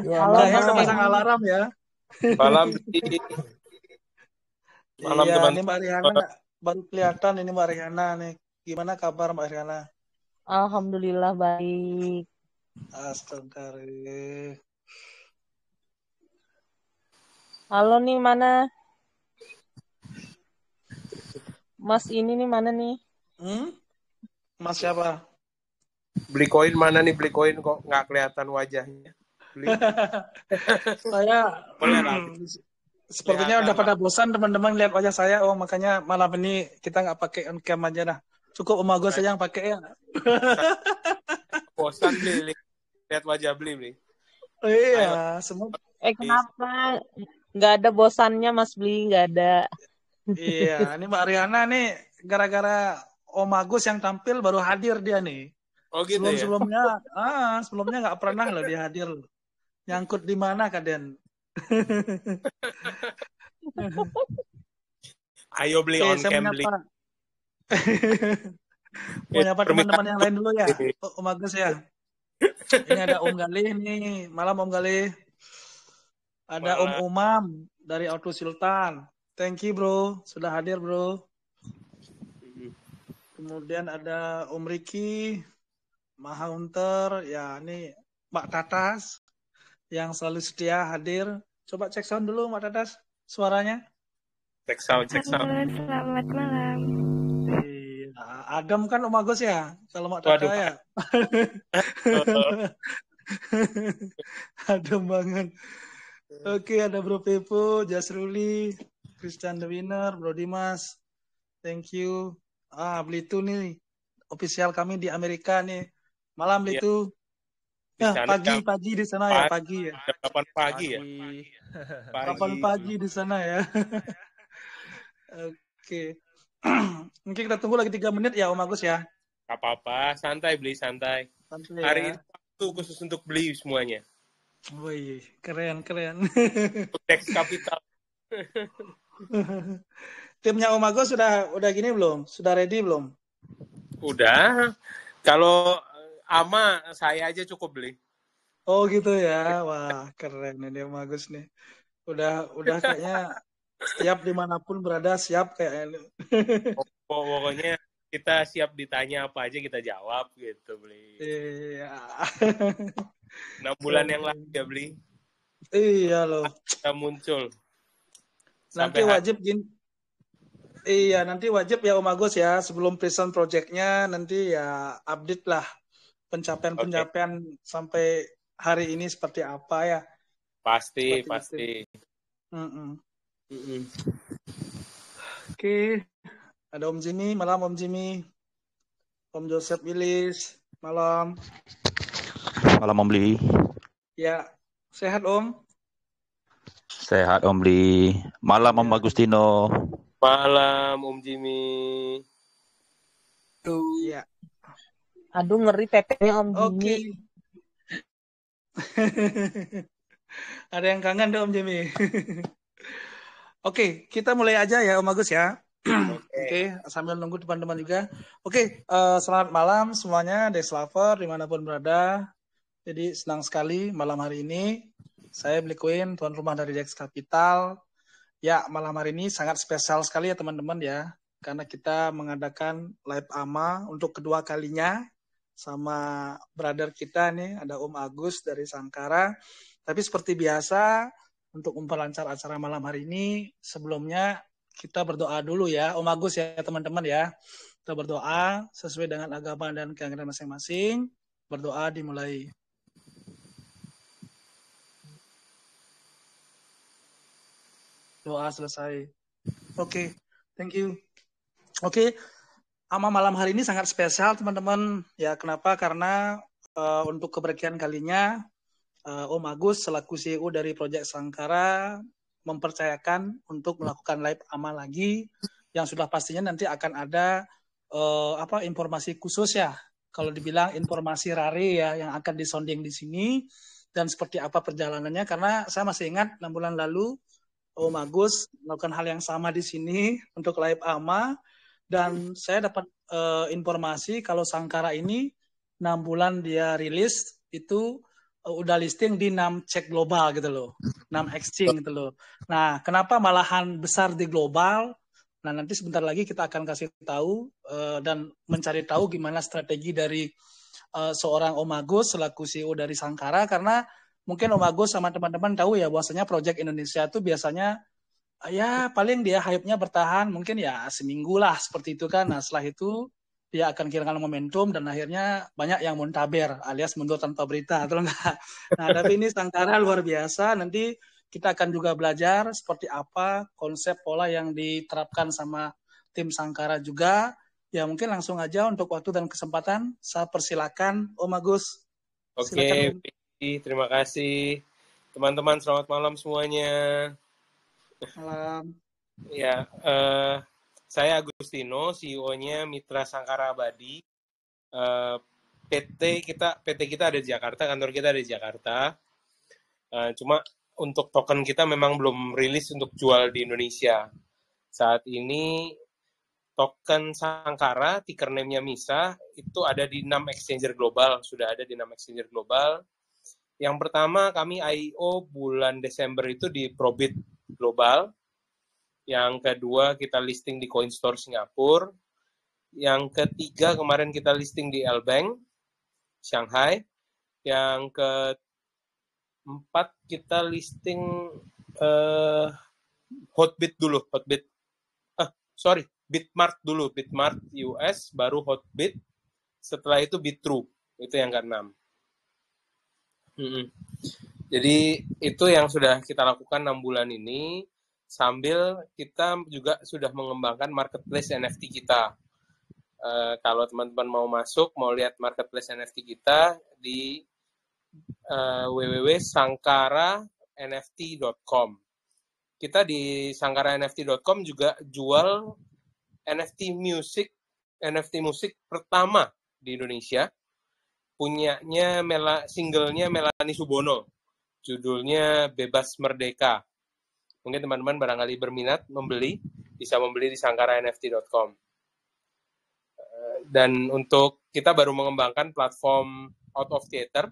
Ya, Halo, kayaknya Mas udah pasang Kevin. alarm ya. Malam, malam Iya, teman. ini Mbak Riana baru kelihatan ini Mbak Riana nih. Gimana kabar Mbak Riana? Alhamdulillah baik. Astaga. Halo nih mana? Mas ini nih mana nih? Mas siapa? Beli koin mana nih, beli koin kok nggak kelihatan wajahnya. Beli. Saya Boleh lah. sepertinya udah pada bosan teman-teman lihat wajah saya. Oh, makanya malam ini kita nggak pakai on cam aja dah. Cukup Om Agus saja yang pakai ya. Bosan beli. Lihat wajah beli. Ayo. Iya, semua. Kenapa? Nggak ada bosannya Mas Bli, nggak ada. Iya, ini Mbak Riana nih gara-gara Om Agus yang tampil baru hadir dia nih. Oh gitu ya? Sebelumnya nggak pernah loh dia hadir. Nyangkut di mana Kaden? Ayo beli on Saya cam beli. Mau nyapa teman-teman yang lain dulu ya, Om Agus ya. Ini ada Om Galih nih, malam Om Galih. Ada Om Umam dari Auto Sultan. Thank you bro, sudah hadir bro. Kemudian ada Om Riki, Maha Hunter, ya ini Mbak Tatas yang selalu setia hadir. Coba cek sound dulu Mbak Tatas, suaranya. Cek sound. Halo, selamat malam. Iya, Adam kan Om Agus ya, kalau Mbak Tata ya. Adem banget. Oke, ada Bro Pepo, Jasruli, Christian The Winner, Bro Dimas. Thank you. Beli itu nih. Official kami di Amerika nih. Malam beli itu. Ya, pagi di sana ya, pagi ya. 8 pagi ya. 8 pagi di sana ya. Oke. Mungkin kita tunggu lagi 3 menit ya Om Agus ya. Gak apa-apa, santai beli santai. Hari ini waktu khusus untuk beli semuanya. Wih, keren. Dex Capital. Timnya Om Agus sudah gini belum? Sudah ready belum? Udah. Kalau Ama saya aja cukup beli. Oh gitu ya. Wah, keren ini Om Agus nih. Udah kayaknya siap dimanapun berada, siap kayaknya. Pokoknya kita siap ditanya apa aja kita jawab gitu beli. Iya. 6 bulan yang lalu ya beli. Iya loh. Kita muncul. Nanti wajib Iya, nanti wajib ya Om Agus ya, sebelum present project-nya nanti ya update lah pencapaian sampai hari ini seperti apa ya. Pasti. Oke. Ada Om Jimmy, malam Om Jimmy. Om Joseph Willis, malam. Malam Om Bli. Ya, sehat Om? Sehat Om Bli. Malam Om Agustino. Malam Om Jimmy. Iya. Aduh ngeri tetenya Om Jimmy. Ada yang kangen deh Om Jimmy. Oke, kita mulai aja ya Om Agus ya. Oke, sambil nunggu teman-teman juga. Oke, selamat malam semuanya, Dex Lover dimanapun berada. Jadi senang sekali malam hari ini saya Bli Queen, tuan rumah dari Dex Capital. Ya, malam hari ini sangat spesial sekali ya teman-teman ya, karena kita mengadakan live AMA untuk kedua kalinya sama brother kita nih, ada Om Agus dari Sangkara. Tapi seperti biasa, untuk memperlancar acara malam hari ini, sebelumnya kita berdoa dulu ya, Om Agus ya teman-teman ya. Kita berdoa sesuai dengan agama dan keyakinan masing-masing. Berdoa dimulai. Doa selesai. Oke, thank you. Oke, AMA malam hari ini sangat spesial teman-teman. Ya, kenapa? Karena untuk keberkian kalinya Om Agus selaku CEO dari Project Sangkara mempercayakan untuk melakukan live AMA lagi yang sudah pastinya nanti akan ada informasi khusus ya. Kalau dibilang informasi rare ya yang akan disonding di sini dan seperti apa perjalanannya, karena saya masih ingat 6 bulan lalu Om Agus melakukan hal yang sama di sini untuk live AMA, dan saya dapat informasi kalau Sangkara ini 6 bulan dia rilis itu udah listing di 6 cek global gitu loh, 6 exchange gitu loh. Nah, kenapa malahan besar di global? Nah, nanti sebentar lagi kita akan kasih tahu dan mencari tahu gimana strategi dari seorang Om Agus selaku CEO dari Sangkara, karena mungkin Om Agus sama teman-teman tahu ya bahwasanya Project Indonesia itu biasanya ya paling dia hype-nya bertahan mungkin ya seminggu lah seperti itu kan. Nah, setelah itu dia akan kehilangan momentum dan akhirnya banyak yang muntaber alias mundur tanpa berita atau enggak. Nah, tapi ini Sangkara luar biasa. Nanti kita akan juga belajar seperti apa konsep pola yang diterapkan sama tim Sangkara juga. Ya mungkin langsung aja untuk waktu dan kesempatan saya persilakan Om Agus. Oke, terima kasih. Teman-teman selamat malam semuanya. Malam. Ya, saya Agustino, CEO-nya Mitra Sangkara Abadi. PT kita ada di Jakarta, kantor kita ada di Jakarta. Cuma untuk token kita memang belum rilis untuk jual di Indonesia. Saat ini token Sangkara, ticker name-nya MISA, itu ada di 6 exchanger global, sudah ada di 6 exchanger global. Yang pertama kami IO bulan Desember itu di Probit Global. Yang kedua kita listing di Coinstore Singapura. Yang ketiga kemarin kita listing di L-Bank Shanghai. Yang keempat kita listing Hotbit dulu, Bitmart dulu, Bitmart US, baru Hotbit, setelah itu Bitrue, itu yang ke-6. Jadi itu yang sudah kita lakukan 6 bulan ini, sambil kita juga sudah mengembangkan marketplace NFT kita. Kalau teman-teman mau masuk, mau lihat marketplace NFT kita di www.sangkaranft.com. Kita di sangkaranft.com juga jual NFT musik pertama di Indonesia. Punyanya singlenya Melanie Subono. Judulnya Bebas Merdeka. Mungkin teman-teman barangkali berminat membeli, bisa membeli di sangkaranft.com. Dan untuk kita baru mengembangkan platform out of theater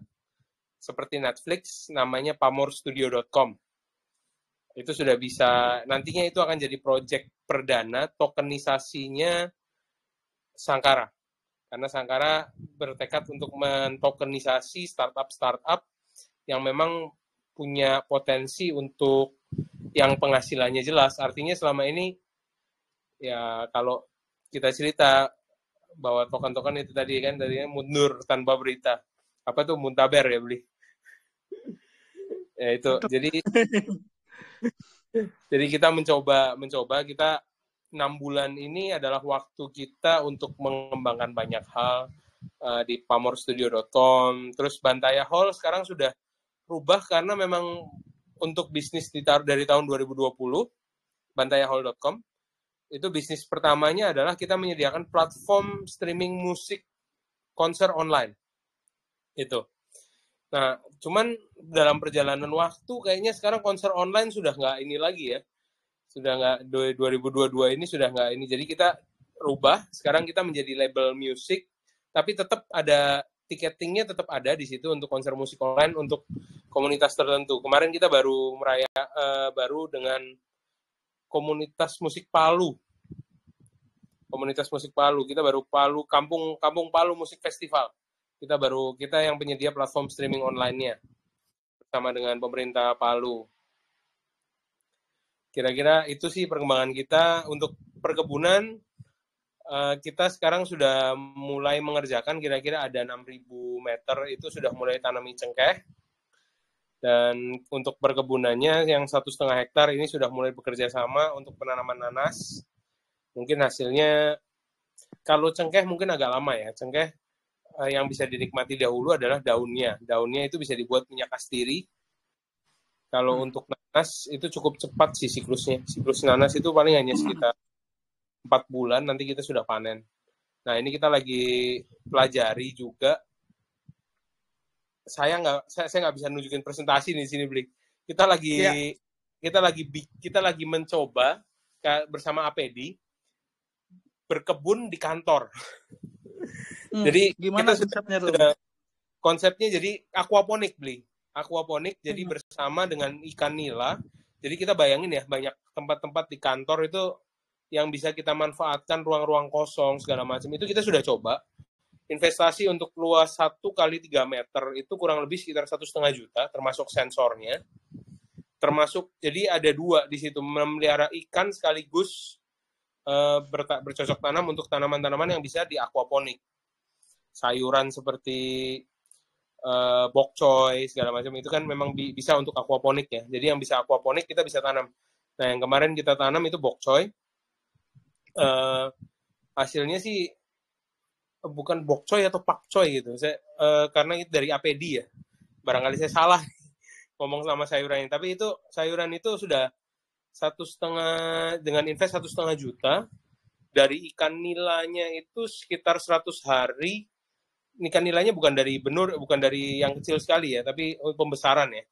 seperti Netflix, namanya pamorstudio.com. Itu sudah bisa, nantinya itu akan jadi project perdana tokenisasinya Sangkara. Karena Sangkara bertekad untuk mentokenisasi startup-startup yang memang punya potensi untuk yang penghasilannya jelas. Artinya selama ini, ya kalau kita cerita bahwa token-token itu tadinya mundur tanpa berita. Apa tuh, muntaber ya beli? Ya itu, jadi kita mencoba kita 6 bulan ini adalah waktu kita untuk mengembangkan banyak hal di pamorstudio.com. Terus Bantaya Hall sekarang sudah rubah karena memang untuk bisnis dari tahun 2020, bantayahall.com, itu bisnis pertamanya adalah kita menyediakan platform streaming musik konser online. Itu. Nah, cuman dalam perjalanan waktu kayaknya sekarang konser online sudah nggak ini lagi ya. Sudah nggak, 2022 ini sudah nggak ini. Jadi kita rubah, sekarang kita menjadi label musik, tapi tetap ada tiketingnya, tetap ada di situ untuk konser musik online untuk komunitas tertentu. Kemarin kita baru baru dengan komunitas musik Palu. Komunitas musik Palu, kita baru Kampung Palu Musik Festival. Kita yang penyedia platform streaming online-nya bersama dengan pemerintah Palu. Kira-kira itu sih perkembangan kita. Untuk perkebunan, kita sekarang sudah mulai mengerjakan, kira-kira ada 6.000 meter itu sudah mulai tanami cengkeh. Dan untuk perkebunannya yang 1,5 hektar ini sudah mulai bekerja sama untuk penanaman nanas. Mungkin hasilnya, kalau cengkeh mungkin agak lama ya. Cengkeh yang bisa dinikmati dahulu adalah daunnya. Daunnya itu bisa dibuat minyak kasturi. Kalau untuk nanas itu cukup cepat sih siklusnya. Siklus nanas itu paling hanya sekitar 4 bulan, nanti kita sudah panen. Nah, ini kita lagi pelajari juga. Saya nggak bisa nunjukin presentasi di sini, Blik. Kita lagi mencoba bersama APD berkebun di kantor. Jadi gimana kita sudah konsepnya jadi aquaponik, aquaponik, jadi bersama dengan ikan nila. Jadi kita bayangin ya, banyak tempat-tempat di kantor itu yang bisa kita manfaatkan, ruang-ruang kosong segala macam, itu kita sudah coba. Investasi untuk luas 1 kali 3 meter itu kurang lebih sekitar 1,5 juta, termasuk sensornya. Jadi ada 2 di situ, memelihara ikan sekaligus bercocok tanam untuk tanaman-tanaman yang bisa di aquaponik. Sayuran seperti bok choy segala macam itu kan memang bisa untuk aquaponik ya. Jadi yang bisa aquaponik kita bisa tanam. Nah, yang kemarin kita tanam itu bok choy. Hasilnya sih bukan bok choy atau pak choy gitu. Karena itu dari APD ya. Barangkali saya salah ngomong sama sayuran ini. Tapi itu sayuran itu sudah 1,5 dengan invest 1,5 juta. Dari ikan nilanya itu sekitar 100 hari. Ikan nilainya bukan dari benur, bukan dari yang kecil sekali ya, tapi pembesaran ya.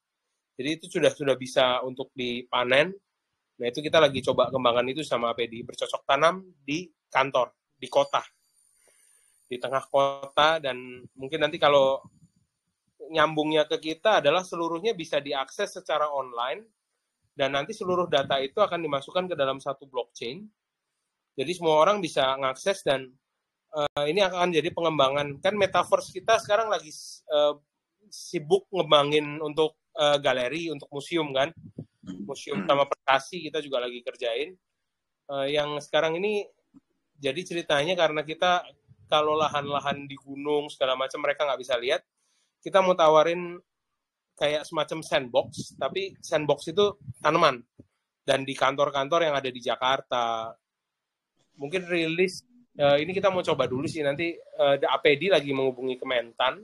Jadi itu sudah bisa untuk dipanen. Nah, itu kita lagi coba kembangkan itu sama APD, bercocok tanam di kantor, di kota. Di tengah kota, dan mungkin nanti kalau nyambungnya ke kita adalah seluruhnya bisa diakses secara online, dan nanti seluruh data itu akan dimasukkan ke dalam satu blockchain. Jadi semua orang bisa mengakses, dan ini akan jadi pengembangan. Kan metaverse kita sekarang lagi sibuk ngembangin untuk galeri, untuk museum kan. Museum sama prestasi kita juga lagi kerjain. Yang sekarang ini jadi ceritanya karena kita kalau lahan-lahan di gunung segala macam mereka nggak bisa lihat, kita mau tawarin kayak semacam sandbox, tapi sandbox itu tanaman. Dan di kantor-kantor yang ada di Jakarta, mungkin rilis. Ini kita mau coba dulu sih, nanti APD lagi menghubungi Kementan.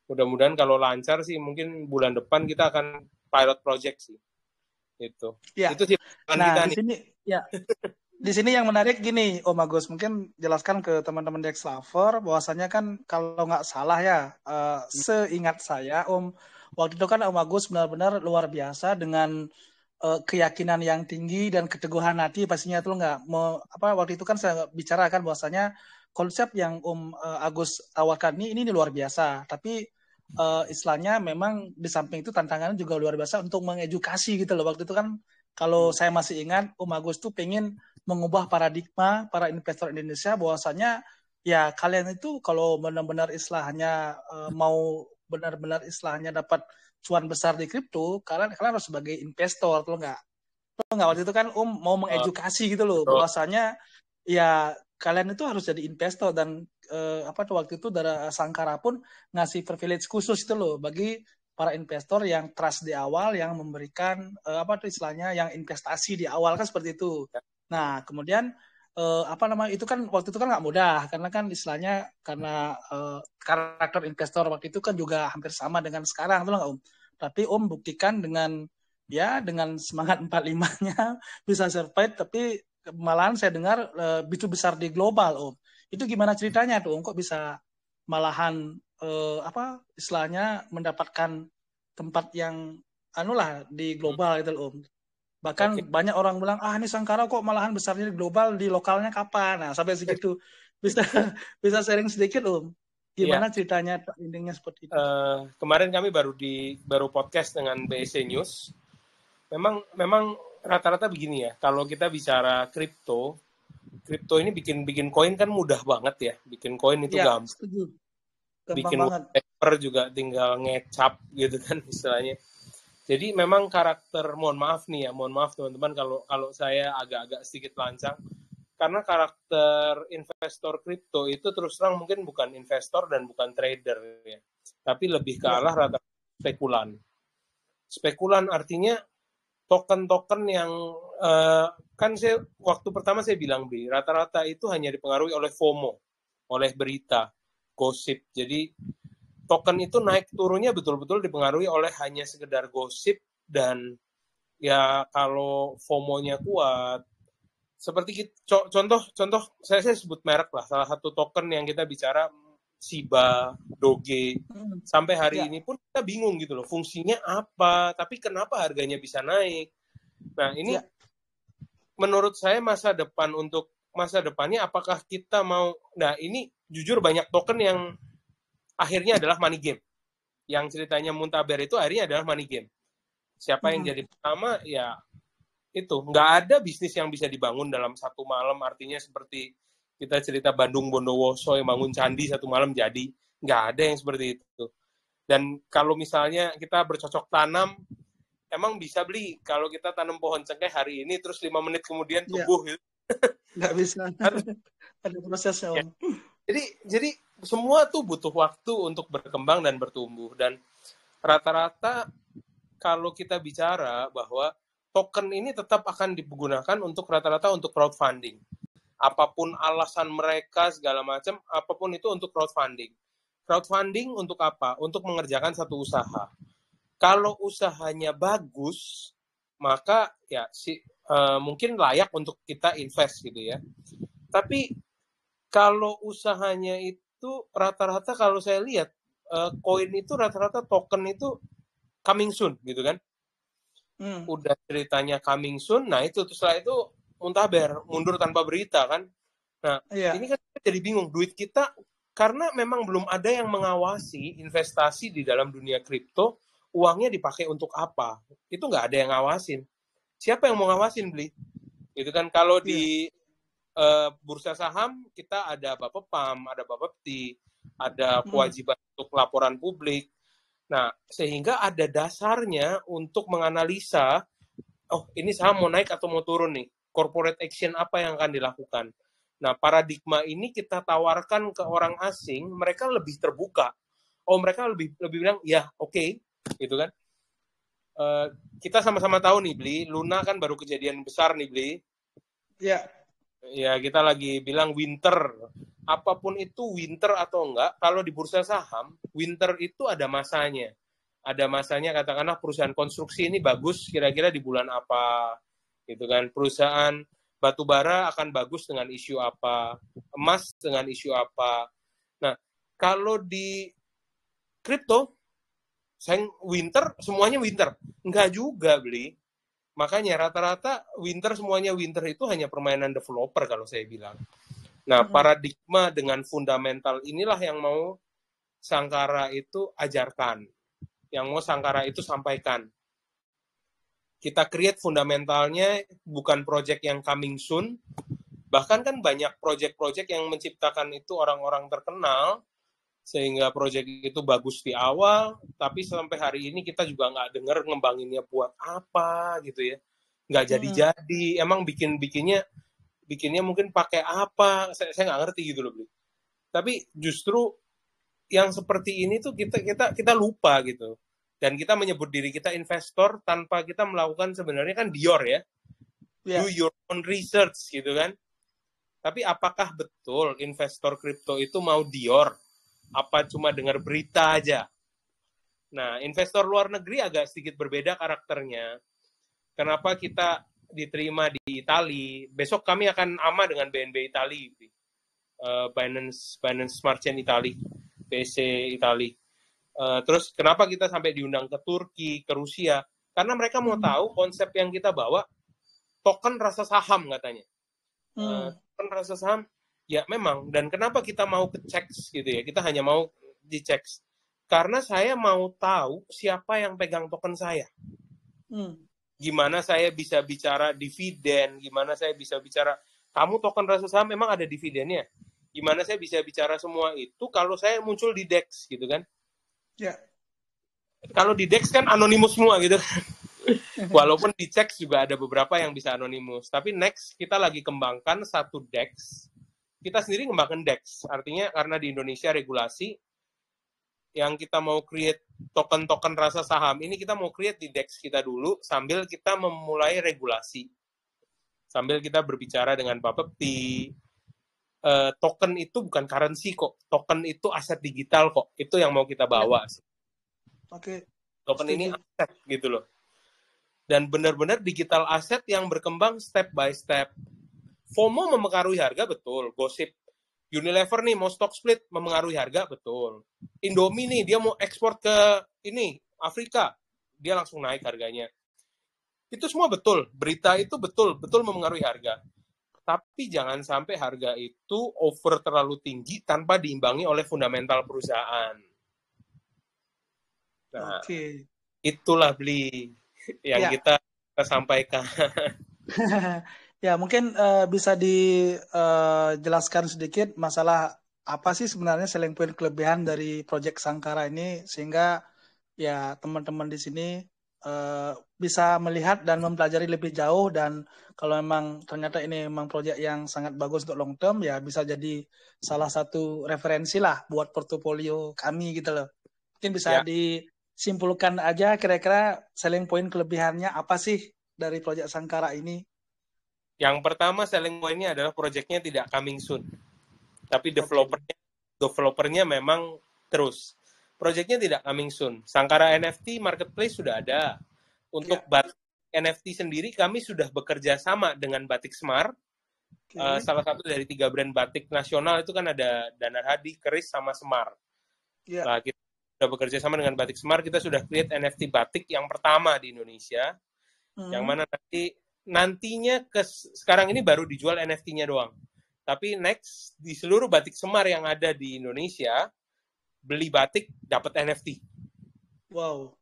Mudah-mudahan kalau lancar sih mungkin bulan depan kita akan pilot project sih. Itu. Ya. Itu sih nah, di sini yang menarik gini, Om Agus, mungkin jelaskan ke teman-teman Dex Lover bahwasanya kan kalau nggak salah ya, seingat saya Om, waktu itu kan Om Agus benar-benar luar biasa dengan keyakinan yang tinggi dan keteguhan hati pastinya. Itu nggak waktu itu kan saya bicarakan bahwasanya konsep yang Om Agus tawarkan ini luar biasa, tapi istilahnya memang di samping itu tantangannya juga luar biasa untuk mengedukasi gitu loh. Waktu itu kan kalau saya masih ingat, Om Agus tuh pengen mengubah paradigma para investor Indonesia bahwasanya ya kalian itu kalau benar-benar istilahnya mau benar-benar istilahnya dapat cuan besar di kripto, kalian harus sebagai investor, tuh nggak waktu itu kan mau mengedukasi gitu loh, bahwasanya ya kalian itu harus jadi investor, dan waktu itu Dara Sangkara pun ngasih privilege khusus itu loh bagi para investor yang trust di awal, yang memberikan istilahnya yang investasi di awal kan seperti itu. Nah kemudian itu kan waktu itu kan nggak mudah karena kan istilahnya karena karakter investor waktu itu kan juga hampir sama dengan sekarang, tuh nggak Om? Tapi Om buktikan dengan semangat 45-nya bisa survive, tapi malahan saya dengar begitu besar di global Om. Itu gimana ceritanya tuh Om, kok bisa malahan istilahnya mendapatkan tempat yang di global gitu Om? Bahkan banyak orang bilang, ini Sangkara kok malahan besarnya di global, di lokalnya kapan? Nah, sampai segitu. Bisa sharing sedikit, Om. Gimana ceritanya, endingnya seperti itu? Kemarin kami baru podcast dengan BSC News. Memang rata-rata begini ya, kalau kita bicara kripto ini bikin koin kan mudah banget ya. Bikin koin itu gampang. Setuju. Bikin wallpaper juga tinggal ngecap gitu kan istilahnya. Jadi memang karakter, mohon maaf teman-teman kalau saya agak-agak sedikit lancang, karena karakter investor kripto itu terus terang mungkin bukan investor dan bukan trader ya, tapi lebih ke arah rata-rata spekulan. Spekulan artinya token-token yang kan waktu pertama saya bilang rata-rata itu hanya dipengaruhi oleh FOMO, oleh berita, gosip. Jadi token itu naik turunnya betul-betul dipengaruhi oleh hanya sekedar gosip, dan ya kalau FOMO-nya kuat, seperti contoh saya sebut merek lah, salah satu token yang kita bicara Shiba, Doge, sampai hari ini pun kita bingung gitu loh, fungsinya apa, tapi kenapa harganya bisa naik. Nah ini menurut saya masa depannya apakah kita mau, nah ini jujur banyak token yang akhirnya adalah money game. Yang ceritanya muntaber itu akhirnya adalah money game. Siapa yang jadi pertama, ya itu. Nggak ada bisnis yang bisa dibangun dalam satu malam, artinya seperti kita cerita Bandung Bondowoso yang bangun candi satu malam jadi. Nggak ada yang seperti itu. Dan kalau misalnya kita bercocok tanam, emang bisa beli kalau kita tanam pohon cengkeh hari ini terus 5 menit kemudian tumbuh gitu. Nggak bisa. Ada prosesnya, Om. Jadi semua tuh butuh waktu untuk berkembang dan bertumbuh. Dan rata-rata kalau kita bicara bahwa token ini tetap akan digunakan untuk rata-rata untuk crowdfunding. Apapun alasan mereka segala macam, apapun itu untuk crowdfunding. Crowdfunding untuk apa? Untuk mengerjakan satu usaha. Kalau usahanya bagus, maka ya mungkin layak untuk kita invest gitu ya. Tapi kalau usahanya itu rata-rata kalau saya lihat koin itu rata-rata token itu coming soon gitu kan. Udah ceritanya coming soon, nah itu setelah itu muntaber, mundur tanpa berita kan. Nah, ini kan jadi bingung duit kita karena memang belum ada yang mengawasi investasi di dalam dunia kripto. Uangnya dipakai untuk apa? Itu nggak ada yang ngawasin. Siapa yang mau ngawasin, beli? Itu kan kalau di bursa saham kita ada Bapepam, ada Bapepti, ada kewajiban untuk laporan publik. Nah, sehingga ada dasarnya untuk menganalisa, oh ini saham mau naik atau mau turun nih. Corporate action apa yang akan dilakukan. Nah, paradigma ini kita tawarkan ke orang asing, mereka lebih terbuka. Oh, mereka lebih bilang, ya oke. Gitu kan. Kita sama-sama tahu nih, Bli, Luna kan baru kejadian besar nih, Bli. Iya. Ya, kita lagi bilang winter. Apapun itu winter atau enggak, kalau di bursa saham, winter itu ada masanya. Ada masanya, katakanlah perusahaan konstruksi ini bagus kira-kira di bulan apa. Gitu kan. Perusahaan batubara akan bagus dengan isu apa. Emas dengan isu apa. Nah, kalau di kripto, winter, semuanya winter. Enggak juga, beli. Makanya rata-rata winter, semuanya winter itu hanya permainan developer kalau saya bilang. Nah, paradigma dengan fundamental inilah yang mau Sangkara itu ajarkan. Yang mau Sangkara itu sampaikan. Kita create fundamentalnya, bukan project yang coming soon. Bahkan kan banyak project-project yang menciptakan itu orang-orang terkenal, sehingga proyek itu bagus di awal, tapi sampai hari ini kita juga nggak dengar ngembanginnya buat apa gitu ya, nggak jadi-jadi. Emang bikinnya mungkin pakai apa? Saya nggak ngerti gitu loh, Bli. Tapi justru yang seperti ini tuh kita lupa gitu, dan kita menyebut diri kita investor tanpa kita melakukan sebenarnya kan Dior ya, do your own research gitu kan. Tapi apakah betul investor kripto itu mau Dior? Apa cuma dengar berita aja? Nah, investor luar negeri agak sedikit berbeda karakternya. Kenapa kita diterima di Italia? Besok kami akan ama dengan BNB Italia, Binance Smart Chain Italia, BSC Italia. Terus kenapa kita sampai diundang ke Turki, ke Rusia? Karena mereka mau tahu konsep yang kita bawa, token rasa saham katanya. Token rasa saham. Ya memang, dan kenapa kita mau cek gitu ya, kita hanya mau dicek karena saya mau tahu siapa yang pegang token saya. Gimana saya bisa bicara dividen, gimana saya bisa bicara, kamu token rasa saham memang ada dividennya, gimana saya bisa bicara semua itu kalau saya muncul di DEX gitu kan. Ya. Kalau di DEX kan anonimus semua gitu. Walaupun di CEX juga ada beberapa yang bisa anonimus, tapi next kita lagi kembangkan satu DEX. Kita sendiri ngembangkan DEX, artinya karena di Indonesia regulasi, yang kita mau create token-token rasa saham, ini kita mau create di DEX kita dulu, sambil kita memulai regulasi. Sambil kita berbicara dengan Bapepti, token itu bukan currency kok, token itu aset digital kok, itu yang mau kita bawa. Oke. Token ini aset gitu loh. Dan benar-benar digital aset yang berkembang step by step. FOMO mempengaruhi harga, betul. Gosip Unilever nih mau stock split mempengaruhi harga, betul. Indomie nih dia mau ekspor ke ini Afrika, dia langsung naik harganya. Itu semua betul. Berita itu betul mempengaruhi harga. Tapi jangan sampai harga itu over terlalu tinggi tanpa diimbangi oleh fundamental perusahaan. Nah, Oke. itulah Bli yang Ya. kita sampaikan. Ya, mungkin bisa dijelaskan sedikit masalah apa sih sebenarnya selling point kelebihan dari Project Sangkara ini sehingga ya teman-teman di sini bisa melihat dan mempelajari lebih jauh, dan kalau memang ternyata ini memang proyek yang sangat bagus untuk long term ya bisa jadi salah satu referensi lah buat portofolio kami gitu loh. Mungkin bisa Ya. disimpulkan aja kira-kira selling point kelebihannya apa sih dari Project Sangkara ini? Yang pertama selling point-nya adalah proyeknya tidak coming soon. Tapi developernya memang terus. Proyeknya tidak coming soon. Sangkara NFT Marketplace sudah ada. Untuk batik NFT sendiri kami sudah bekerja sama dengan Batik Smart. Salah satu dari 3 brand batik nasional itu kan ada Danar Hadi, Keris, sama Semar. Nah, kita sudah bekerja sama dengan Batik Smart. Kita sudah create NFT batik yang pertama di Indonesia. Yang mana nantinya sekarang ini baru dijual NFT-nya doang. Tapi next, di seluruh batik Semar yang ada di Indonesia, beli batik dapat NFT. Wow.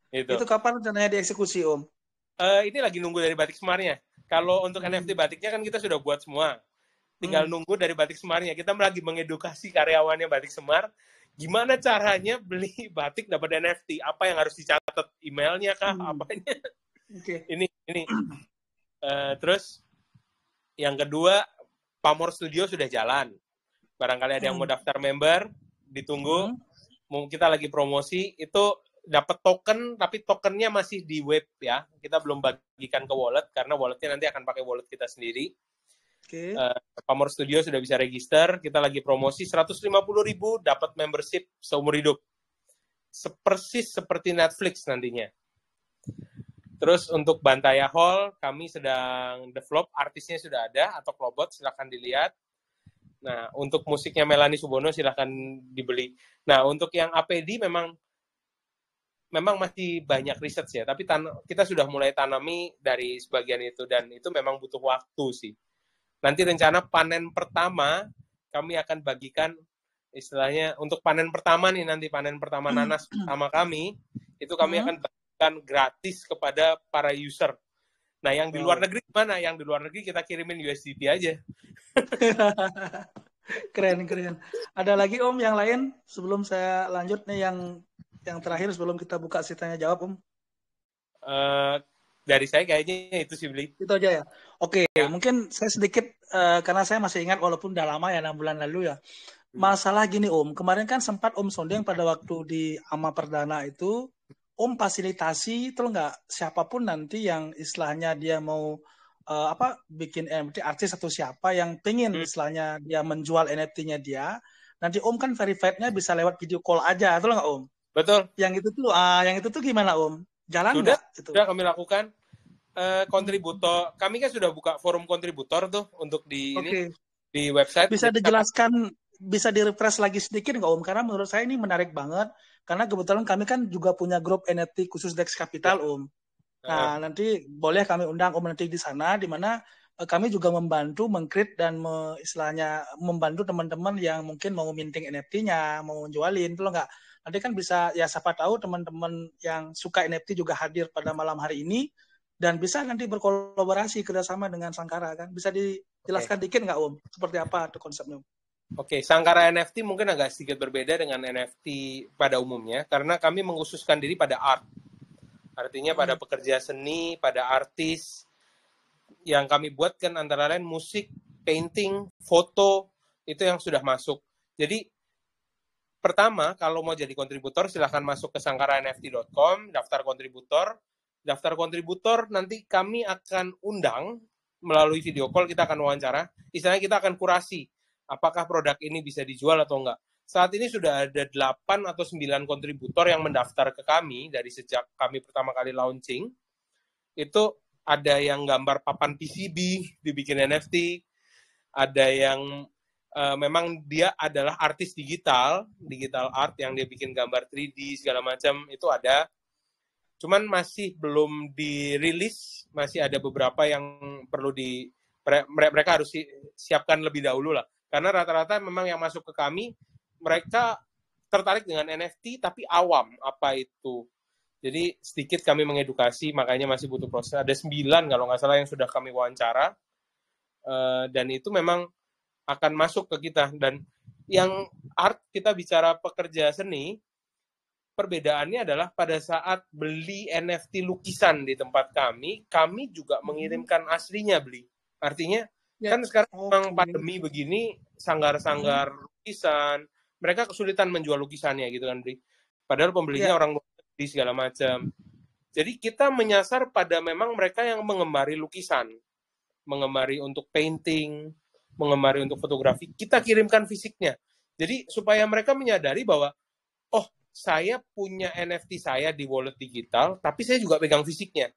Gitu. Itu kapan rencananya dieksekusi, Om? Ini lagi nunggu dari batik Semarnya. Kalau untuk NFT batiknya kan kita sudah buat semua. Tinggal nunggu dari batik Semarnya. Kita lagi mengedukasi karyawannya Batik Semar. Gimana caranya beli batik dapat NFT? Apa yang harus dicatat? Emailnya kah? Apanya? Ini. Terus yang kedua, Pamor Studio sudah jalan. Barangkali ada yang mau daftar member, ditunggu. Kita lagi promosi, itu dapat token, tapi tokennya masih di web ya. Kita belum bagikan ke wallet, karena walletnya nanti akan pakai wallet kita sendiri. Pamor Studio sudah bisa register, kita lagi promosi 150.000 dapat membership seumur hidup. Persis seperti Netflix nantinya. Terus untuk Bantaya Hall, kami sedang develop, artisnya sudah ada, atau Klobot, silahkan dilihat. Nah, untuk musiknya Melanie Subono silahkan dibeli. Nah, untuk yang APD memang masih banyak riset ya, tapi kita sudah mulai tanami dari sebagian itu, dan itu memang butuh waktu sih. Nanti rencana panen pertama, kami akan bagikan, istilahnya, untuk panen pertama nih, nanti panen pertama nanas pertama kami, itu kami akan bagikan gratis kepada para user. Nah, yang di luar negeri gimana? Yang di luar negeri kita kirimin USDT aja. Keren. Ada lagi Om yang lain sebelum saya lanjut nih yang terakhir sebelum kita buka sesi tanya jawab Om? Dari saya kayaknya itu sih Bli. Itu aja ya. Oke, mungkin saya sedikit karena saya masih ingat walaupun udah lama ya 6 bulan lalu ya. Masalah gini Om, kemarin kan sempat Om sondeng pada waktu di AMA Perdana itu Om fasilitasi itu nggak siapapun nanti yang istilahnya dia mau bikin NFT artis atau siapa yang pengen istilahnya dia menjual NFT-nya dia, nanti Om kan verified-nya bisa lewat video call aja, betul nggak Om? Betul. Yang itu tuh gimana Om? Jalan sudah, nggak? Sudah kami lakukan. Kontributor, kami kan sudah buka forum kontributor tuh untuk di ini di website. Bisa dijelaskan, bisa di-refresh lagi sedikit nggak Om? Karena menurut saya ini menarik banget. Karena kebetulan kami kan juga punya grup NFT khusus Dex Capital Om. Nah, nanti boleh kami undang Om nanti di sana, di mana kami juga membantu meng-create dan istilahnya membantu teman-teman yang mungkin mau minting NFT-nya, mau jualin, itu loh nggak? Nanti kan bisa, ya siapa tahu teman-teman yang suka NFT juga hadir pada malam hari ini, dan bisa nanti berkolaborasi kerjasama dengan Sangkara kan? Bisa dijelaskan dikit nggak Om? Seperti apa tuh konsepnya? Oke, Sangkara NFT mungkin agak sedikit berbeda dengan NFT pada umumnya, karena kami mengkhususkan diri pada art. Artinya pada pekerja seni, pada artis. Yang kami buat kan antara lain musik, painting, foto, itu yang sudah masuk. Jadi, pertama, kalau mau jadi kontributor, silahkan masuk ke sangkaranft.com, daftar kontributor. Daftar kontributor, nanti kami akan undang melalui video call, kita akan wawancara. Istilahnya kita akan kurasi apakah produk ini bisa dijual atau enggak. Saat ini sudah ada 8 atau 9 kontributor yang mendaftar ke kami dari sejak kami pertama kali launching. Itu ada yang gambar papan PCB, dibikin NFT. Ada yang memang dia adalah artis digital art yang dia bikin gambar 3D, segala macam, itu ada. Cuman masih belum dirilis, masih ada beberapa yang perlu mereka harus siapkan lebih dahulu lah. Karena rata-rata memang yang masuk ke kami, mereka tertarik dengan NFT tapi awam apa itu. Jadi sedikit kami mengedukasi, makanya masih butuh proses. Ada 9 kalau nggak salah yang sudah kami wawancara, dan itu memang akan masuk ke kita. Dan yang art, kita bicara pekerja seni, perbedaannya adalah pada saat beli NFT lukisan di tempat kami juga mengirimkan aslinya beli. Artinya kan sekarang memang pandemi begini, sanggar-sanggar lukisan, mereka kesulitan menjual lukisannya gitu kan, beli. Padahal pembelinya orang luar negeri segala macam. Jadi kita menyasar pada memang mereka yang menggemari lukisan, menggemari untuk painting, menggemari untuk fotografi, kita kirimkan fisiknya. Jadi supaya mereka menyadari bahwa saya punya NFT saya di wallet digital, tapi saya juga pegang fisiknya.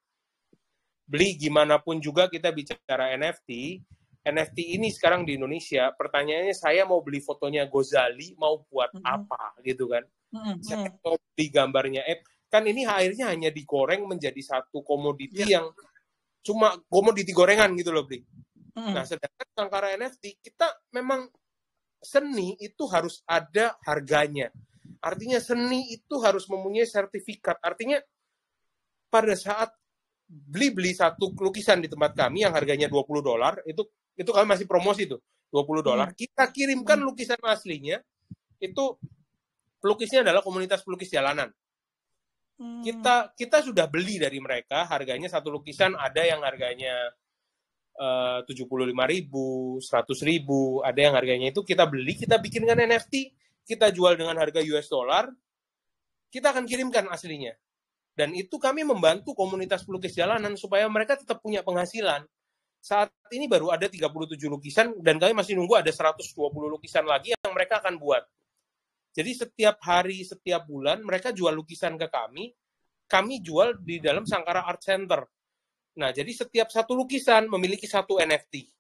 Beli gimana pun juga kita bicara NFT ini sekarang di Indonesia, pertanyaannya saya mau beli fotonya Ghazali, mau buat apa gitu kan. Saya mau beli gambarnya, kan ini akhirnya hanya digoreng menjadi satu komoditi yang cuma komoditi gorengan gitu loh, beli. Nah, sedangkan sangkara NFT, kita memang seni itu harus ada harganya. Artinya seni itu harus mempunyai sertifikat. Artinya pada saat beli satu lukisan di tempat kami yang harganya $20, itu kami masih promosi tuh, $20. Kita kirimkan lukisan aslinya, itu pelukisnya adalah komunitas pelukis jalanan. Kita sudah beli dari mereka, harganya satu lukisan ada yang harganya 75.000, 100.000, ada yang harganya itu kita beli, kita bikinkan NFT, kita jual dengan harga $, kita akan kirimkan aslinya. Dan itu kami membantu komunitas pelukis jalanan supaya mereka tetap punya penghasilan. Saat ini baru ada 37 lukisan, dan kami masih nunggu ada 120 lukisan lagi yang mereka akan buat. Jadi setiap hari, setiap bulan, mereka jual lukisan ke kami jual di dalam Sangkara Art Center. Nah, jadi setiap satu lukisan memiliki satu NFT.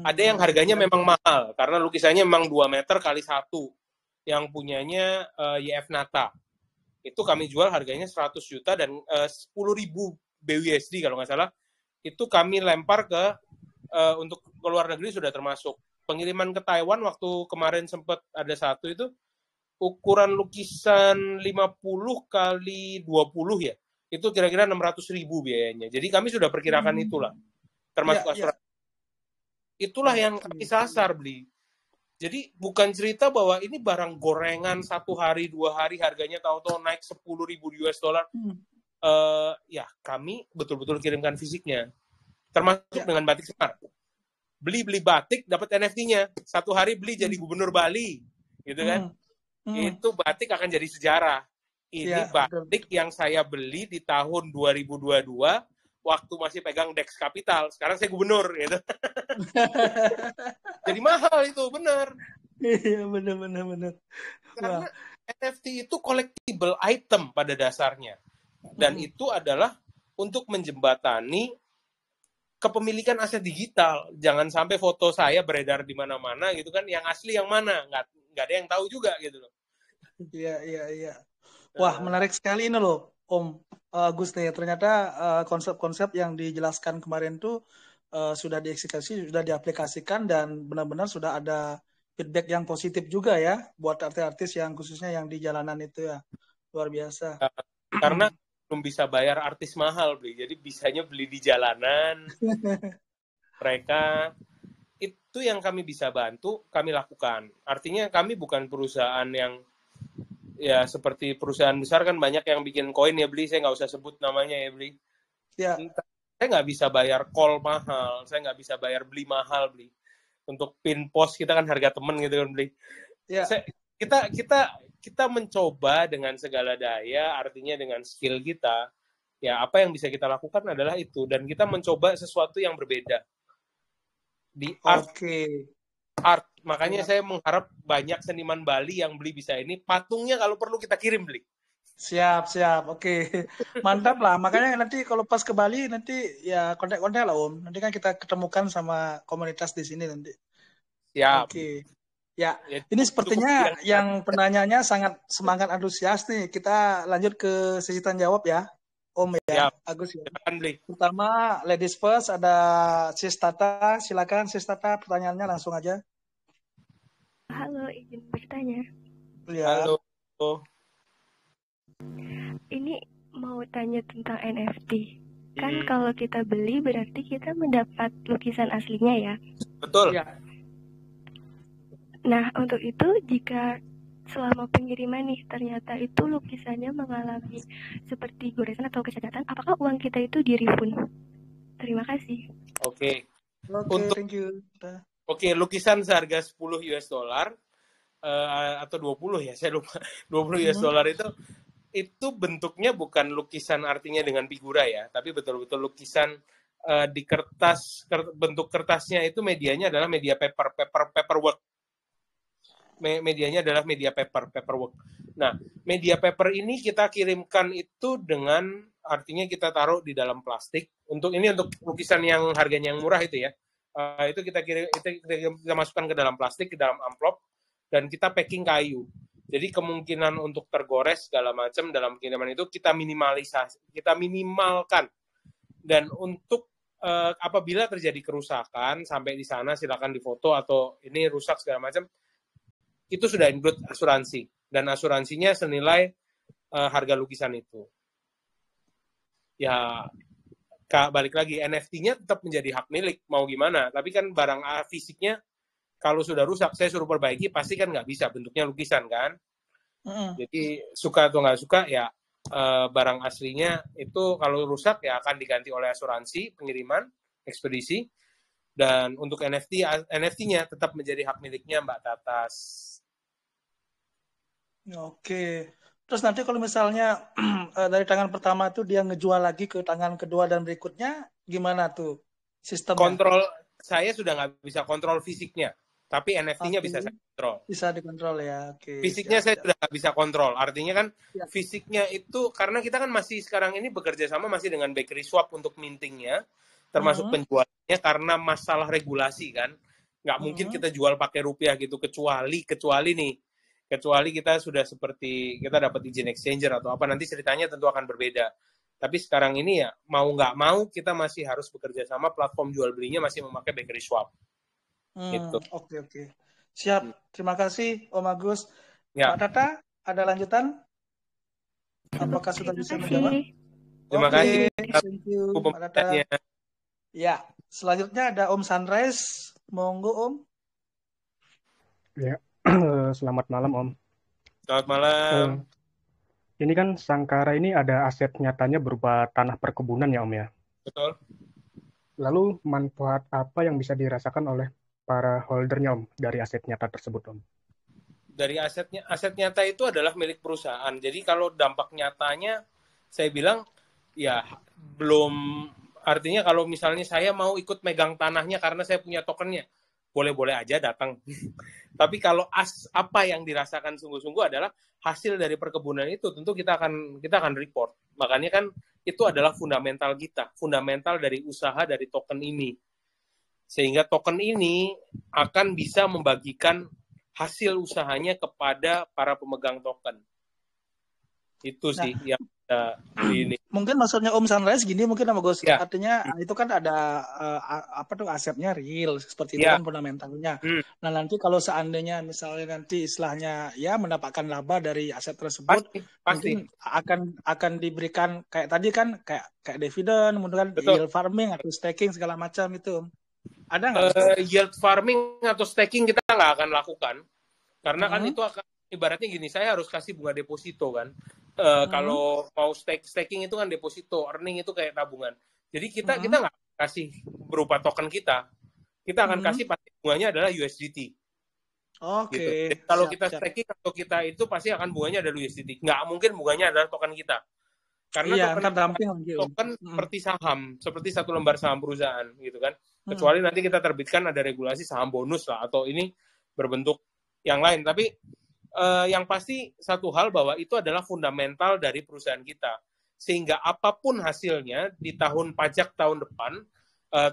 Ada yang harganya memang mahal, karena lukisannya memang 2 meter kali 1. Yang punyanya YF Nata. Itu kami jual harganya 100 juta dan 10.000 BUSD kalau nggak salah. Itu kami lempar ke, untuk ke luar negeri sudah termasuk. Pengiriman ke Taiwan waktu kemarin sempat ada satu itu, ukuran lukisan 50 kali 20 ya. Itu kira-kira 600.000 biayanya. Jadi kami sudah perkirakan itulah. Termasuk asuransi. Itulah yang kami sasar, beli. Jadi bukan cerita bahwa ini barang gorengan 1 hari, 2 hari harganya tahu-tahu naik $10.000. Ya kami betul-betul kirimkan fisiknya. Termasuk dengan batik Semar. Beli batik dapat NFT-nya. 1 hari beli jadi gubernur Bali, gitu kan? Itu batik akan jadi sejarah. Ini batik yang saya beli di tahun 2022 waktu masih pegang Dex Capital. Sekarang saya gubernur, gitu. Jadi mahal itu, benar. Iya, benar. Karena NFT itu collectible item pada dasarnya. Dan itu adalah untuk menjembatani kepemilikan aset digital. Jangan sampai foto saya beredar di mana-mana gitu kan, yang asli yang mana, nggak ada yang tahu juga gitu loh. Iya. Wah, menarik sekali ini loh, Om Agus nih. Ternyata konsep-konsep yang dijelaskan kemarin tuh sudah dieksekusi, sudah diaplikasikan, dan benar-benar sudah ada feedback yang positif juga ya buat artis-artis yang khususnya yang di jalanan itu ya. Luar biasa. Karena belum bisa bayar artis mahal, beli. Jadi bisanya beli di jalanan. Mereka itu yang kami bisa bantu, kami lakukan. Artinya kami bukan perusahaan yang ya seperti perusahaan besar kan banyak yang bikin koin ya, beli. Saya nggak usah sebut namanya ya, beli. Ya. Saya nggak bisa bayar call mahal, saya nggak bisa bayar beli mahal, beli. Untuk pin post kita kan harga temen gitu kan, beli. Ya. Kita mencoba dengan segala daya, artinya dengan skill kita, ya apa yang bisa kita lakukan adalah itu, dan kita mencoba sesuatu yang berbeda di art. Art, makanya saya mengharap banyak seniman Bali yang beli bisa ini, patungnya kalau perlu kita kirim, beli. Siap. Oke. Mantap lah. Makanya nanti kalau pas ke Bali nanti ya kontak-kontak lah, Om. Nanti kan kita ketemukan sama komunitas di sini nanti. Siap. Oke. Ya, ini sepertinya yang penanyanya sangat semangat antusias nih. Kita lanjut ke sesi tanya jawab ya, Om ya, Agus ya. Pertama, ladies first, ada Sis Tata. Silakan Sis Tata, pertanyaannya langsung aja. Halo, izin bertanya. Ya. Halo. Ini mau tanya tentang NFT. Kan kalau kita beli berarti kita mendapat lukisan aslinya ya? Betul. Ya. Nah, untuk itu jika selama pengiriman nih ternyata itu lukisannya mengalami seperti goresan atau kecacatan, apakah uang kita itu di-refund? Terima kasih. Oke. Oke, thank you. Oke, lukisan seharga 10 US dollar atau 20 ya, saya lupa. 20 US dollar itu bentuknya bukan lukisan artinya dengan figura ya, tapi betul-betul lukisan di kertas, bentuk kertasnya itu medianya adalah media paperwork. Medianya adalah media paperwork. Nah, media paper ini kita kirimkan itu dengan artinya kita taruh di dalam plastik. Untuk lukisan yang harganya yang murah itu ya. Itu kita masukkan ke dalam plastik, ke dalam amplop, dan kita packing kayu. Jadi kemungkinan untuk tergores segala macam dalam kiriman itu kita minimalkan. Dan untuk apabila terjadi kerusakan sampai di sana silakan difoto atau ini rusak segala macam, itu sudah include asuransi dan asuransinya senilai harga lukisan itu. Ya balik lagi NFT-nya tetap menjadi hak milik mau gimana, tapi kan barang fisiknya kalau sudah rusak, saya suruh perbaiki, pasti kan nggak bisa, bentuknya lukisan kan. Jadi suka atau nggak suka, ya barang aslinya itu kalau rusak ya akan diganti oleh asuransi pengiriman, ekspedisi. Dan untuk NFT-nya tetap menjadi hak miliknya Mbak Tatas. Oke. Terus nanti kalau misalnya dari tangan pertama tuh dia ngejual lagi ke tangan kedua dan berikutnya, gimana tuh sistemnya? Kontrol, saya sudah nggak bisa kontrol fisiknya. Tapi NFT-nya bisa saya kontrol. Bisa dikontrol ya. Oke. Fisiknya saya sudah nggak bisa kontrol. Artinya kan fisiknya itu karena kita kan masih sekarang ini bekerja sama masih dengan bakery swap untuk mintingnya, termasuk penjualannya karena masalah regulasi kan. Nggak mungkin kita jual pakai rupiah gitu kecuali kita sudah seperti kita dapat izin exchanger atau apa, nanti ceritanya tentu akan berbeda. Tapi sekarang ini ya mau nggak mau kita masih harus bekerja sama, platform jual belinya masih memakai bakery swap. Gitu. Oke. Siap. Terima kasih Om Agus. Ya. Pak Tata, ada lanjutan? Apakah sudah bisa menjawab? Terima kasih. Thank you, Pak Tata. Ya, selanjutnya ada Om Sunrise. Monggo Om. Ya, selamat malam Om. Selamat malam. Ini kan Sangkara ini ada aset nyatanya berupa tanah perkebunan ya Om ya? Betul. Lalu manfaat apa yang bisa dirasakan oleh para holdernya Om dari aset nyata tersebut Om? Dari aset nyata itu adalah milik perusahaan. Jadi kalau dampak nyatanya saya bilang ya belum, artinya kalau misalnya saya mau ikut megang tanahnya karena saya punya tokennya, boleh-boleh aja datang. Tapi kalau apa yang dirasakan sungguh-sungguh adalah hasil dari perkebunan itu, tentu kita akan report. Makanya kan itu adalah fundamental kita, fundamental dari usaha dari token ini. Sehingga token ini akan bisa membagikan hasil usahanya kepada para pemegang token. Itu sih yang ini. Mungkin maksudnya Om Sunrise gini mungkin sama Gus. Ya. Artinya itu kan ada asetnya real seperti itu kan fundamentalnya. Nah nanti kalau seandainya misalnya nanti istilahnya ya mendapatkan laba dari aset tersebut, pasti. mungkin akan diberikan kayak tadi kan kayak dividen, kemudian yield farming atau staking segala macam itu. Ada nggak? Yield farming atau staking kita nggak akan lakukan karena kan itu akan ibaratnya gini, saya harus kasih bunga deposito kan. Kalau mau staking itu kan deposito, earning itu kayak tabungan. Jadi kita nggak kasih berupa token kita akan kasih pasti bunganya adalah USDT. Oke. Gitu. Kalau kita staking atau kita itu pasti akan bunganya adalah USDT. Nggak mungkin bunganya adalah token kita. Karena token seperti saham, seperti satu lembar saham perusahaan gitu kan. Kecuali nanti kita terbitkan ada regulasi saham bonus lah atau ini berbentuk yang lain. Tapi yang pasti satu hal bahwa itu adalah fundamental dari perusahaan kita. Sehingga apapun hasilnya di tahun pajak tahun depan,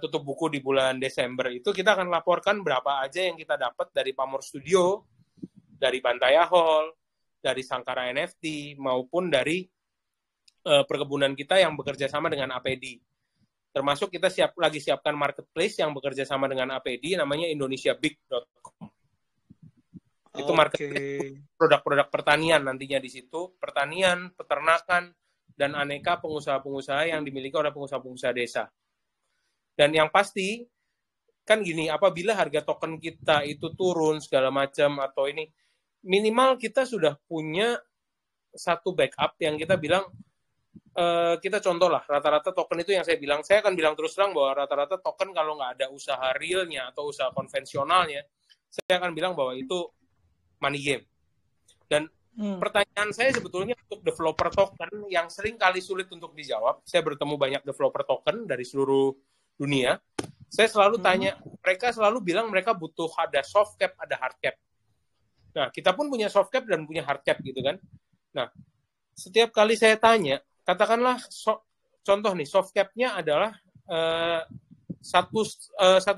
tutup buku di bulan Desember itu kita akan laporkan berapa aja yang kita dapat dari Pamor Studio, dari Bantaya Hall, dari Sangkara NFT, maupun dari perkebunan kita yang bekerja sama dengan APD. Termasuk kita lagi siapkan marketplace yang bekerja sama dengan APD, namanya indonesiabig.com. Itu marketplace produk-produk pertanian nantinya di situ, pertanian, peternakan, dan aneka pengusaha-pengusaha yang dimiliki oleh pengusaha-pengusaha desa. Dan yang pasti, kan gini, apabila harga token kita itu turun segala macam atau ini, minimal kita sudah punya satu backup yang kita bilang, kita contoh lah, rata-rata token itu yang saya akan bilang terus terang bahwa rata-rata token kalau nggak ada usaha realnya atau usaha konvensionalnya, saya akan bilang bahwa itu money game. Dan pertanyaan saya sebetulnya untuk developer token yang sering kali sulit untuk dijawab, saya bertemu banyak developer token dari seluruh dunia, saya selalu tanya, mereka selalu bilang mereka butuh ada soft cap, ada hard cap. Nah, kita pun punya soft cap dan punya hard cap gitu kan. Nah, setiap kali saya tanya, katakanlah contoh nih, soft cap-nya adalah 1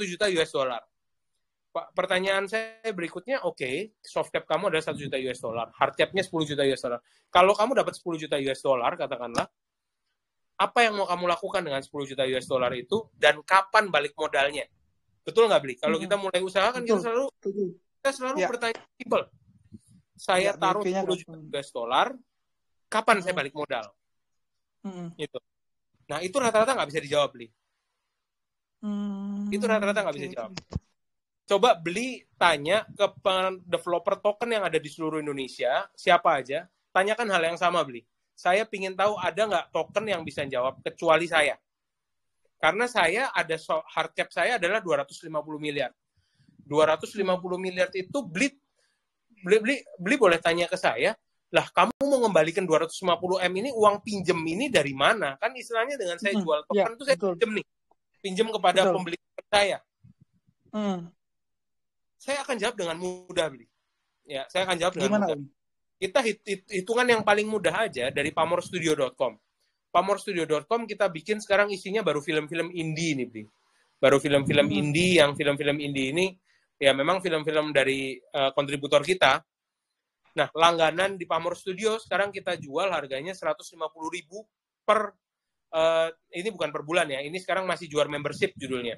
juta US dollar. Pertanyaan saya berikutnya, oke, soft cap kamu adalah 1 juta US dollar, hard cap-nya 10 juta US dollar. Kalau kamu dapat 10 juta US dollar, katakanlah, apa yang mau kamu lakukan dengan 10 juta US dollar itu, dan kapan balik modalnya? Betul nggak, Bli? Kalau kita mulai usaha kan kita selalu bertanya simpel. Saya taruh 10 juta US dollar, kapan saya balik modal? Gitu. Nah, itu rata-rata nggak bisa dijawab, Bli. Itu rata-rata nggak bisa dijawab. Coba Bli tanya ke developer token yang ada di seluruh Indonesia, siapa aja, tanyakan hal yang sama, Bli. Saya pingin tahu ada nggak token yang bisa jawab, kecuali saya. Karena saya ada hard cap saya adalah 250 miliar. 250 miliar itu Bli boleh tanya ke saya, lah kamu mau ngembalikan 250 M ini uang pinjem ini dari mana? Kan istilahnya dengan saya jual token itu saya pinjem nih. Pinjem kepada pembeli saya. Saya akan jawab dengan mudah, Bli. Ya, saya akan jawab dengan mudah. Kita hitungan yang paling mudah aja dari pamorstudio.com. Pamorstudio.com kita bikin sekarang isinya baru film-film indie nih, Bli. Baru film-film indie, yang film-film indie ini ya memang film-film dari kontributor kita. Nah, langganan di Pamor Studio sekarang kita jual harganya 150.000 per ini bukan per bulan ya. Ini sekarang masih jual membership judulnya.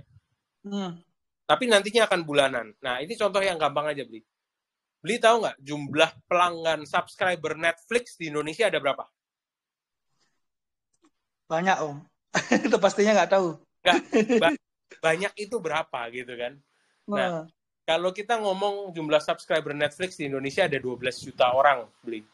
Tapi nantinya akan bulanan. Nah, ini contoh yang gampang aja, Bli. Bli tahu nggak jumlah pelanggan subscriber Netflix di Indonesia ada berapa? Banyak, Om. Itu pastinya nggak tahu. Banyak itu berapa gitu kan? Nah, kalau kita ngomong jumlah subscriber Netflix di Indonesia ada 12 juta orang, Bli.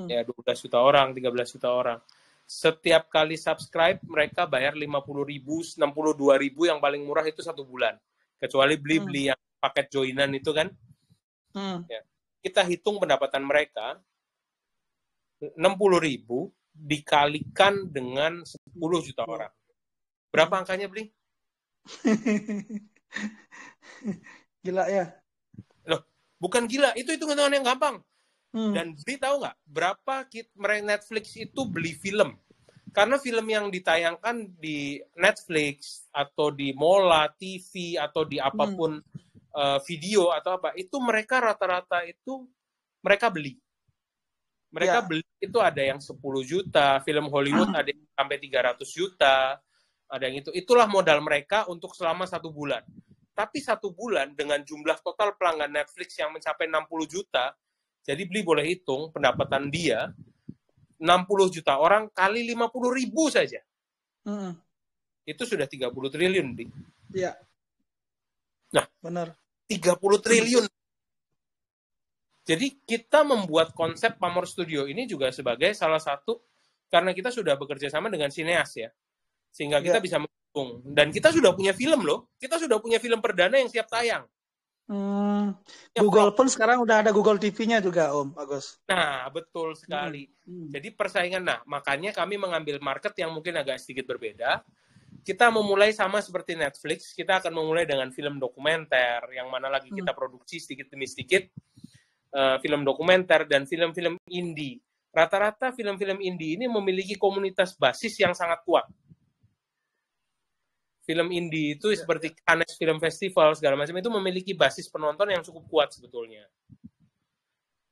Ya, 12 juta orang, 13 juta orang. Setiap kali subscribe, mereka bayar 50.000, 62.000 yang paling murah itu 1 bulan. Kecuali beli yang paket joinan itu kan. Ya. Kita hitung pendapatan mereka, 60.000 dikalikan dengan 10 juta orang. Berapa angkanya, Bli? Gila ya? Loh, bukan gila, itu hitungan yang gampang. Dan Bli tahu nggak berapa Netflix itu beli film? Karena film yang ditayangkan di Netflix atau di Mola TV atau di apapun video atau apa, itu mereka rata-rata itu mereka beli. Mereka beli itu ada yang 10 juta, film Hollywood ada yang sampai 300 juta, ada yang itu. Itulah modal mereka untuk selama 1 bulan. Tapi 1 bulan dengan jumlah total pelanggan Netflix yang mencapai 60 juta, jadi Bli boleh hitung pendapatan dia 60 juta orang kali 50.000 saja. Itu sudah 30 triliun, Bli. Iya. Nah, benar. 30 triliun. Jadi kita membuat konsep Pamor Studio ini juga sebagai salah satu, karena kita sudah bekerja sama dengan sineas ya, sehingga kita bisa mendukung. Dan kita sudah punya film loh, kita sudah punya film perdana yang siap tayang. Google pun sekarang udah ada Google TV-nya juga, Om Agus. Nah, betul sekali. Jadi persaingan, nah makanya kami mengambil market yang mungkin agak sedikit berbeda. Kita memulai sama seperti Netflix, kita akan memulai dengan film dokumenter, yang mana lagi kita produksi sedikit demi sedikit, film dokumenter dan film-film indie. Rata-rata film-film indie ini memiliki komunitas basis yang sangat kuat. Film indie itu seperti Cannes Film Festival segala macam itu memiliki basis penonton yang cukup kuat sebetulnya.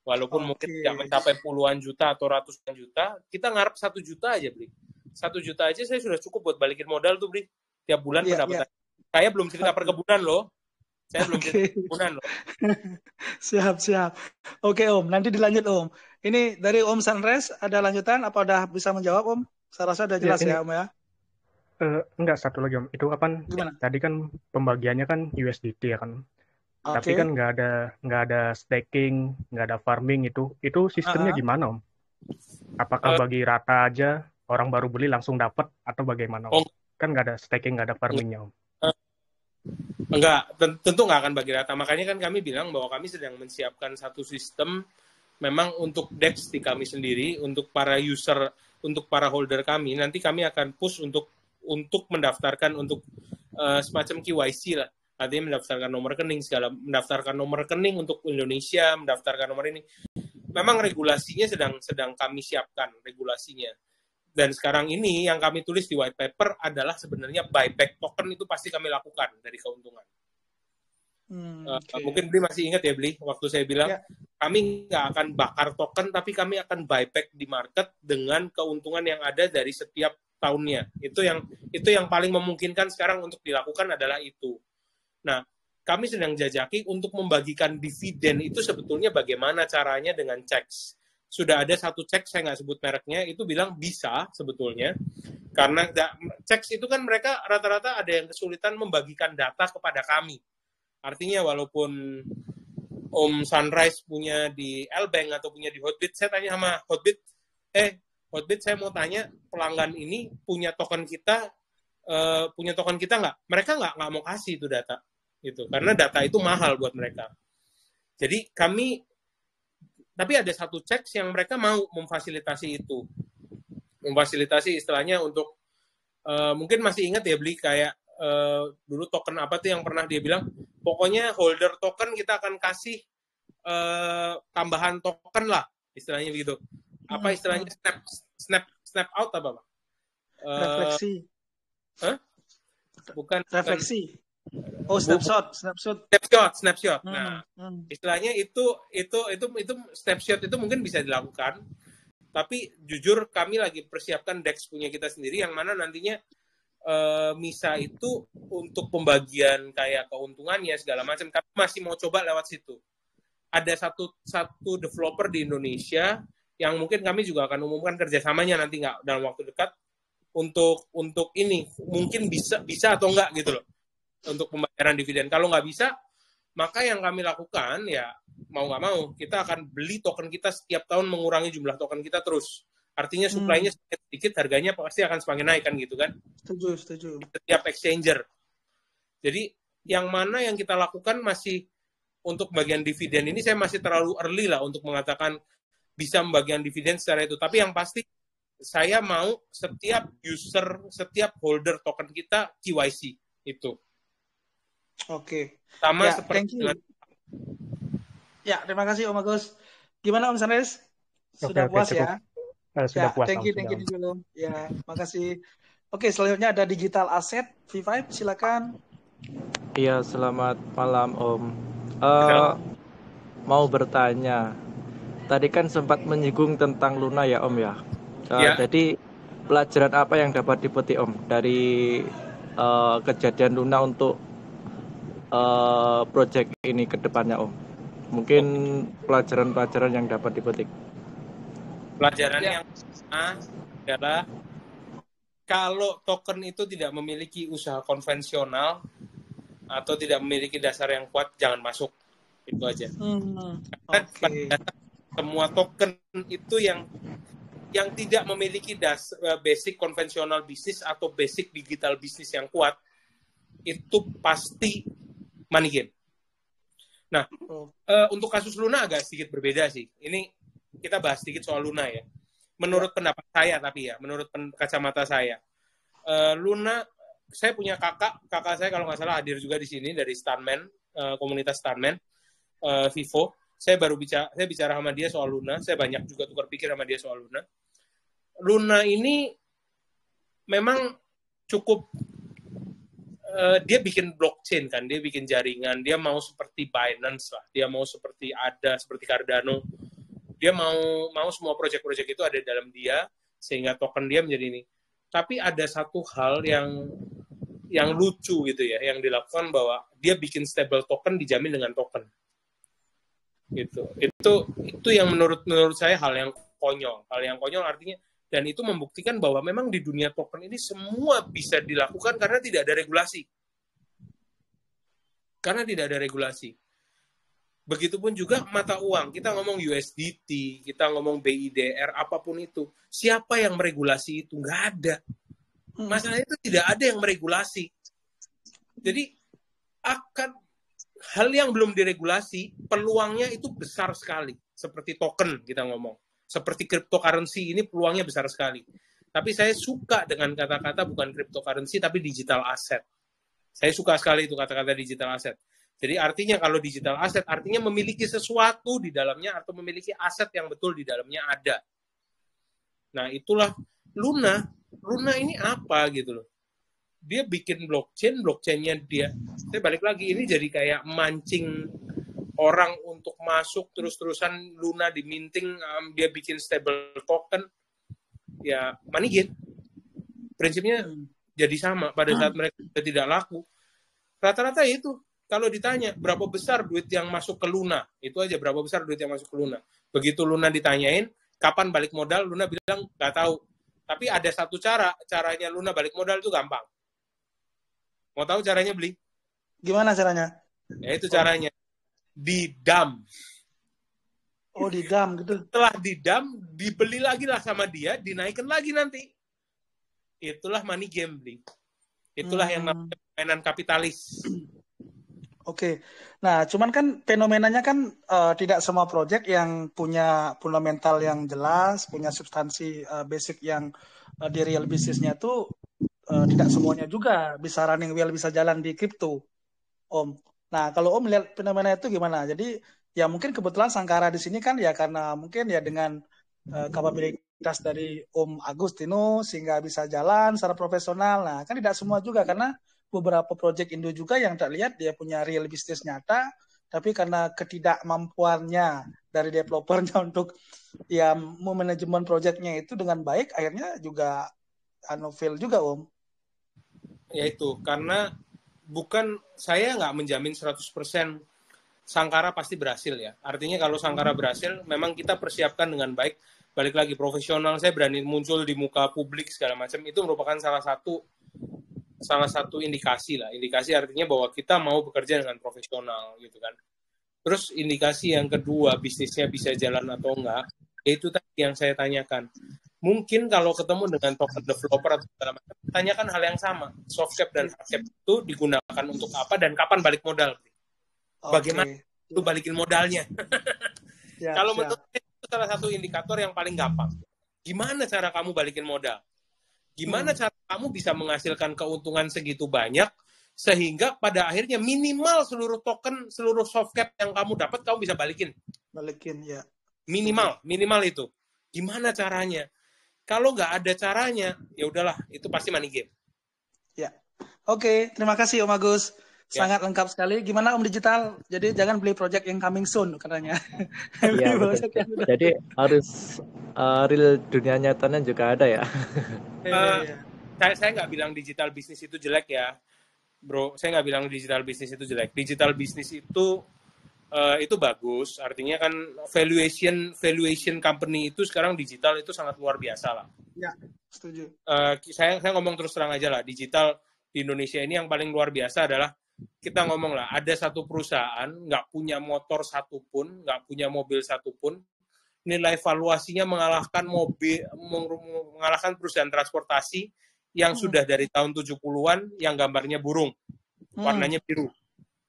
Walaupun mungkin tidak mencapai puluhan juta atau ratusan juta, kita ngarep 1 juta aja, Bli. 1 juta aja saya sudah cukup buat balikin modal tuh, Bli. Tiap bulan pendapatan. Saya belum cerita perkebunan loh. Saya belum Oke. cerita perkebunan loh. Siap. Oke Om, nanti dilanjut Om. Ini dari Om Sunrise ada lanjutan apa udah bisa menjawab Om? Saya rasa udah Ya, jelas ini ya Om ya. enggak, satu lagi Om. Itu kapan? Gimana? Tadi kan pembagiannya kan USDT ya kan. Tapi Oke. kan nggak ada staking, nggak ada farming itu. Itu sistemnya Ah, ah. gimana Om? Apakah Eh, bagi rata aja orang baru beli langsung dapat atau bagaimana Om? oh, Kan nggak ada staking, nggak ada farmingnya Om. enggak, tentu nggak akan bagi rata. Makanya kan kami bilang bahwa kami sedang menyiapkan satu sistem memang untuk DEX di kami sendiri, untuk para user, untuk para holder kami. Nanti kami akan push untuk mendaftarkan untuk semacam KYC lah. Artinya mendaftarkan nomor rekening segala, mendaftarkan nomor rekening untuk Indonesia, mendaftarkan nomor ini. Memang regulasinya sedang kami siapkan regulasinya. Dan sekarang ini yang kami tulis di white paper adalah sebenarnya buyback token itu pasti kami lakukan dari keuntungan. Okay. Mungkin Bli masih ingat ya Bli, waktu saya bilang kami nggak akan bakar token, tapi kami akan buyback di market dengan keuntungan yang ada dari setiap tahunnya. Itu yang paling memungkinkan sekarang untuk dilakukan adalah itu. Nah, kami sedang jajaki untuk membagikan dividen itu sebetulnya bagaimana caranya dengan checks. Sudah ada satu cek, saya nggak sebut mereknya, itu bilang bisa sebetulnya. Karena checks itu kan mereka rata-rata ada yang kesulitan membagikan data kepada kami. Artinya walaupun Om Sunrise punya di L-Bank atau punya di Hotbit, saya tanya sama Hotbit, Hotbit saya mau tanya pelanggan ini punya token kita nggak? Mereka nggak mau kasih itu data, gitu. Karena data itu mahal buat mereka. Jadi tapi ada satu checks yang mereka mau memfasilitasi itu. Memfasilitasi istilahnya untuk, mungkin masih ingat ya Bli, kayak dulu token apa tuh yang pernah dia bilang, pokoknya holder token kita akan kasih tambahan token lah, istilahnya begitu. Apa istilahnya? Snap out apa Pak? Refleksi. Bukan. Refleksi. Oh, snapshot. Nah, istilahnya itu snapshot itu mungkin bisa dilakukan, tapi jujur kami lagi persiapkan DEX punya kita sendiri yang mana nantinya MISA itu untuk pembagian kayak keuntungannya segala macam, kami masih mau coba lewat situ. Ada satu developer di Indonesia yang mungkin kami juga akan umumkan kerjasamanya nanti nggak dalam waktu dekat untuk ini mungkin bisa atau enggak gitu loh, untuk pembayaran dividen. Kalau nggak bisa, maka yang kami lakukan ya mau nggak mau kita akan beli token kita setiap tahun, mengurangi jumlah token kita terus. Artinya supply-nya sedikit, harganya pasti akan semakin naik kan gitu kan? Setuju. Setiap exchanger. Jadi yang mana yang kita lakukan masih untuk bagian dividen ini saya masih terlalu early lah untuk mengatakan bisa membagian dividen secara itu. Tapi yang pasti saya mau setiap user, setiap holder token kita KYC itu. Oke. Sama Ya, seperti dengan... Ya, terima kasih Om Agus. Gimana Om Sunrise? Sudah puas cukup. ya? Sudah puas. Thank you dulu. Ya, makasih. Oke, selanjutnya ada Digital Asset V5, silakan. Iya, selamat malam Om. Mau bertanya. Tadi kan sempat menyinggung tentang Luna ya Om ya. Jadi pelajaran apa yang dapat dipetik Om dari kejadian Luna untuk proyek ini ke depannya Om? Mungkin pelajaran-pelajaran yang dapat dipetik. Pelajaran yang adalah kalau token itu tidak memiliki usaha konvensional atau tidak memiliki dasar yang kuat, jangan masuk. Itu aja. Karena semua token itu yang tidak memiliki basic konvensional bisnis atau basic digital bisnis yang kuat, itu pasti money game. Nah, untuk kasus Luna agak sedikit berbeda sih. Ini kita bahas sedikit soal Luna ya. Menurut pendapat saya, tapi ya, menurut kacamata saya, Luna, saya punya kakak saya kalau nggak salah hadir juga di sini dari Stuntman, komunitas Stuntman, Vivo. Saya bicara sama dia soal Luna. Saya banyak juga tukar pikir sama dia soal Luna. Luna ini memang cukup dia bikin blockchain kan, dia bikin jaringan, dia mau seperti Binance lah, dia mau seperti Cardano, dia mau semua proyek-proyek itu ada dalam dia sehingga token dia menjadi ini. Tapi ada satu hal yang yang lucu gitu ya, yang dilakukan bahwa dia bikin stable token dijamin dengan token. Gitu. Itu yang menurut saya hal yang konyol. Hal yang konyol artinya, dan itu membuktikan bahwa memang di dunia token ini semua bisa dilakukan karena tidak ada regulasi. Karena tidak ada regulasi. Begitupun juga mata uang. Kita ngomong USDT, kita ngomong BIDR, apapun itu. Siapa yang meregulasi itu? Nggak ada. Masalahnya itu tidak ada yang meregulasi. Jadi hal yang belum diregulasi, peluangnya itu besar sekali. Seperti token kita ngomong. Seperti cryptocurrency ini peluangnya besar sekali. Tapi saya suka dengan kata-kata bukan cryptocurrency, tapi digital asset. Saya suka sekali itu kata-kata digital asset. Jadi artinya kalau digital asset, artinya memiliki sesuatu di dalamnya atau memiliki aset yang betul di dalamnya ada. Nah itulah Luna. Luna ini apa gitu loh. Dia bikin blockchain-nya dia. Saya balik lagi, ini jadi kayak mancing orang untuk masuk terus-terusan. Luna diminting, dia bikin stable token. Ya, money game. Prinsipnya jadi sama pada saat mereka tidak laku. Rata-rata itu, kalau ditanya berapa besar duit yang masuk ke Luna, itu aja berapa besar duit yang masuk ke Luna. Begitu Luna ditanyain, kapan balik modal, Luna bilang nggak tahu. Tapi ada satu caranya Luna balik modal itu gampang. Mau tahu caranya beli? Gimana caranya? Ya itu caranya. Didam. Oh, didam gitu. Setelah didam, dibeli lagi lah sama dia, dinaikkan lagi nanti. Itulah money game, beli. Itulah yang namanya permainan kapitalis. Oke. Nah, cuman kan fenomenanya kan tidak semua proyek yang punya fundamental yang jelas, punya substansi basic yang di real bisnisnya tuh tidak semuanya juga bisa running well, bisa jalan di kripto, Om. Nah, kalau Om lihat fenomena itu gimana? Jadi, ya mungkin kebetulan Sangkara di sini kan ya karena mungkin ya dengan kapabilitas dari Om Agustino sehingga bisa jalan secara profesional. Nah, kan tidak semua juga karena beberapa proyek Indo juga yang terlihat dia punya real bisnis nyata, tapi karena ketidakmampuannya dari developernya untuk ya memanajemen proyeknya itu dengan baik, akhirnya juga fail juga, Om. Ya itu, karena saya nggak menjamin 100% Sangkara pasti berhasil ya. Artinya kalau Sangkara berhasil, memang kita persiapkan dengan baik. Balik lagi, profesional, saya berani muncul di muka publik segala macam, itu merupakan salah satu indikasi lah. Indikasi artinya bahwa kita mau bekerja dengan profesional gitu kan. Terus indikasi yang kedua, bisnisnya bisa jalan atau enggak, yaitu tadi yang saya tanyakan. Mungkin kalau ketemu dengan token developer atau segala macam, tanyakan hal yang sama. Soft cap dan hard cap itu digunakan untuk apa dan kapan balik modal? Bagaimana itu balikin modalnya? Kalau menurut saya itu salah satu indikator yang paling gampang. Gimana cara kamu balikin modal? Gimana cara kamu bisa menghasilkan keuntungan segitu banyak sehingga pada akhirnya minimal seluruh token, seluruh soft cap yang kamu dapat kamu bisa balikin. Balikin ya. Minimal itu. Gimana caranya? Kalau nggak ada caranya, ya udahlah, itu pasti money game. Ya. Oke, terima kasih Om Agus. Sangat lengkap sekali. Gimana Om Digital? Jadi jangan beli project yang coming soon katanya. Iya, betul. Jadi harus real dunia nyatanya juga ada ya. Saya nggak bilang digital bisnis itu jelek ya, bro. Saya nggak bilang digital bisnis itu jelek. Digital bisnis itu bagus. Artinya kan valuation company itu sekarang digital itu sangat luar biasa lah. Ya, setuju. Saya ngomong terus terang aja lah. Digital di Indonesia ini yang paling luar biasa adalah kita ngomong lah, ada satu perusahaan nggak punya motor satupun, nggak punya mobil satupun, nilai valuasinya mengalahkan perusahaan transportasi yang sudah dari tahun 70-an yang gambarnya burung, warnanya biru.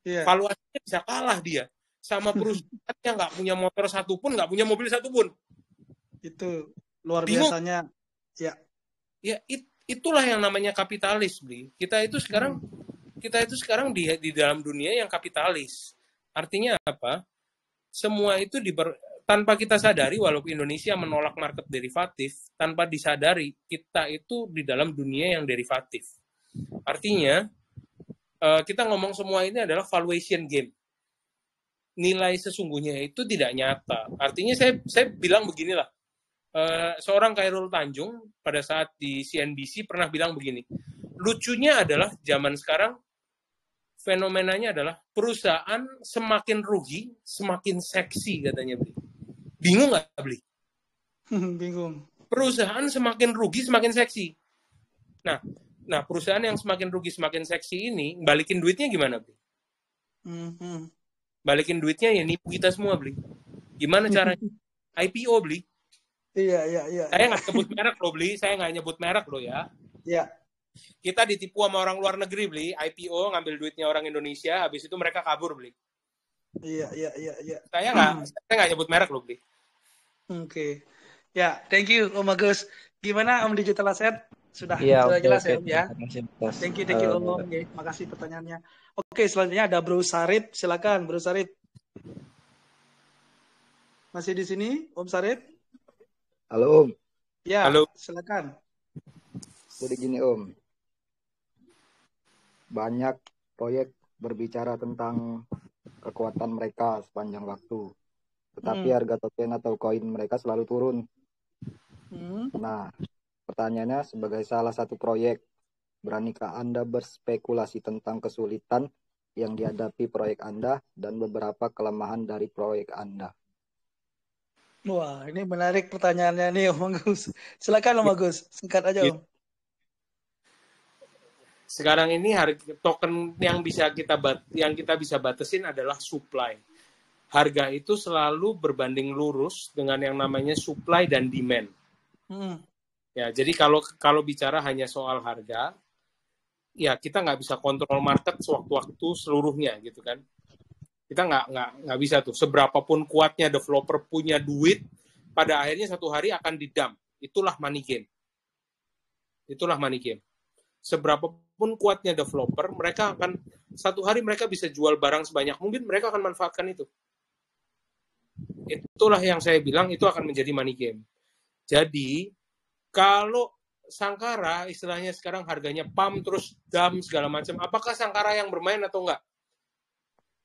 Valuasinya bisa kalah dia sama perusahaan yang nggak punya motor satupun, nggak punya mobil satupun. Itu luar biasanya. Ya, itulah yang namanya kapitalis, Bli. Kita itu sekarang di dalam dunia yang kapitalis. Artinya apa? Semua itu tanpa kita sadari, walaupun Indonesia menolak market derivatif, tanpa disadari kita itu di dalam dunia yang derivatif. Artinya kita ngomong semua ini adalah valuation game. Nilai sesungguhnya itu tidak nyata. Artinya saya bilang beginilah. Seorang Khairul Tanjung pada saat di CNBC pernah bilang begini, lucunya adalah zaman sekarang fenomenanya adalah perusahaan semakin rugi, semakin seksi katanya Bli. Bingung nggak Bli? Bingung. Perusahaan semakin rugi, semakin seksi. Nah, perusahaan yang semakin rugi, semakin seksi ini, balikin duitnya gimana Bli? Balikin duitnya ya nipu kita semua Bli. Gimana caranya? IPO Bli. Iya. Saya nggak nyebut merek loh Bli, saya nggak nyebut merek loh ya. Iya. Kita ditipu sama orang luar negeri Bli, IPO ngambil duitnya orang Indonesia, habis itu mereka kabur Bli. Iya. Saya nggak nyebut merek loh Bli. Oke. Ya, thank you Om Agus. Gimana Om Digital Asset? Sudah Iya, jelas oke. ya Om ya. Thank you Om. Oke, makasih pertanyaannya. Oke, selanjutnya ada Bro Sarip. Silakan Bro Sarip. Masih di sini Om Sarip? Halo Om. Ya, halo. Silakan. Jadi gini Om. Banyak proyek berbicara tentang kekuatan mereka sepanjang waktu. Tetapi harga token atau koin mereka selalu turun. Nah, pertanyaannya sebagai salah satu proyek, beranikah Anda berspekulasi tentang kesulitan yang dihadapi proyek Anda dan beberapa kelemahan dari proyek Anda? Wah, ini menarik pertanyaannya nih Om Agus. Silakan Om Agus, singkat aja Om. Sekarang ini token yang kita bisa batasin adalah supply. Harga itu selalu berbanding lurus dengan yang namanya supply dan demand. Ya, jadi kalau bicara hanya soal harga, ya kita nggak bisa kontrol market sewaktu-waktu seluruhnya gitu kan. Kita nggak bisa tuh. Seberapapun kuatnya developer punya duit, pada akhirnya satu hari akan didump. Itulah money game. Seberapapun kuatnya developer, mereka akan satu hari mereka bisa jual barang sebanyak mungkin, mereka akan manfaatkan itu. Itulah yang saya bilang itu akan menjadi money game. Jadi kalau Sankara istilahnya sekarang harganya pump terus dump segala macam, apakah Sankara yang bermain atau enggak?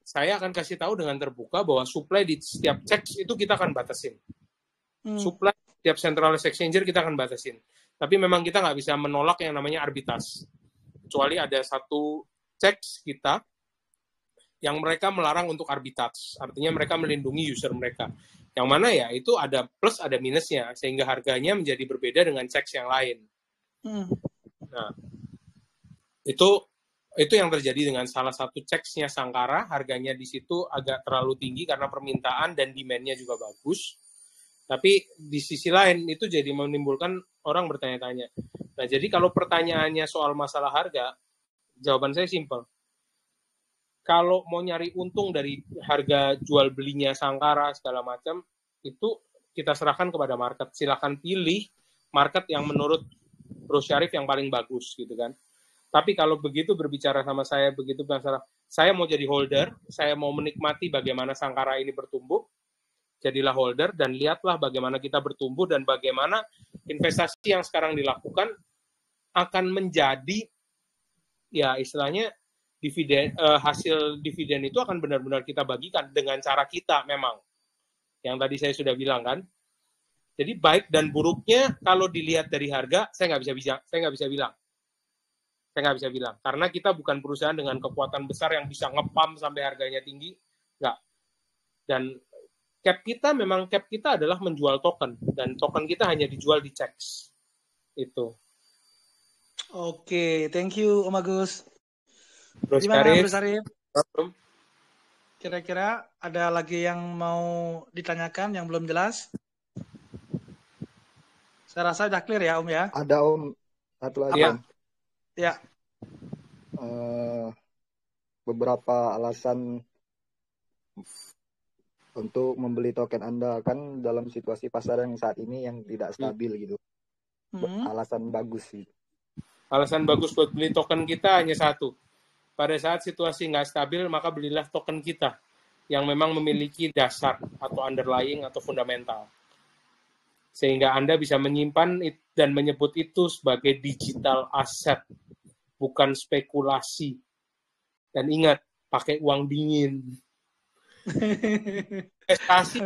Saya akan kasih tahu dengan terbuka bahwa supply di setiap checks itu kita akan batasin. Supply setiap centralized exchanger kita akan batasin. Tapi memang kita nggak bisa menolak yang namanya arbitrage. Kecuali ada satu checks kita yang mereka melarang untuk arbitrage. Artinya mereka melindungi user mereka. Yang mana ya itu ada plus ada minusnya. Sehingga harganya menjadi berbeda dengan checks yang lain. Nah, itu yang terjadi dengan salah satu checksnya Sankara. Harganya di situ agak terlalu tinggi karena permintaan dan demand-nya juga bagus. Tapi di sisi lain itu jadi menimbulkan orang bertanya-tanya. Nah, jadi kalau pertanyaannya soal masalah harga, jawaban saya simpel. Kalau mau nyari untung dari harga jual belinya Sankara segala macam, itu kita serahkan kepada market. Silakan pilih market yang menurut Bro Syarif yang paling bagus gitu kan. Tapi kalau begitu berbicara sama saya begitu masalah, saya mau jadi holder, saya mau menikmati bagaimana Sankara ini bertumbuh. Jadilah holder dan lihatlah bagaimana kita bertumbuh dan bagaimana investasi yang sekarang dilakukan akan menjadi ya istilahnya dividen, hasil dividen itu akan benar-benar kita bagikan dengan cara kita memang. Yang tadi saya sudah bilang kan. Jadi baik dan buruknya kalau dilihat dari harga saya nggak bisa bilang karena kita bukan perusahaan dengan kekuatan besar yang bisa ngepam sampai harganya tinggi, nggak. Dan cap kita adalah menjual token dan token kita hanya dijual di checks itu. Oke, thank you Om Agus. Gimana Bro Sarif? Kira-kira ada lagi yang mau ditanyakan yang belum jelas? Saya rasa udah clear ya Om ya. Ada Om, satu lagi Om. Ya. Beberapa alasan untuk membeli token Anda kan dalam situasi pasar yang saat ini yang tidak stabil gitu. Alasan bagus sih. Alasan bagus buat beli token kita hanya satu. Pada saat situasi nggak stabil, maka belilah token kita yang memang memiliki dasar atau underlying atau fundamental. Sehingga Anda bisa menyimpan dan menyebut itu sebagai digital asset, bukan spekulasi. Dan ingat, pakai uang dingin. Investasi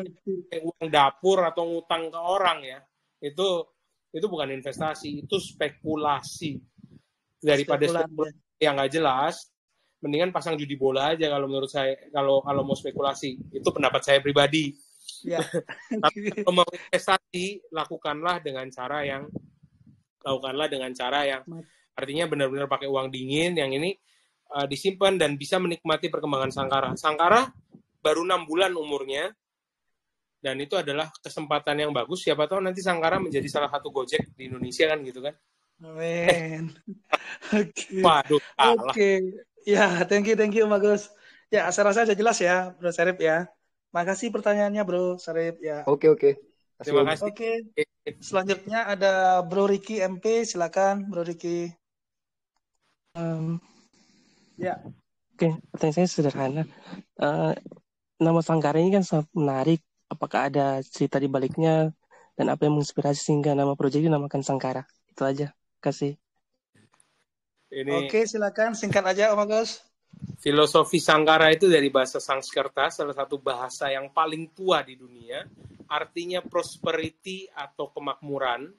uang dapur atau ngutang ke orang ya itu bukan investasi, itu spekulasi. daripada spekulasi yang nggak jelas, mendingan pasang judi bola aja kalau menurut saya. Kalau mau spekulasi, itu pendapat saya pribadi. Ya. Tapi kalau mau investasi, lakukanlah dengan cara yang artinya benar-benar pakai uang dingin yang ini disimpan dan bisa menikmati perkembangan Sangkara. Sangkara baru 6 bulan umurnya, dan itu adalah kesempatan yang bagus. Siapa tahu nanti Sangkara menjadi salah satu Gojek di Indonesia kan gitu kan. Amin. Oke. Waduh, salah. Oke. Ya, thank you Bagus. Ya, saya rasa sudah jelas ya, Bro Sarip ya. Makasih pertanyaannya, Bro Sarip ya. Oke. Terima kasih. Oke. Selanjutnya ada Bro Ricky MP, silakan Bro Ricky. Ya. Oke, pertanyaan saya sederhana. Nama Sangkara ini kan sangat menarik. Apakah ada cerita di baliknya dan apa yang menginspirasi sehingga nama proyek ini dinamakan Sangkara? Itu aja. Kasih. Oke, silakan singkat aja Om Agus. Filosofi Sangkara itu dari bahasa Sanskerta, salah satu bahasa yang paling tua di dunia, artinya prosperity atau kemakmuran.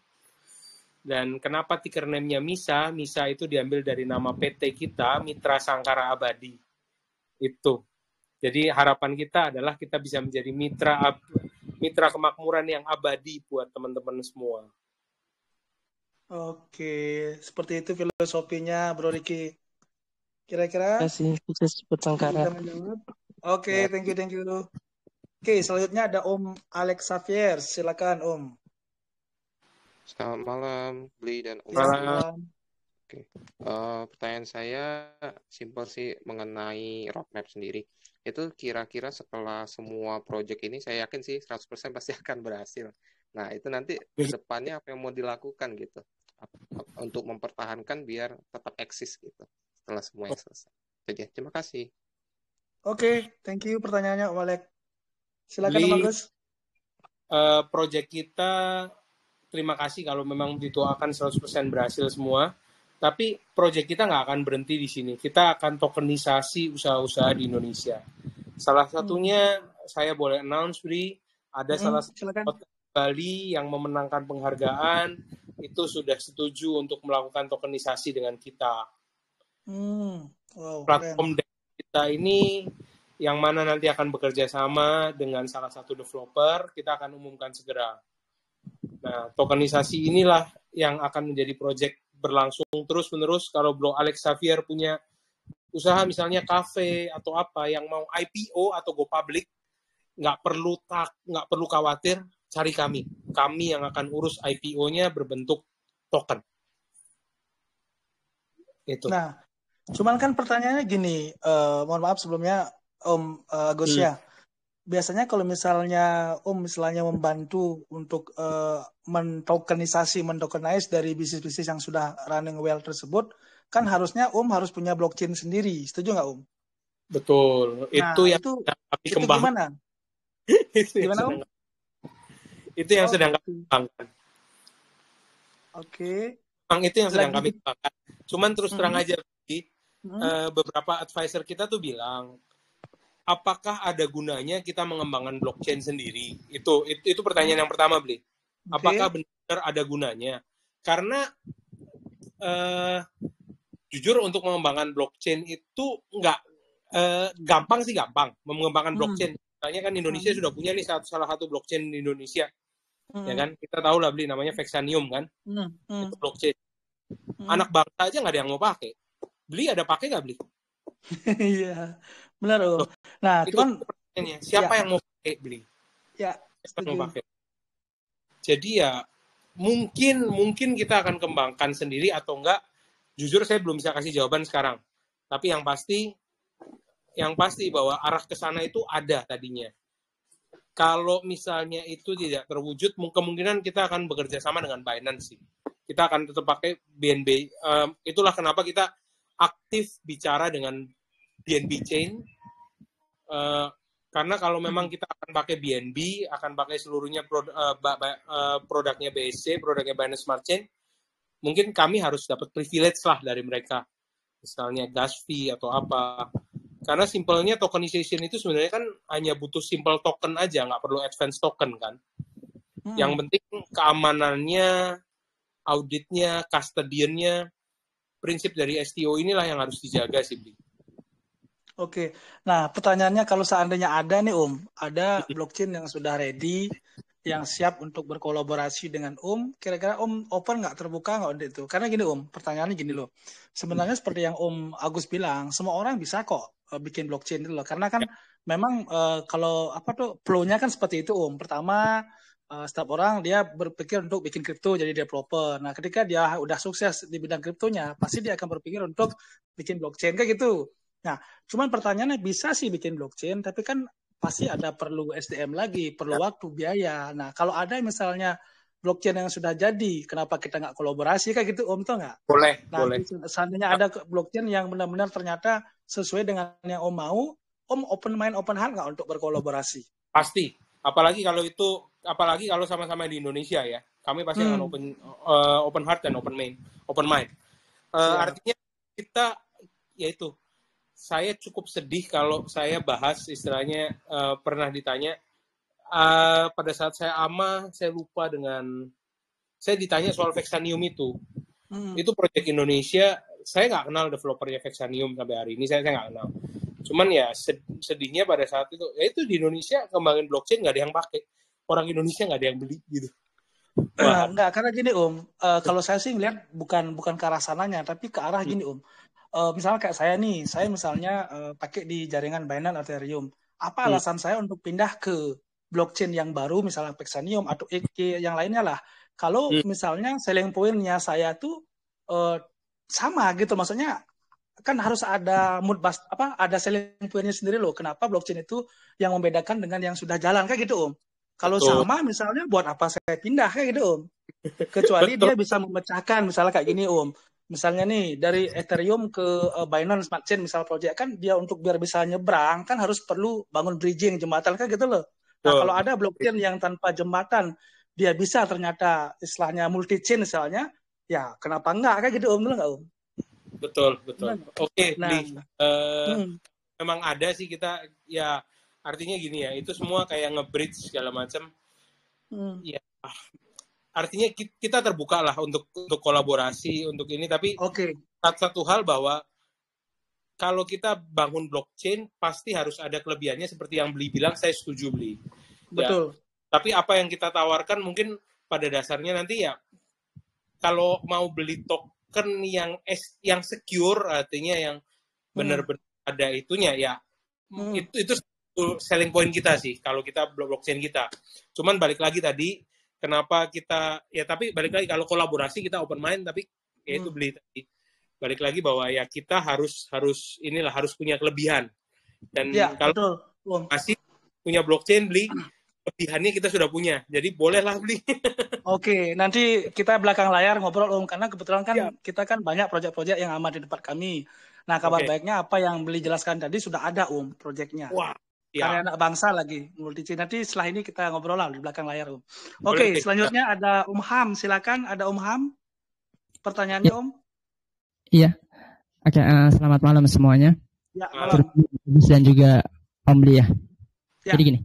Dan kenapa ticker name-nya Misa? Misa itu diambil dari nama PT kita, Mitra Sangkara Abadi. Itu. Jadi harapan kita adalah kita bisa menjadi mitra kemakmuran yang abadi buat teman-teman semua. Oke, seperti itu filosofinya Bro Ricky. Kira-kira? Kasih sukses buat Sangkara. Oke, thank you. Oke, selanjutnya ada Om Alex Xavier. Silakan Om. Selamat malam, Bli dan Om. Malam. Oke. Pertanyaan saya simpel sih mengenai roadmap sendiri. Itu kira-kira setelah semua project ini saya yakin sih 100% pasti akan berhasil. Nah, itu nanti ke depannya apa yang mau dilakukan gitu untuk mempertahankan biar tetap eksis gitu setelah semuanya selesai. Jadi, terima kasih. Oke, thank you pertanyaannya Om Alex. Silakan Om Agus. Project kita terima kasih kalau memang dituakan 100% berhasil semua. Tapi proyek kita nggak akan berhenti di sini. Kita akan tokenisasi usaha-usaha di Indonesia. Salah satunya, saya boleh announce, Bri, ada salah satu kota Bali yang memenangkan penghargaan, itu sudah setuju untuk melakukan tokenisasi dengan kita. Wow, platform kita ini, yang mana nanti akan bekerja sama dengan salah satu developer, kita akan umumkan segera. Nah, tokenisasi inilah yang akan menjadi proyek berlangsung terus-menerus. Kalau Bro Alex Xavier punya usaha misalnya kafe atau apa yang mau IPO atau go public, nggak perlu khawatir, cari kami yang akan urus IPO-nya berbentuk token. Itu. Nah, cuman kan pertanyaannya gini, mohon maaf sebelumnya Om Agus ya. Biasanya kalau misalnya membantu untuk mendokenize dari bisnis-bisnis yang sudah running well tersebut, kan harusnya harus punya blockchain sendiri. Setuju nggak Om? Betul. Nah, itu yang kami kembangkan. Gimana? Gimana Om? Itu yang sedang kami kembangkan. Oke. Itu yang sedang kami kembangkan. Cuman terus terang aja, beberapa advisor kita tuh bilang, apakah ada gunanya kita mengembangkan blockchain sendiri? Itu pertanyaan yang pertama, Bli. Apakah benar ada gunanya? Karena jujur untuk mengembangkan blockchain itu nggak gampang sih, gampang mengembangkan blockchain. Misalnya kan Indonesia sudah punya nih salah satu blockchain di Indonesia, ya kan? Kita tahu lah, Bli, namanya Vexanium kan, itu blockchain. Anak bangsa aja nggak ada yang mau pakai. Bli ada pakai nggak, Bli? Iya, benar Om. Nah, itu cuman siapa yang mau pakai, Bli? Ya, siapa yang mau pakai? Jadi ya mungkin kita akan kembangkan sendiri atau enggak. Jujur saya belum bisa kasih jawaban sekarang. Tapi yang pasti bahwa arah ke sana itu ada tadinya. Kalau misalnya itu tidak terwujud, kemungkinan kita akan bekerja sama dengan Binance sih. Kita akan tetap pakai BNB. Itulah kenapa kita aktif bicara dengan BNB Chain. Karena kalau memang kita akan pakai BNB, akan pakai seluruhnya produknya BSC, produknya Binance Smart Chain, mungkin kami harus dapat privilege lah dari mereka. Misalnya gas fee atau apa. Karena simpelnya tokenization itu sebenarnya kan hanya butuh simple token aja, nggak perlu advance token kan. Yang penting keamanannya, auditnya, custodiannya, prinsip dari STO inilah yang harus dijaga sih, Bli. Oke, nah pertanyaannya kalau seandainya ada nih ada blockchain yang sudah ready, yang siap untuk berkolaborasi dengan kira-kira open nggak, terbuka nggak untuk itu? Karena gini pertanyaannya gini loh, sebenarnya seperti yang Agus bilang, semua orang bisa kok bikin blockchain itu loh, karena kan memang kalau flow-nya kan seperti itu Pertama, setiap orang dia berpikir untuk bikin kripto jadi developer. Nah, ketika dia udah sukses di bidang kriptonya, pasti dia akan berpikir untuk bikin blockchain kayak gitu. Nah, cuman pertanyaannya bisa sih bikin blockchain, tapi kan pasti ada perlu SDM lagi, perlu waktu, biaya. Nah, kalau ada misalnya blockchain yang sudah jadi, kenapa kita nggak kolaborasi kayak gitu, tau nggak? Boleh, nah, boleh. Seandainya ada blockchain yang benar-benar ternyata sesuai dengan yang mau, open mind, open heart nggak untuk berkolaborasi? Pasti. Apalagi kalau sama-sama di Indonesia ya, kami pasti akan open heart dan open mind. Artinya kita, yaitu saya cukup sedih kalau saya bahas istilahnya pernah ditanya pada saat saya saya lupa saya ditanya soal Vexanium itu. Itu proyek Indonesia, saya nggak kenal developernya Vexanium sampai hari ini, saya nggak kenal. Cuman ya sedihnya pada saat itu, itu di Indonesia kembangin blockchain nggak ada yang pakai, orang Indonesia nggak ada yang beli gitu. Enggak, karena gini kalau saya sih ngeliat bukan ke arah sananya, tapi ke arah gini misalnya kayak saya misalnya pakai di jaringan Binance Ethereum. Apa alasan saya untuk pindah ke blockchain yang baru, misalnya Vexanium atau EK yang lainnya lah. Kalau misalnya selling point-nya saya tuh sama gitu, maksudnya kan harus ada ada selling point-nya sendiri loh. Kenapa blockchain itu yang membedakan dengan yang sudah jalan kayak gitu Kalau sama misalnya buat apa saya pindah kayak gitu Kecuali dia bisa memecahkan misalnya kayak gini Misalnya nih dari Ethereum ke Binance Smart Chain misal project kan dia untuk biar bisa nyebrang kan harus perlu bangun bridging jembatan kan gitu loh. Nah kalau ada blockchain yang tanpa jembatan dia bisa ternyata istilahnya multi chain misalnya, ya kenapa enggak kayak gitu betul nggak Betul. Oke, memang ada sih kita ya artinya gini ya, itu semua kayak nge-bridge segala macam. Ya artinya kita terbuka lah untuk kolaborasi untuk ini, tapi satu hal bahwa kalau kita bangun blockchain pasti harus ada kelebihannya seperti yang Bli bilang, saya setuju Bli. Betul. Ya, tapi apa yang kita tawarkan mungkin pada dasarnya nanti ya kalau mau beli token yang secure, artinya yang benar-benar ada itunya ya itu selling point kita sih kalau kita blockchain kita. Cuman balik lagi tadi kenapa kita tapi balik lagi kalau kolaborasi kita open mind, tapi ya itu Bli tadi balik lagi bahwa ya kita harus punya kelebihan dan kalau masih punya blockchain Bli kelebihannya kita sudah punya, jadi bolehlah Bli. Oke, nanti kita belakang layar ngobrol karena kebetulan kan kita kan banyak proyek-proyek yang amat di depan kami. Nah kabar baiknya apa yang Bli jelaskan tadi sudah ada proyeknya. Wah. Karena anak bangsa lagi multi. Nanti setelah ini kita ngobrol lah di belakang layar Oke, selanjutnya ada Ham, silakan ada Ham. Pertanyaannya Iya. Oke, selamat malam semuanya. Ya, malam. Dan juga Bli ya. Jadi gini,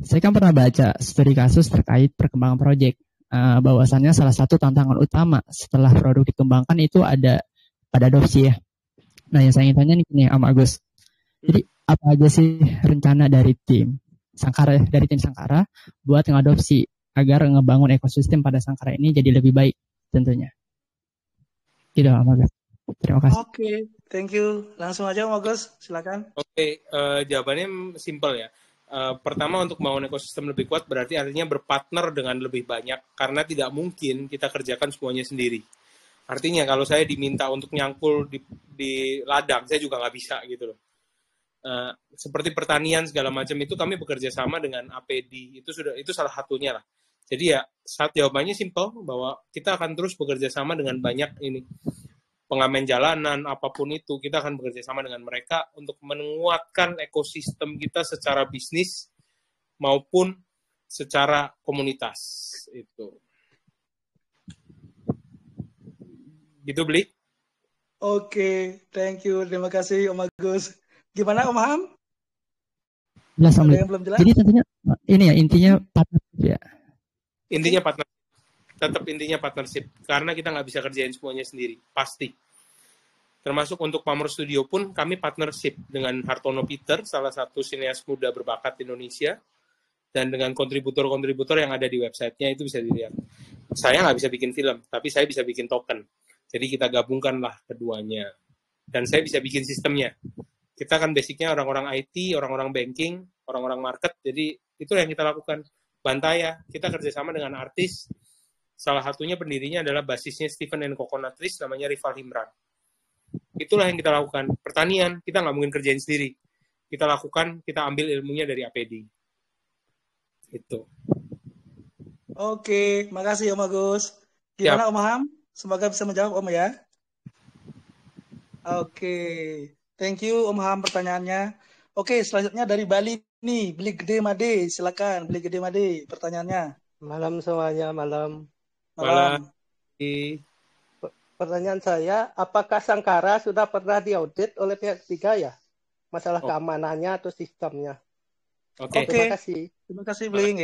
saya kan pernah baca studi kasus terkait perkembangan proyek. Bahwasannya salah satu tantangan utama setelah produk dikembangkan itu ada pada adopsi ya. Nah yang saya ingin tanya nih Om Agus. Jadi apa aja sih rencana dari tim Sangkara buat ngadopsi agar ngebangun ekosistem pada Sangkara ini jadi lebih baik tentunya. Gitu Om Agus. Terima kasih. Oke, thank you. Langsung aja Om Agus, silakan. Oke, jawabannya simpel ya. Pertama untuk membangun ekosistem lebih kuat berarti artinya berpartner dengan lebih banyak karena tidak mungkin kita kerjakan semuanya sendiri. Artinya kalau saya diminta untuk nyangkul di ladang, saya juga nggak bisa gitu loh. Seperti pertanian segala macam itu kami bekerja sama dengan APD, itu salah satunya lah. Jadi ya jawabannya simpel bahwa kita akan terus bekerja sama dengan banyak pengamen jalanan apapun itu, kita akan bekerja sama dengan mereka untuk menguatkan ekosistem kita secara bisnis maupun secara komunitas itu. Gitu Bli. Oke, thank you, terima kasih Om Agus. Gimana Om Ham? Jelas Om. Jadi tentunya ini ya intinya partnership ya. Intinya partnership. Tetap intinya partnership karena kita nggak bisa kerjain semuanya sendiri pasti. Termasuk untuk Pamor Studio pun kami partnership dengan Hartono Peter, salah satu sineas muda berbakat di Indonesia, dan dengan kontributor-kontributor yang ada di websitenya itu bisa dilihat. Saya nggak bisa bikin film, tapi saya bisa bikin token. Jadi kita gabungkanlah keduanya. Dan saya bisa bikin sistemnya. Kita kan basicnya orang-orang IT, orang-orang banking, orang-orang market, jadi itu yang kita lakukan. Bantaya, kita kerjasama dengan artis, salah satunya pendirinya adalah basisnya Stephen and Coconut Trees, namanya Rival Himran. Itulah yang kita lakukan. Pertanian, kita nggak mungkin kerjain sendiri. Kita lakukan, kita ambil ilmunya dari APD. Itu. Oke, makasih Om Agus. Gimana Om Ham? Semoga bisa menjawab Om ya. Oke, thank you Om Ham pertanyaannya. Oke, selanjutnya dari Bali nih, Beli Gede Made. Silakan, Beli Gede Made pertanyaannya. Malam semuanya, malam. Malam. Pertanyaan saya, apakah Sangkara sudah pernah diaudit oleh pihak ketiga ya? Masalah keamanannya atau sistemnya? Oke. Terima kasih. Terima kasih Bling.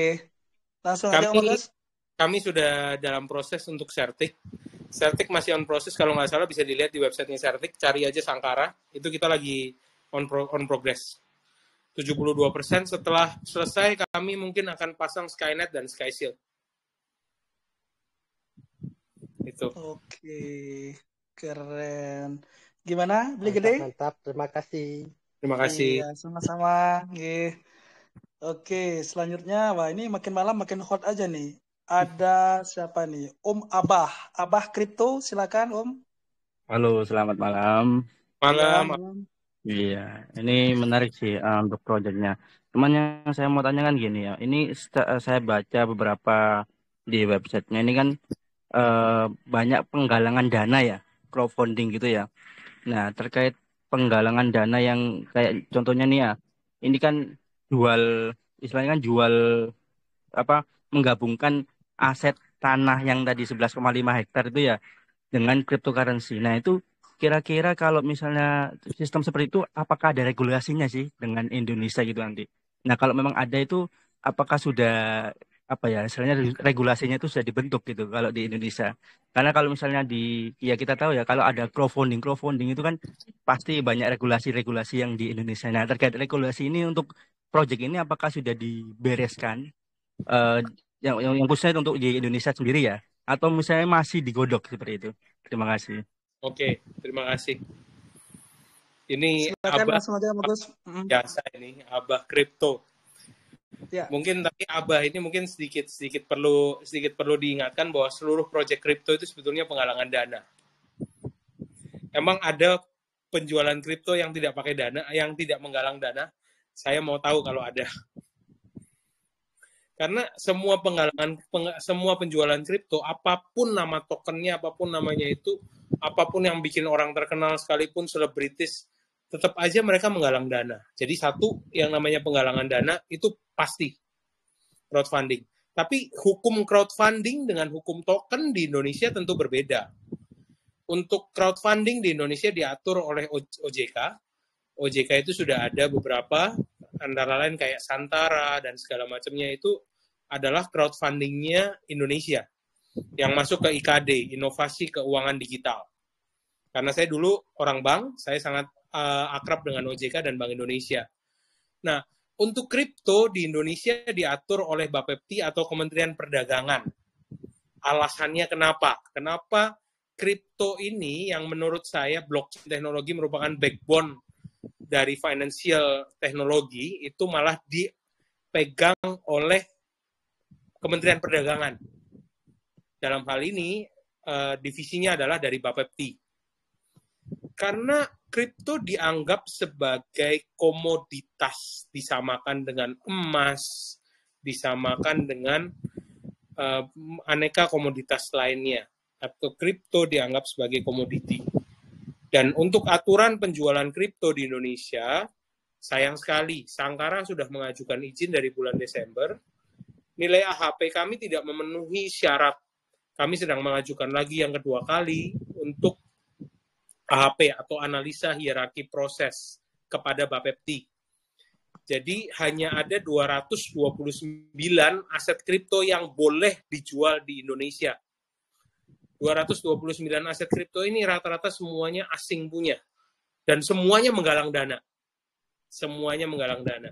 Langsung aja Om Agus. Kami sudah dalam proses untuk Certik. Certik masih on proses, kalau nggak salah bisa dilihat di websitenya Certik, cari aja Sangkara. Itu kita lagi on progress. 72%, setelah selesai kami mungkin akan pasang Skynet dan SkyShield. Itu. Oke, keren. Gimana, Beli Gede? Mantap, terima kasih. Terima kasih. Iya, sama-sama. Oke, selanjutnya, wah ini makin malam makin hot aja nih. Ada siapa nih? Om Abah. Abah Kripto, silakan Om. Halo, selamat malam. Malam. Iya, ini menarik sih untuk proyeknya. Cuman yang saya mau tanyakan gini ya, ini saya baca beberapa di websitenya ini kan banyak penggalangan dana ya, crowdfunding gitu ya. Nah, terkait penggalangan dana yang kayak contohnya nih ya, ini kan istilahnya kan jual menggabungkan aset tanah yang tadi 11,5 hektar itu ya dengan cryptocurrency. Nah, itu kira-kira kalau misalnya sistem seperti itu, apakah ada regulasinya sih dengan Indonesia gitu nanti? Nah, kalau memang ada itu, apakah sudah istilahnya regulasinya itu sudah dibentuk gitu kalau di Indonesia? Karena kalau misalnya ya kita tahu ya, kalau ada crowdfunding itu kan pasti banyak regulasi-regulasi yang di Indonesia. Nah, terkait regulasi ini untuk proyek ini apakah sudah dibereskan? Yang khususnya untuk di Indonesia sendiri ya? Atau misalnya masih digodok seperti itu? Terima kasih. Oke, terima kasih. Ini silakan, Abah biasa ini, Abah Kripto. Ya. Mungkin tapi Abah ini mungkin sedikit perlu diingatkan bahwa seluruh proyek kripto itu sebetulnya penggalangan dana. Emang ada penjualan kripto yang tidak pakai dana, yang tidak menggalang dana? Saya mau tahu kalau ada. Karena semua penjualan kripto, apapun nama tokennya, apapun namanya itu, apapun yang bikin orang terkenal sekalipun selebritis, tetap aja mereka menggalang dana. Jadi satu yang namanya penggalangan dana itu pasti crowdfunding. Tapi hukum crowdfunding dengan hukum token di Indonesia tentu berbeda. Untuk crowdfunding di Indonesia diatur oleh OJK. OJK itu sudah ada beberapa, antara lain kayak Santara dan segala macamnya itu adalah crowdfundingnya Indonesia yang masuk ke IKD, Inovasi Keuangan Digital. Karena saya dulu orang bank, saya sangat akrab dengan OJK dan Bank Indonesia. Nah, untuk kripto di Indonesia diatur oleh Bapepti atau Kementerian Perdagangan. Alasannya kenapa? Kenapa kripto ini yang menurut saya blockchain teknologi merupakan backbone dari financial teknologi itu malah dipegang oleh Kementerian Perdagangan. Dalam hal ini divisinya adalah dari Bapepti. Karena kripto dianggap sebagai komoditas, disamakan dengan emas, disamakan dengan aneka komoditas lainnya, atau kripto dianggap sebagai komoditi. Dan untuk aturan penjualan kripto di Indonesia, sayang sekali, Sangkara sudah mengajukan izin dari bulan Desember, nilai AHP kami tidak memenuhi syarat. Kami sedang mengajukan lagi yang kedua kali untuk AHP atau analisa hierarki proses kepada Bapepti. Jadi hanya ada 229 aset kripto yang boleh dijual di Indonesia. 229 aset kripto ini rata-rata semuanya asing punya. Dan semuanya menggalang dana. Semuanya menggalang dana.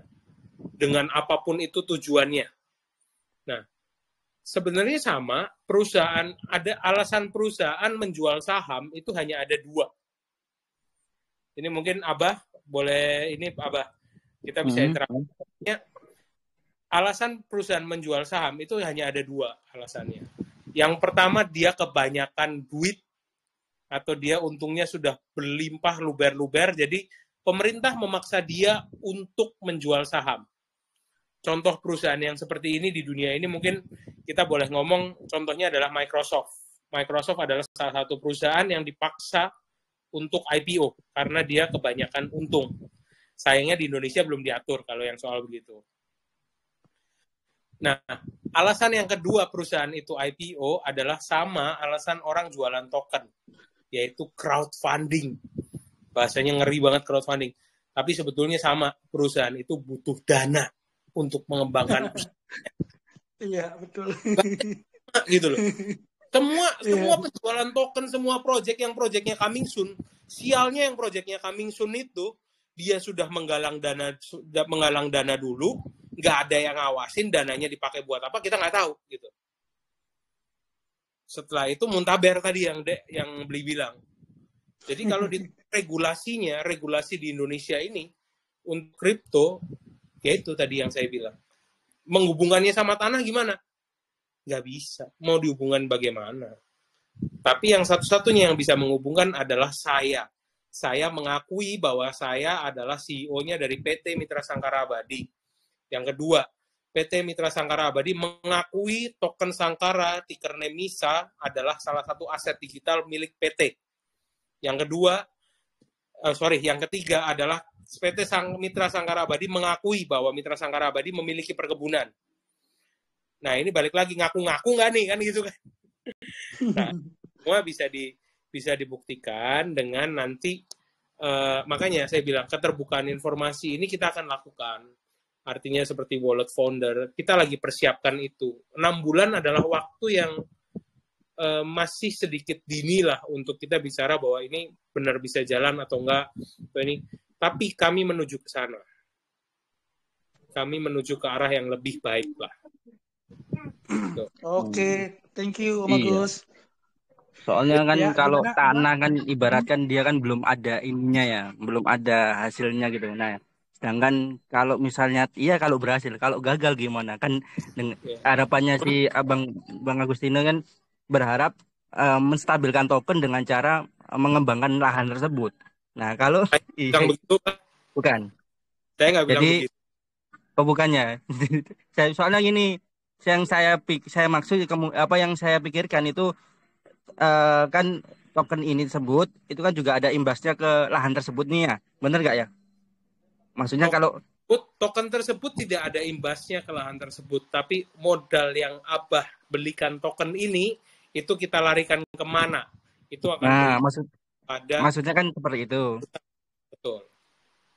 Dengan apapun itu tujuannya. Nah, sebenarnya sama, perusahaan, ada alasan perusahaan menjual saham itu hanya ada 2. Ini mungkin Abah, boleh ini Abah, kita bisa interaksi. Alasan perusahaan menjual saham itu hanya ada 2 alasannya. Yang pertama, dia kebanyakan duit atau dia untungnya sudah berlimpah luber-luber, jadi pemerintah memaksa dia untuk menjual saham. Contoh perusahaan yang seperti ini di dunia ini mungkin kita boleh ngomong, contohnya adalah Microsoft. Microsoft adalah salah satu perusahaan yang dipaksa untuk IPO karena dia kebanyakan untung. Sayangnya di Indonesia belum diatur kalau yang soal begitu. Nah, alasan yang kedua perusahaan itu IPO adalah sama alasan orang jualan token, yaitu crowdfunding. Bahasanya ngeri banget crowdfunding. Tapi sebetulnya sama, perusahaan itu butuh dana untuk mengembangkan Iya, betul. Gitu loh. Semua penjualan token, semua proyeknya coming soon, sialnya yang proyeknya coming soon itu dia sudah menggalang dana dulu, nggak ada yang ngawasin dananya dipakai buat apa, kita nggak tahu gitu. Setelah itu muntaber tadi yang beli bilang. Jadi kalau di regulasi di Indonesia ini untuk kripto, ya itu tadi yang saya bilang. Menghubungannya sama tanah gimana? Nggak bisa. Mau dihubungkan bagaimana? Tapi yang satu-satunya yang bisa menghubungkan adalah saya. Saya mengakui bahwa saya adalah CEO-nya dari PT Mitra Sangkara Abadi. Yang kedua, PT Mitra Sangkara Abadi mengakui token Sangkara, ticker name MISA, adalah salah satu aset digital milik PT. Yang ketiga adalah PT Mitra Sangkara Abadi mengakui bahwa Mitra Sangkara Abadi memiliki perkebunan. Nah, ini balik lagi, ngaku-ngaku nggak nih, kan gitu kan. Nah, semua bisa dibuktikan dengan nanti, makanya saya bilang, keterbukaan informasi ini kita akan lakukan. Artinya seperti wallet founder, kita lagi persiapkan itu. 6 bulan adalah waktu yang masih sedikit dini lah untuk kita bicara bahwa ini benar bisa jalan atau enggak. Tapi kami menuju ke sana. Kami menuju ke arah yang lebih baik lah. Oke, thank you Om Agus. Soalnya kan Ya, kalau gimana, tanah kan ibaratkan dia kan belum ada ininya ya, belum ada hasilnya gitu. Nah, sedangkan kalau misalnya kalau berhasil, kalau gagal gimana? Kan harapannya si Bang Agustino kan berharap menstabilkan token dengan cara mengembangkan lahan tersebut. Nah, kalau bukan. Saya nggak bilang begitu. Bukannya. Soalnya gini, yang saya maksud apa yang saya pikirkan itu kan token ini tersebut itu kan juga ada imbasnya ke lahan tersebut nih ya, benar nggak ya? Maksudnya kalau token tersebut tidak ada imbasnya ke lahan tersebut, tapi modal yang Abah belikan token ini itu kita larikan kemana? Itu akan maksudnya kan seperti itu. Betul.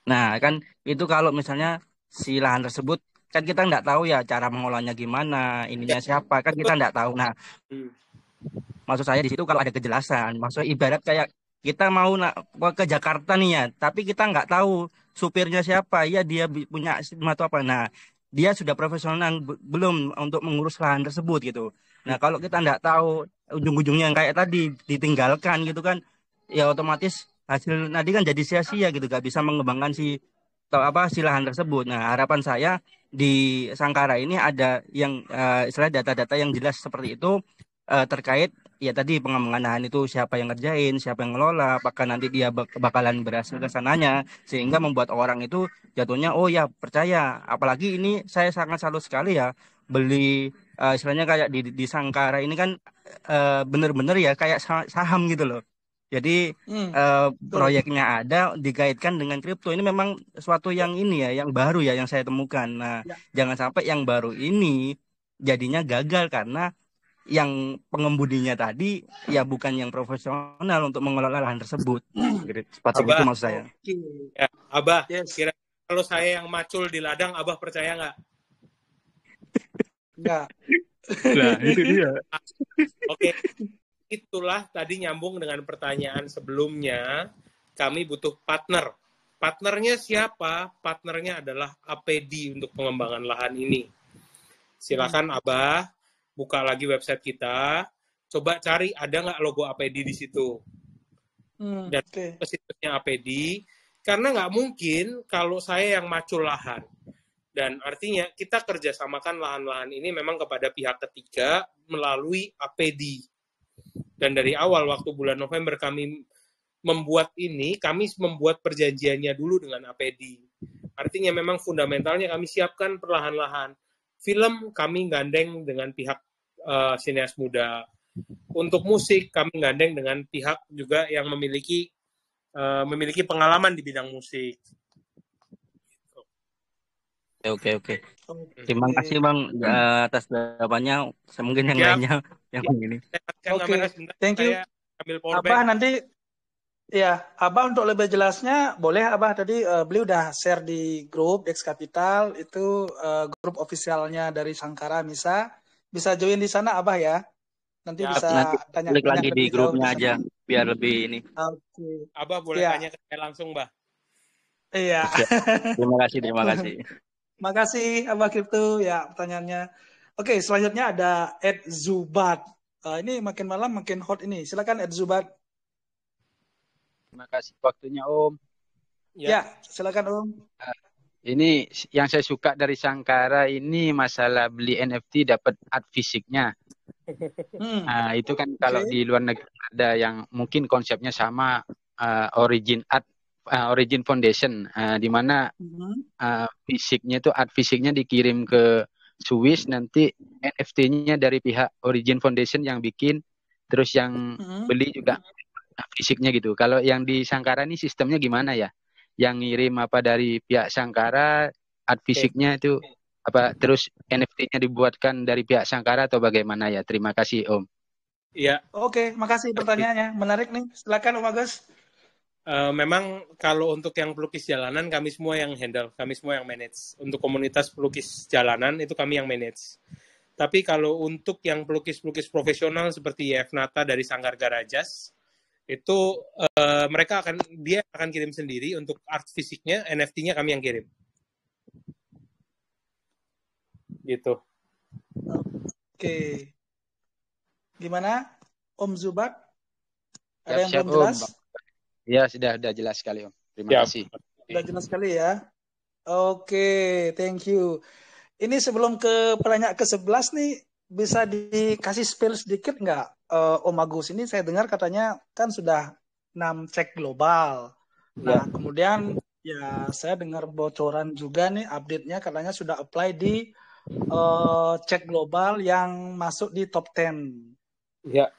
Nah kan itu kalau misalnya si lahan tersebut kan kita nggak tahu ya cara mengolahnya gimana, ininya siapa, kan kita nggak tahu. Nah maksud saya di situ kalau ada kejelasan, maksudnya ibarat kayak kita mau ke Jakarta nih ya, tapi kita nggak tahu supirnya siapa, ya dia punya atau apa. Nah, dia sudah profesional belum untuk mengurus lahan tersebut gitu. Nah, kalau kita nggak tahu ujung-ujungnya yang kayak tadi ditinggalkan gitu kan, ya otomatis hasil tadi kan jadi sia-sia gitu, nggak bisa mengembangkan si lahan tersebut. Nah, harapan saya di Sangkara ini ada yang istilah data-data yang jelas seperti itu terkait ya tadi pengembangan lahan itu siapa yang ngerjain, siapa yang ngelola, apakah nanti dia bakalan berhasil ke sananya, sehingga membuat orang itu jatuhnya oh ya percaya. Apalagi ini saya sangat salut sekali ya beli istilahnya kayak di Sangkara ini kan bener-bener ya kayak saham gitu loh. Jadi proyeknya ada dikaitkan dengan kripto, ini memang suatu yang ini ya, yang baru ya yang saya temukan. Nah, jangan sampai yang baru ini jadinya gagal karena yang pengemudinya tadi ya bukan yang profesional untuk mengelola lahan tersebut. Seperti itu maksud saya. Ya, Abah, kira kalau saya yang macul di ladang, Abah percaya nggak? Nggak. Nah, itu dia. Oke. itulah tadi nyambung dengan pertanyaan sebelumnya, kami butuh partner. Partnernya siapa? Partnernya adalah APD untuk pengembangan lahan ini. Silakan Abah buka lagi website kita, coba cari ada nggak logo APD di situ. Dan ke situsnya APD, karena nggak mungkin kalau saya yang macul lahan. Dan artinya kita kerjasamakan lahan-lahan ini memang kepada pihak ketiga melalui APD. Dan dari awal waktu bulan November kami membuat ini, kami membuat perjanjiannya dulu dengan APD. Artinya memang fundamentalnya kami siapkan perlahan-lahan. Film kami gandeng dengan pihak sineas muda. Untuk musik kami gandeng dengan pihak juga yang memiliki pengalaman di bidang musik. Oke. Terima kasih Bang atas jawabannya. Mungkin yang lainnya yang ini. Oke, thank you. Ambil Abah nanti, ya Abah untuk lebih jelasnya boleh Abah tadi beliau udah share di grup Dex Capital itu grup ofisialnya dari Sangkara bisa join di sana Abah ya. Nanti bisa nanti tanya lagi di grupnya aja biar lebih ini. Oke. Abah boleh tanya ke saya langsung, Bah. Iya. Terima kasih. Makasih Abah Kripto ya pertanyaannya. Oke, selanjutnya ada Ed Zubat. Ini makin malam makin hot ini. Silakan Ed Zubat. Terima kasih waktunya Om. Ya, silakan Om. Ini yang saya suka dari Sangkara ini masalah beli NFT dapat art fisiknya. Itu kan kalau di luar negeri ada yang mungkin konsepnya sama Origin Foundation, di mana fisiknya itu art fisiknya dikirim ke Swiss, nanti NFT-nya dari pihak Origin Foundation yang bikin, terus yang beli juga fisiknya gitu. Kalau yang di Sangkara ini sistemnya gimana ya? Yang ngirim apa dari pihak Sangkara, art fisiknya itu apa, terus NFT-nya dibuatkan dari pihak Sangkara atau bagaimana ya? Terima kasih Om. Iya. Oke, makasih pertanyaannya. Menarik nih. Silakan Om Agus. Memang kalau untuk yang pelukis jalanan kami semua yang handle, kami semua yang manage. Untuk komunitas pelukis jalanan itu kami yang manage. Tapi kalau untuk yang pelukis-pelukis profesional seperti YF Nata dari Sanggar Garajas, itu dia akan kirim sendiri. Untuk art fisiknya, NFT-nya kami yang kirim. Gitu. Oke. Gimana Om Zubat? Ada yang Siap, belum jelas? Om. Ya, sudah jelas sekali Om. Terima kasih. Sudah jelas sekali ya. Oke, thank you. Ini sebelum ke pertanyaan ke-11 nih, bisa dikasih spill sedikit nggak Om Agus? Ini saya dengar katanya kan sudah 6 cek global. Nah, kemudian ya saya dengar bocoran juga nih, update-nya katanya sudah apply di cek global yang masuk di top 10. Ya.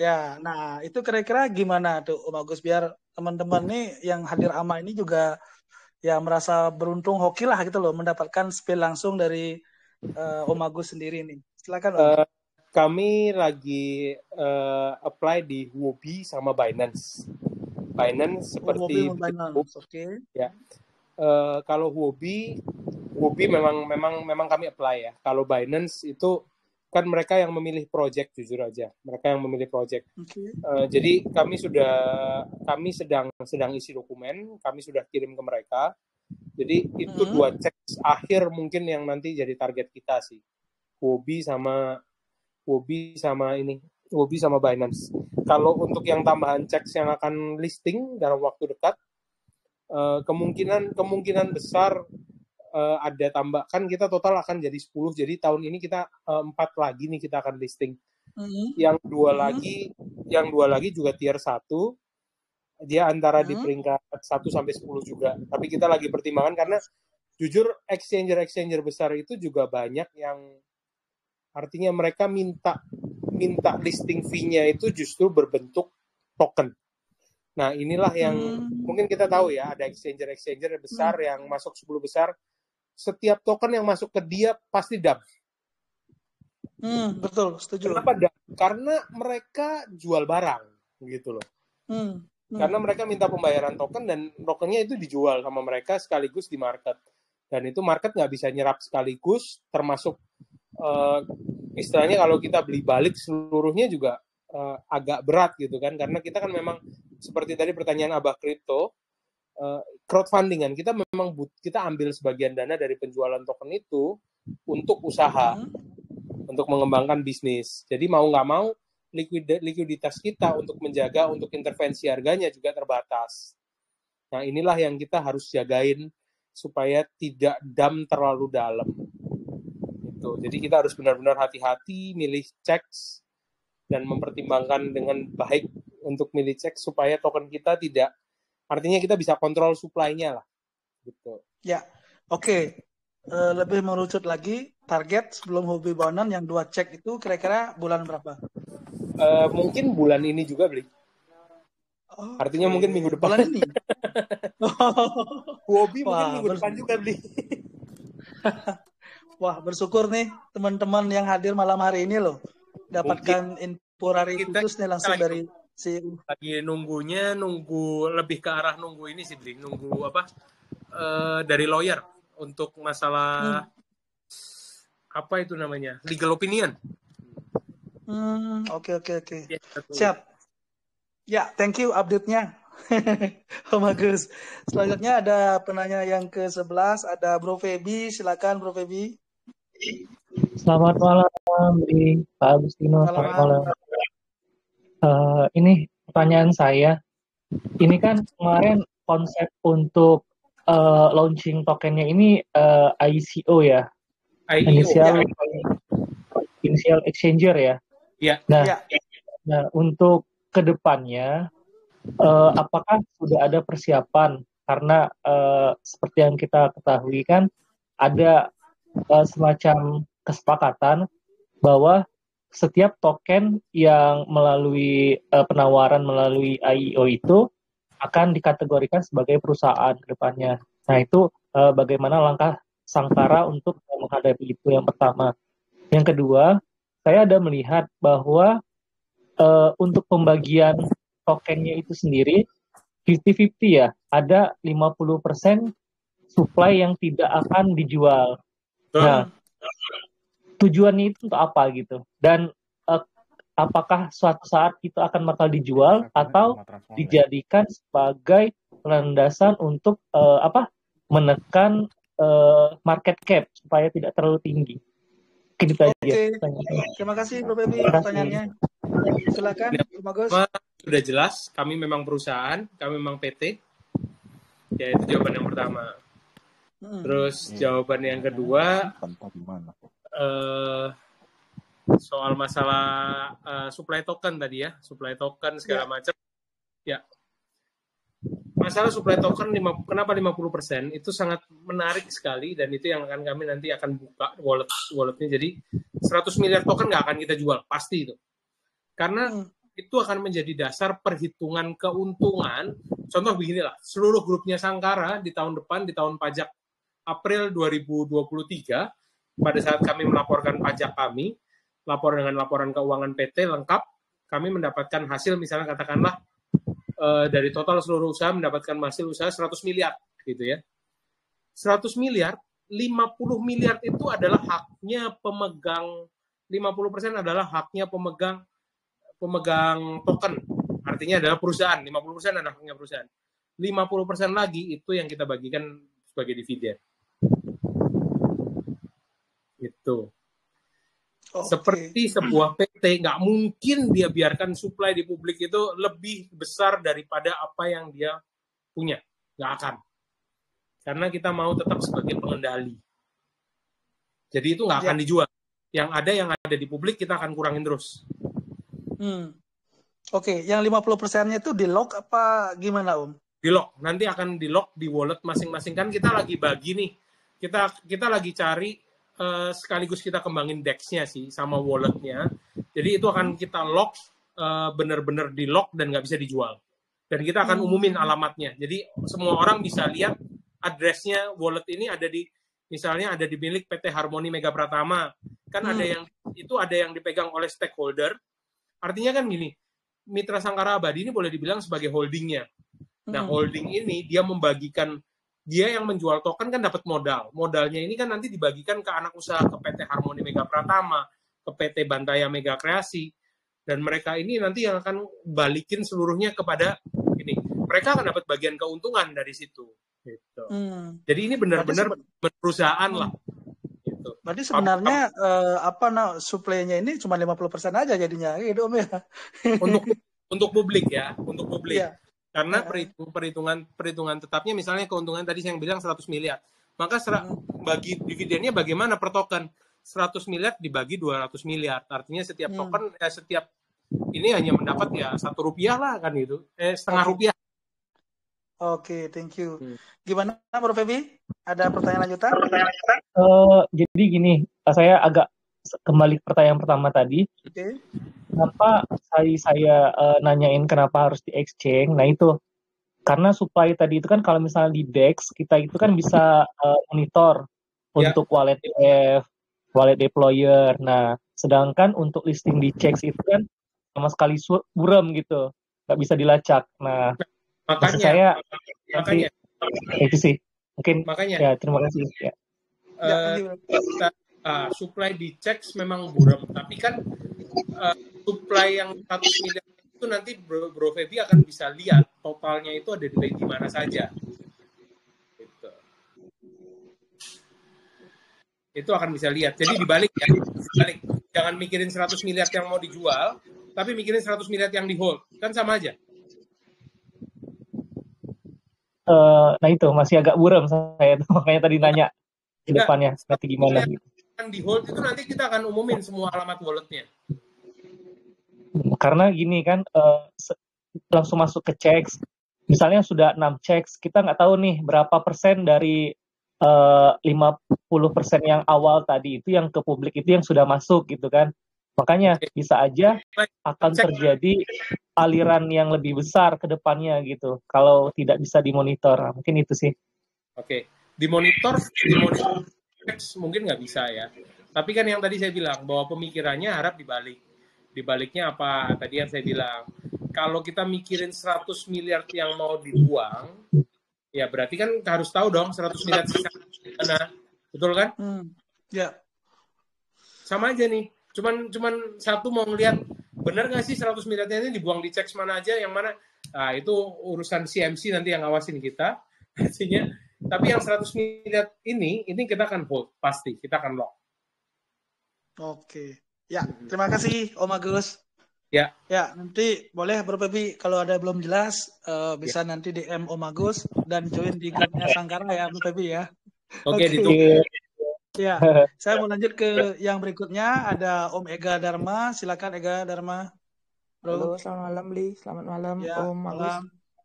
Ya, nah itu kira-kira gimana tuh Om Agus, biar teman-teman nih yang hadir AMA ini juga ya merasa beruntung, hoki lah gitu loh, mendapatkan spill langsung dari Om Agus sendiri nih. Silakan Om. Kami lagi apply di Huobi sama Binance. Binance seperti Binance, oke. Ya. Kalau Huobi memang kami apply ya. Kalau Binance itu kan mereka yang memilih project, jujur aja. Mereka yang memilih project. Jadi kami sedang isi dokumen, kami sudah kirim ke mereka. Jadi itu 2 cek akhir mungkin yang nanti jadi target kita sih. Huobi sama Binance. Kalau untuk yang tambahan cek yang akan listing dalam waktu dekat, kemungkinan besar ada tambah, kan kita total akan jadi 10, jadi tahun ini kita 4 lagi nih kita akan listing. Yang dua lagi juga tier 1, dia antara di peringkat 1 sampai 10 juga. Tapi kita lagi pertimbangan karena jujur exchanger besar itu juga banyak yang artinya mereka minta listing fee-nya itu justru berbentuk token. Nah, inilah yang mungkin kita tahu ya, ada exchanger besar yang masuk 10 besar. Setiap token yang masuk ke dia pasti dump. Betul, setuju. Kenapa dump? Karena mereka jual barang, gitu loh. Karena mereka minta pembayaran token dan tokennya itu dijual sama mereka sekaligus di market. Dan itu market nggak bisa nyerap sekaligus, termasuk istilahnya kalau kita beli balik seluruhnya juga agak berat gitu kan, karena kita kan memang seperti tadi pertanyaan Abah Kripto, crowdfundingan kita memang kita ambil sebagian dana dari penjualan token itu untuk usaha, untuk mengembangkan bisnis. Jadi mau nggak mau likuiditas kita untuk menjaga, untuk intervensi harganya juga terbatas. Nah inilah yang kita harus jagain supaya tidak dam terlalu dalam. Gitu. Jadi kita harus benar-benar hati-hati milih checks dan mempertimbangkan dengan baik untuk milih cek supaya token kita tidak, artinya kita bisa kontrol supply-nya lah. Gitu. Ya, oke. Lebih merucut lagi, target sebelum Hobi Bonan yang 2 cek itu kira-kira bulan berapa? Mungkin bulan ini juga beli. Artinya mungkin minggu depan. Bulan ini? Hobi mungkin minggu depan juga beli. Wah, bersyukur nih teman-teman yang hadir malam hari ini loh. Dapatkan info hari khusus nih langsung dari si lagi nunggu lebih ke arah nunggu ini sih, Bli. Nunggu apa? Dari lawyer untuk masalah apa itu namanya? Legal opinion. Oke. Ya, siap. Ya, thank you update-nya. Om Agus. Selanjutnya ada penanya yang ke-11, ada Bro Febi. Silakan Bro Febi. Selamat malam, Pak Agustino. Selamat malam. Ini pertanyaan saya. Ini kan kemarin konsep untuk launching tokennya ini ICO ya, Initial Exchanger ya. Iya. Nah, untuk kedepannya, apakah sudah ada persiapan? Karena seperti yang kita ketahui kan ada semacam kesepakatan bahwa setiap token yang melalui penawaran melalui IEO itu akan dikategorikan sebagai perusahaan ke depannya. Nah itu bagaimana langkah Sankara untuk menghadapi itu, yang pertama. Yang kedua, saya ada melihat bahwa untuk pembagian tokennya itu sendiri 50-50 ya, ada 50% supply yang tidak akan dijual. Nah, tujuannya itu untuk apa gitu? Dan apakah suatu saat itu akan bakal dijual atau dijadikan sebagai landasan untuk menekan market cap supaya tidak terlalu tinggi? Oke, terima kasih Bro Febi pertanyaannya. Silakan, bagus. Sudah jelas, kami memang perusahaan, kami memang PT. Ya, itu jawaban yang pertama. Terus jawaban yang kedua, soal masalah supply token tadi ya, supply token segala macam. Ya, masalah supply token kenapa 50%? Itu sangat menarik sekali, dan itu yang akan kami nanti akan buka walletnya. Jadi 100 miliar token nggak akan kita jual, pasti itu. Karena itu akan menjadi dasar perhitungan keuntungan. Contoh beginilah, seluruh grupnya Sankara di tahun depan, di tahun pajak April 2023, pada saat kami melaporkan pajak kami, lapor dengan laporan keuangan PT lengkap, kami mendapatkan hasil, misalnya katakanlah dari total seluruh usaha mendapatkan hasil usaha 100 miliar, gitu ya. 100 miliar, 50 miliar itu adalah haknya pemegang, 50% adalah haknya pemegang token. Artinya adalah perusahaan, 50% adalah haknya perusahaan. 50% lagi itu yang kita bagikan sebagai dividen. Gitu. Seperti sebuah PT, nggak mungkin dia biarkan supply di publik itu lebih besar daripada apa yang dia punya. Nggak akan. Karena kita mau tetap sebagai pengendali. Jadi itu nggak akan dijual. Yang ada di publik kita akan kurangin terus. Oke, yang 50%-nya itu di-lock apa gimana, Om? Di-lock. Nanti akan di-lock di wallet masing-masing. Kan kita lagi bagi nih. Kita lagi cari sekaligus kita kembangin DEX-nya sih sama wallet-nya. Jadi itu akan kita lock, benar-benar di-lock dan nggak bisa dijual. Dan kita akan umumin alamatnya. Jadi semua orang bisa lihat address-nya wallet ini ada di, misalnya ada di milik PT Harmoni Mega Pratama. Kan ada yang dipegang oleh stakeholder. Artinya kan gini, Mitra Sankara Abadi ini boleh dibilang sebagai holdingnya. Nah, holding ini dia membagikan, dia yang menjual token kan dapat modal. Modalnya ini kan nanti dibagikan ke anak usaha, ke PT Harmoni Mega Pratama, ke PT Bantaya Mega Kreasi. Dan mereka ini nanti yang akan balikin seluruhnya kepada ini. Mereka akan dapat bagian keuntungan dari situ. Gitu. Jadi ini benar-benar perusahaan lah. Gitu. Berarti sebenarnya supply-nya ini cuma 50% aja jadinya, gitu Om ya. Untuk publik ya, untuk publik. Iya. Karena perhitungan tetapnya misalnya keuntungan tadi saya yang bilang 100 miliar. Maka bagi dividennya bagaimana per token? 100 miliar dibagi 200 miliar. Artinya setiap token setiap ini hanya mendapat ya Rp1 lah kan gitu. Setengah rupiah. Oke, thank you. Gimana Bro Febi? Ada pertanyaan lanjutan? Jadi gini, saya agak kembali ke pertanyaan pertama tadi. Oke. Kenapa saya nanyain kenapa harus di exchange? Nah itu karena supply tadi itu kan kalau misalnya di DEX kita itu kan bisa monitor untuk wallet ETF, wallet deployer. Nah sedangkan untuk listing di CEX itu kan sama sekali buram gitu, nggak bisa dilacak. Nah maksud saya nanti itu sih mungkin. Makanya ya terima kasih ya. Supply di CEX memang buram, tapi kan supply yang 100 miliar itu nanti Bro Febi akan bisa lihat totalnya itu ada di mana saja. Gitu. Itu akan bisa lihat. Jadi dibalik ya, jangan mikirin 100 miliar yang mau dijual, tapi mikirin 100 miliar yang di hold, kan sama aja. Nah itu masih agak buram saya tuh, makanya tadi nanya ke depannya nanti gimana gitu. Yang di hold itu nanti kita akan umumin semua alamat walletnya. Karena gini kan langsung masuk ke CEX, misalnya sudah 6 CEX, kita nggak tahu nih berapa persen dari 50% yang awal tadi itu yang ke publik itu yang sudah masuk gitu kan. Makanya bisa aja akan terjadi aliran yang lebih besar ke depannya gitu kalau tidak bisa dimonitor. Nah, mungkin itu sih. Oke. Dimonitor mungkin nggak bisa ya. Tapi kan yang tadi saya bilang bahwa pemikirannya harap dibalik. Dibaliknya apa? Tadi yang saya bilang, kalau kita mikirin 100 miliar yang mau dibuang, ya berarti kan harus tahu dong 100 miliar sisa mana. Betul kan? Ya. Sama aja nih. Cuman satu mau ngelihat benar nggak sih 100 miliarnya ini dibuang di CEX mana aja, yang mana? Nah, itu urusan CMC nanti yang ngawasin kita. Artinya, tapi yang 100 miliar ini kita akan hold, pasti. Kita akan lock. Oke. Ya, terima kasih Om Agus. Ya. Ya, nanti boleh Bro Febi kalau ada belum jelas bisa nanti DM Om Agus dan join di grupnya Sangkara ya Bro Febi ya. Oke. Ditunggu. Ya, saya mau lanjut ke yang berikutnya, ada Om Ega Dharma. Silakan Ega Dharma. Bro. Halo, selamat malam Li. Selamat malam ya, Om Agus.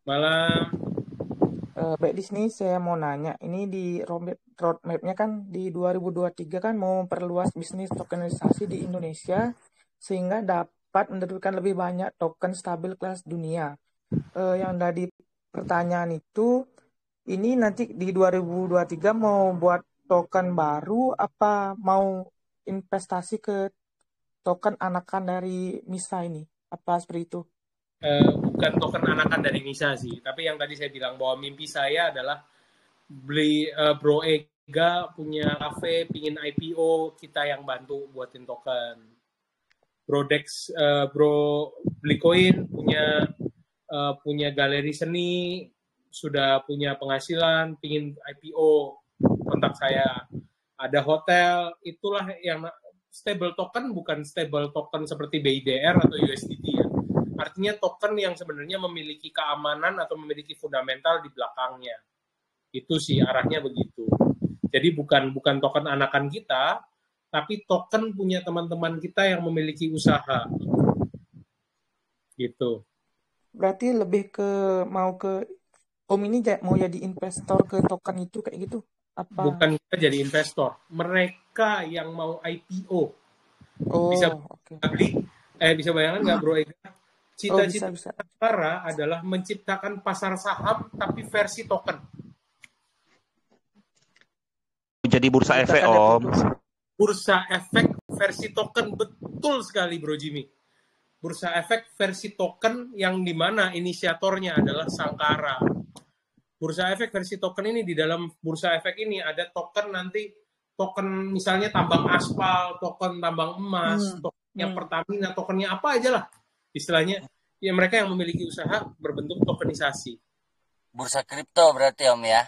Malam. Baik, di sini saya mau nanya, ini di roadmap-nya kan di 2023 kan mau memperluas bisnis tokenisasi di Indonesia sehingga dapat menerbitkan lebih banyak token stabil kelas dunia. Yang tadi pertanyaan itu, ini nanti di 2023 mau buat token baru apa mau investasi ke token anakan dari MISA ini? Apa seperti itu? Bukan token anakan dari NISA sih, tapi yang tadi saya bilang bahwa mimpi saya adalah beli Bro Ega punya cafe, pingin IPO, kita yang bantu buatin token. Bro Dex, Bro beli koin, punya galeri seni, sudah punya penghasilan, pingin IPO, kontak saya. Ada hotel, itulah yang stable token, bukan stable token seperti BIDR atau USDT ya. Artinya token yang sebenarnya memiliki keamanan atau memiliki fundamental di belakangnya. Itu sih arahnya begitu. Jadi bukan token anakan kita, tapi token punya teman-teman kita yang memiliki usaha. Gitu. Berarti lebih ke Om ini mau jadi investor ke token itu kayak gitu? Apa? Bukan kita jadi investor. Mereka yang mau IPO. Bisa beli. Bisa bayangkan nggak Bro Ega? Cita-cita Sangkara adalah menciptakan pasar saham tapi versi token. Jadi bursa efek Om. Bursa efek versi token, betul sekali Bro Jimmy. Bursa efek versi token yang dimana inisiatornya adalah Sangkara. Bursa efek versi token ini, di dalam bursa efek ini ada token nanti, token misalnya tambang aspal, token tambang emas, token yang Pertamina, tokennya apa aja lah istilahnya. Ya mereka yang memiliki usaha berbentuk tokenisasi. Bursa kripto berarti Om ya?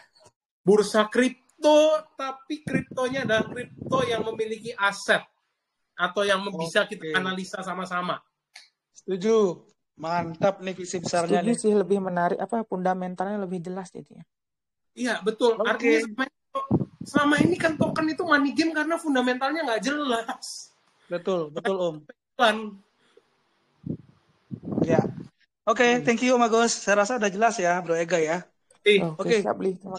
Bursa kripto, tapi kriptonya adalah kripto yang memiliki aset atau yang bisa kita analisa sama-sama. Setuju. Mantap nih visi besarnya. Setuju sih, lebih menarik, fundamentalnya lebih jelas jadinya. Iya, betul. Artinya selama ini kan token itu money game karena fundamentalnya nggak jelas. Betul Om. Ya. Oke, thank you Om Agus. Saya rasa udah jelas ya, Bro Ega ya. Oke,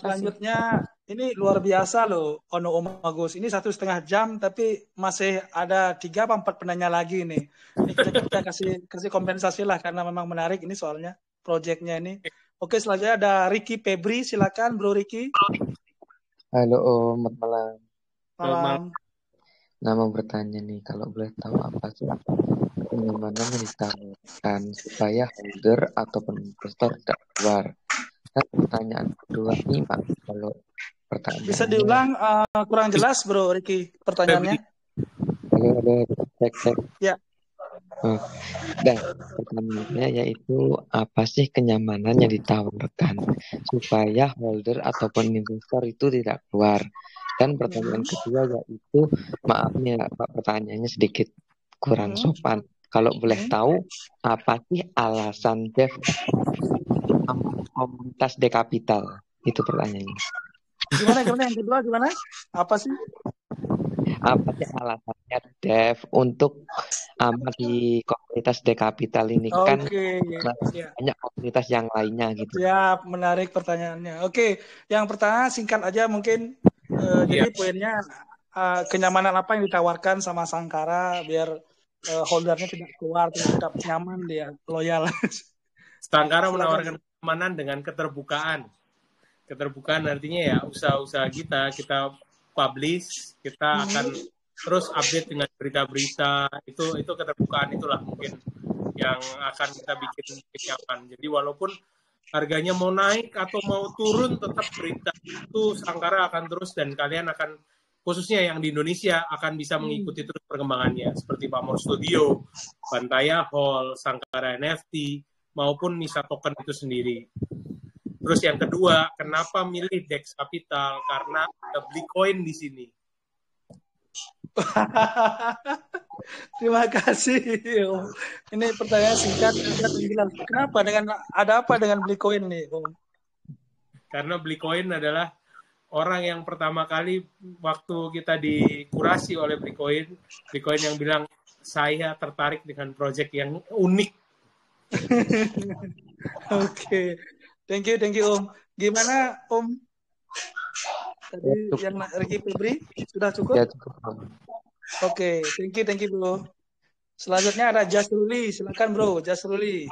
selanjutnya ini luar biasa loh, Om Agus. Ini 1,5 jam, tapi masih ada 3 atau 4 penanya lagi nih. Ini kita kasih kompensasi lah karena memang menarik ini soalnya proyeknya ini. Oke, selanjutnya ada Ricky Febri, silakan Bro Ricky. Halo Om, selamat malam. Malam. Nah, mau bertanya nih, kalau boleh tahu apa sih kenyamanan yang ditawarkan supaya holder ataupun investor tidak keluar? Dan pertanyaan kedua nih Pak, kalau pertanyaan bisa diulang kurang jelas Bro Ricky pertanyaannya. Halo, cek. Ya. Dan pertanyaannya yaitu apa sih kenyamanan yang ditawarkan supaya holder ataupun investor itu tidak keluar? Dan pertanyaan kedua yaitu, maaf nih Pak, pertanyaannya sedikit kurang sopan. Kalau boleh tahu, apa sih alasan Dev komunitas Dekapital? Itu pertanyaannya. Gimana yang kedua gimana? Apa sih alasannya Dev untuk di komunitas Dekapital ini? Kan banyak komunitas yang lainnya gitu. Ya, menarik pertanyaannya. Oke, yang pertama singkat aja mungkin. Jadi poinnya kenyamanan apa yang ditawarkan sama Sangkara biar holdernya tidak keluar, tetap nyaman, dia loyal. Sangkara menawarkan kenyamanan dengan keterbukaan. Keterbukaan artinya ya usaha-usaha kita publish, kita akan terus update dengan berita-berita. Itu keterbukaan itulah mungkin yang akan kita bikin nyaman. Jadi walaupun harganya mau naik atau mau turun, tetap berita itu Sangkara akan terus, dan kalian akan, khususnya yang di Indonesia, akan bisa mengikuti terus perkembangannya. Seperti Pamor Studio, Bantaya Hall, Sangkara NFT, maupun Nisa Token itu sendiri. Terus yang kedua, kenapa milih Dex Capital? Karena ada Blikoin di sini. Terima kasih. Ini pertanyaan singkat. Kenapa ada apa dengan Blikoin nih, Om? Karena Blikoin adalah orang yang pertama kali waktu kita dikurasi oleh Blikoin yang bilang saya tertarik dengan proyek yang unik. Oke. Thank you Om. Gimana Om? Tadi yang Ricky Febri sudah cukup? Ya, cukup. Oke, thank you Bro. Selanjutnya ada Jasruli, silakan Bro, Jasruli.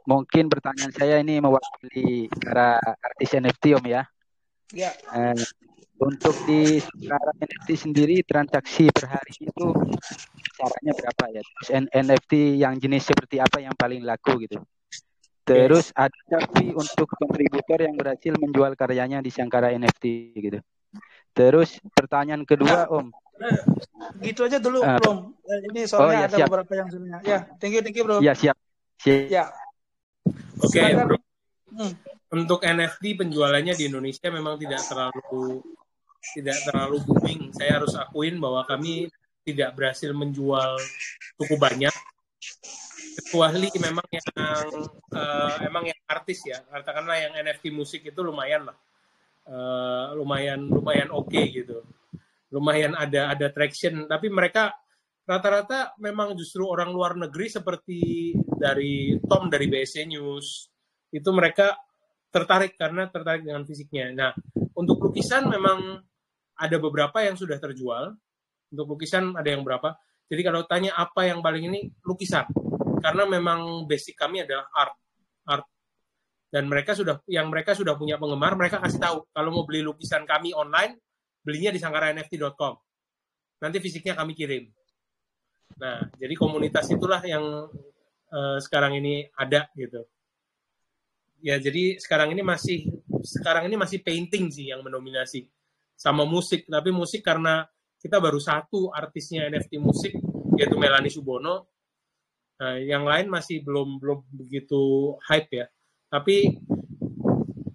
Mungkin pertanyaan saya ini mewakili para artis NFT Om ya. Ya. Untuk di sekarang NFT sendiri transaksi per hari itu caranya berapa ya? Terus NFT yang jenis seperti apa yang paling laku gitu? Terus ada fee untuk kontributor yang berhasil menjual karyanya di Sangkara NFT gitu. Terus pertanyaan kedua Om. Gitu aja dulu Om. Ini soalnya ada beberapa yang sebenarnya. Ya, thank you Bro. Ya, siap. Ya. Oke, Bro. Untuk NFT penjualannya di Indonesia memang tidak terlalu booming. Saya harus akuin bahwa kami tidak berhasil menjual cukup banyak. Kecuali memang yang artis ya, katakanlah yang NFT musik itu lumayan lah, lumayan oke gitu, lumayan ada traction. Tapi mereka rata-rata memang justru orang luar negeri seperti dari Tom dari BSC News itu mereka tertarik dengan fisiknya. Nah, untuk lukisan memang ada beberapa yang sudah terjual. Untuk lukisan ada yang berapa. Jadi kalau tanya apa yang paling ini, lukisan. Karena memang basic kami adalah art. Dan mereka sudah punya penggemar, mereka kasih tahu kalau mau beli lukisan kami online, belinya di sangkaranft.com. Nanti fisiknya kami kirim. Nah, jadi komunitas itulah yang sekarang ini ada gitu. Ya, jadi sekarang ini masih painting sih yang mendominasi sama musik. Tapi musik karena kita baru satu artisnya NFT musik, yaitu Melanie Subono. Nah, yang lain masih belum begitu hype ya. Tapi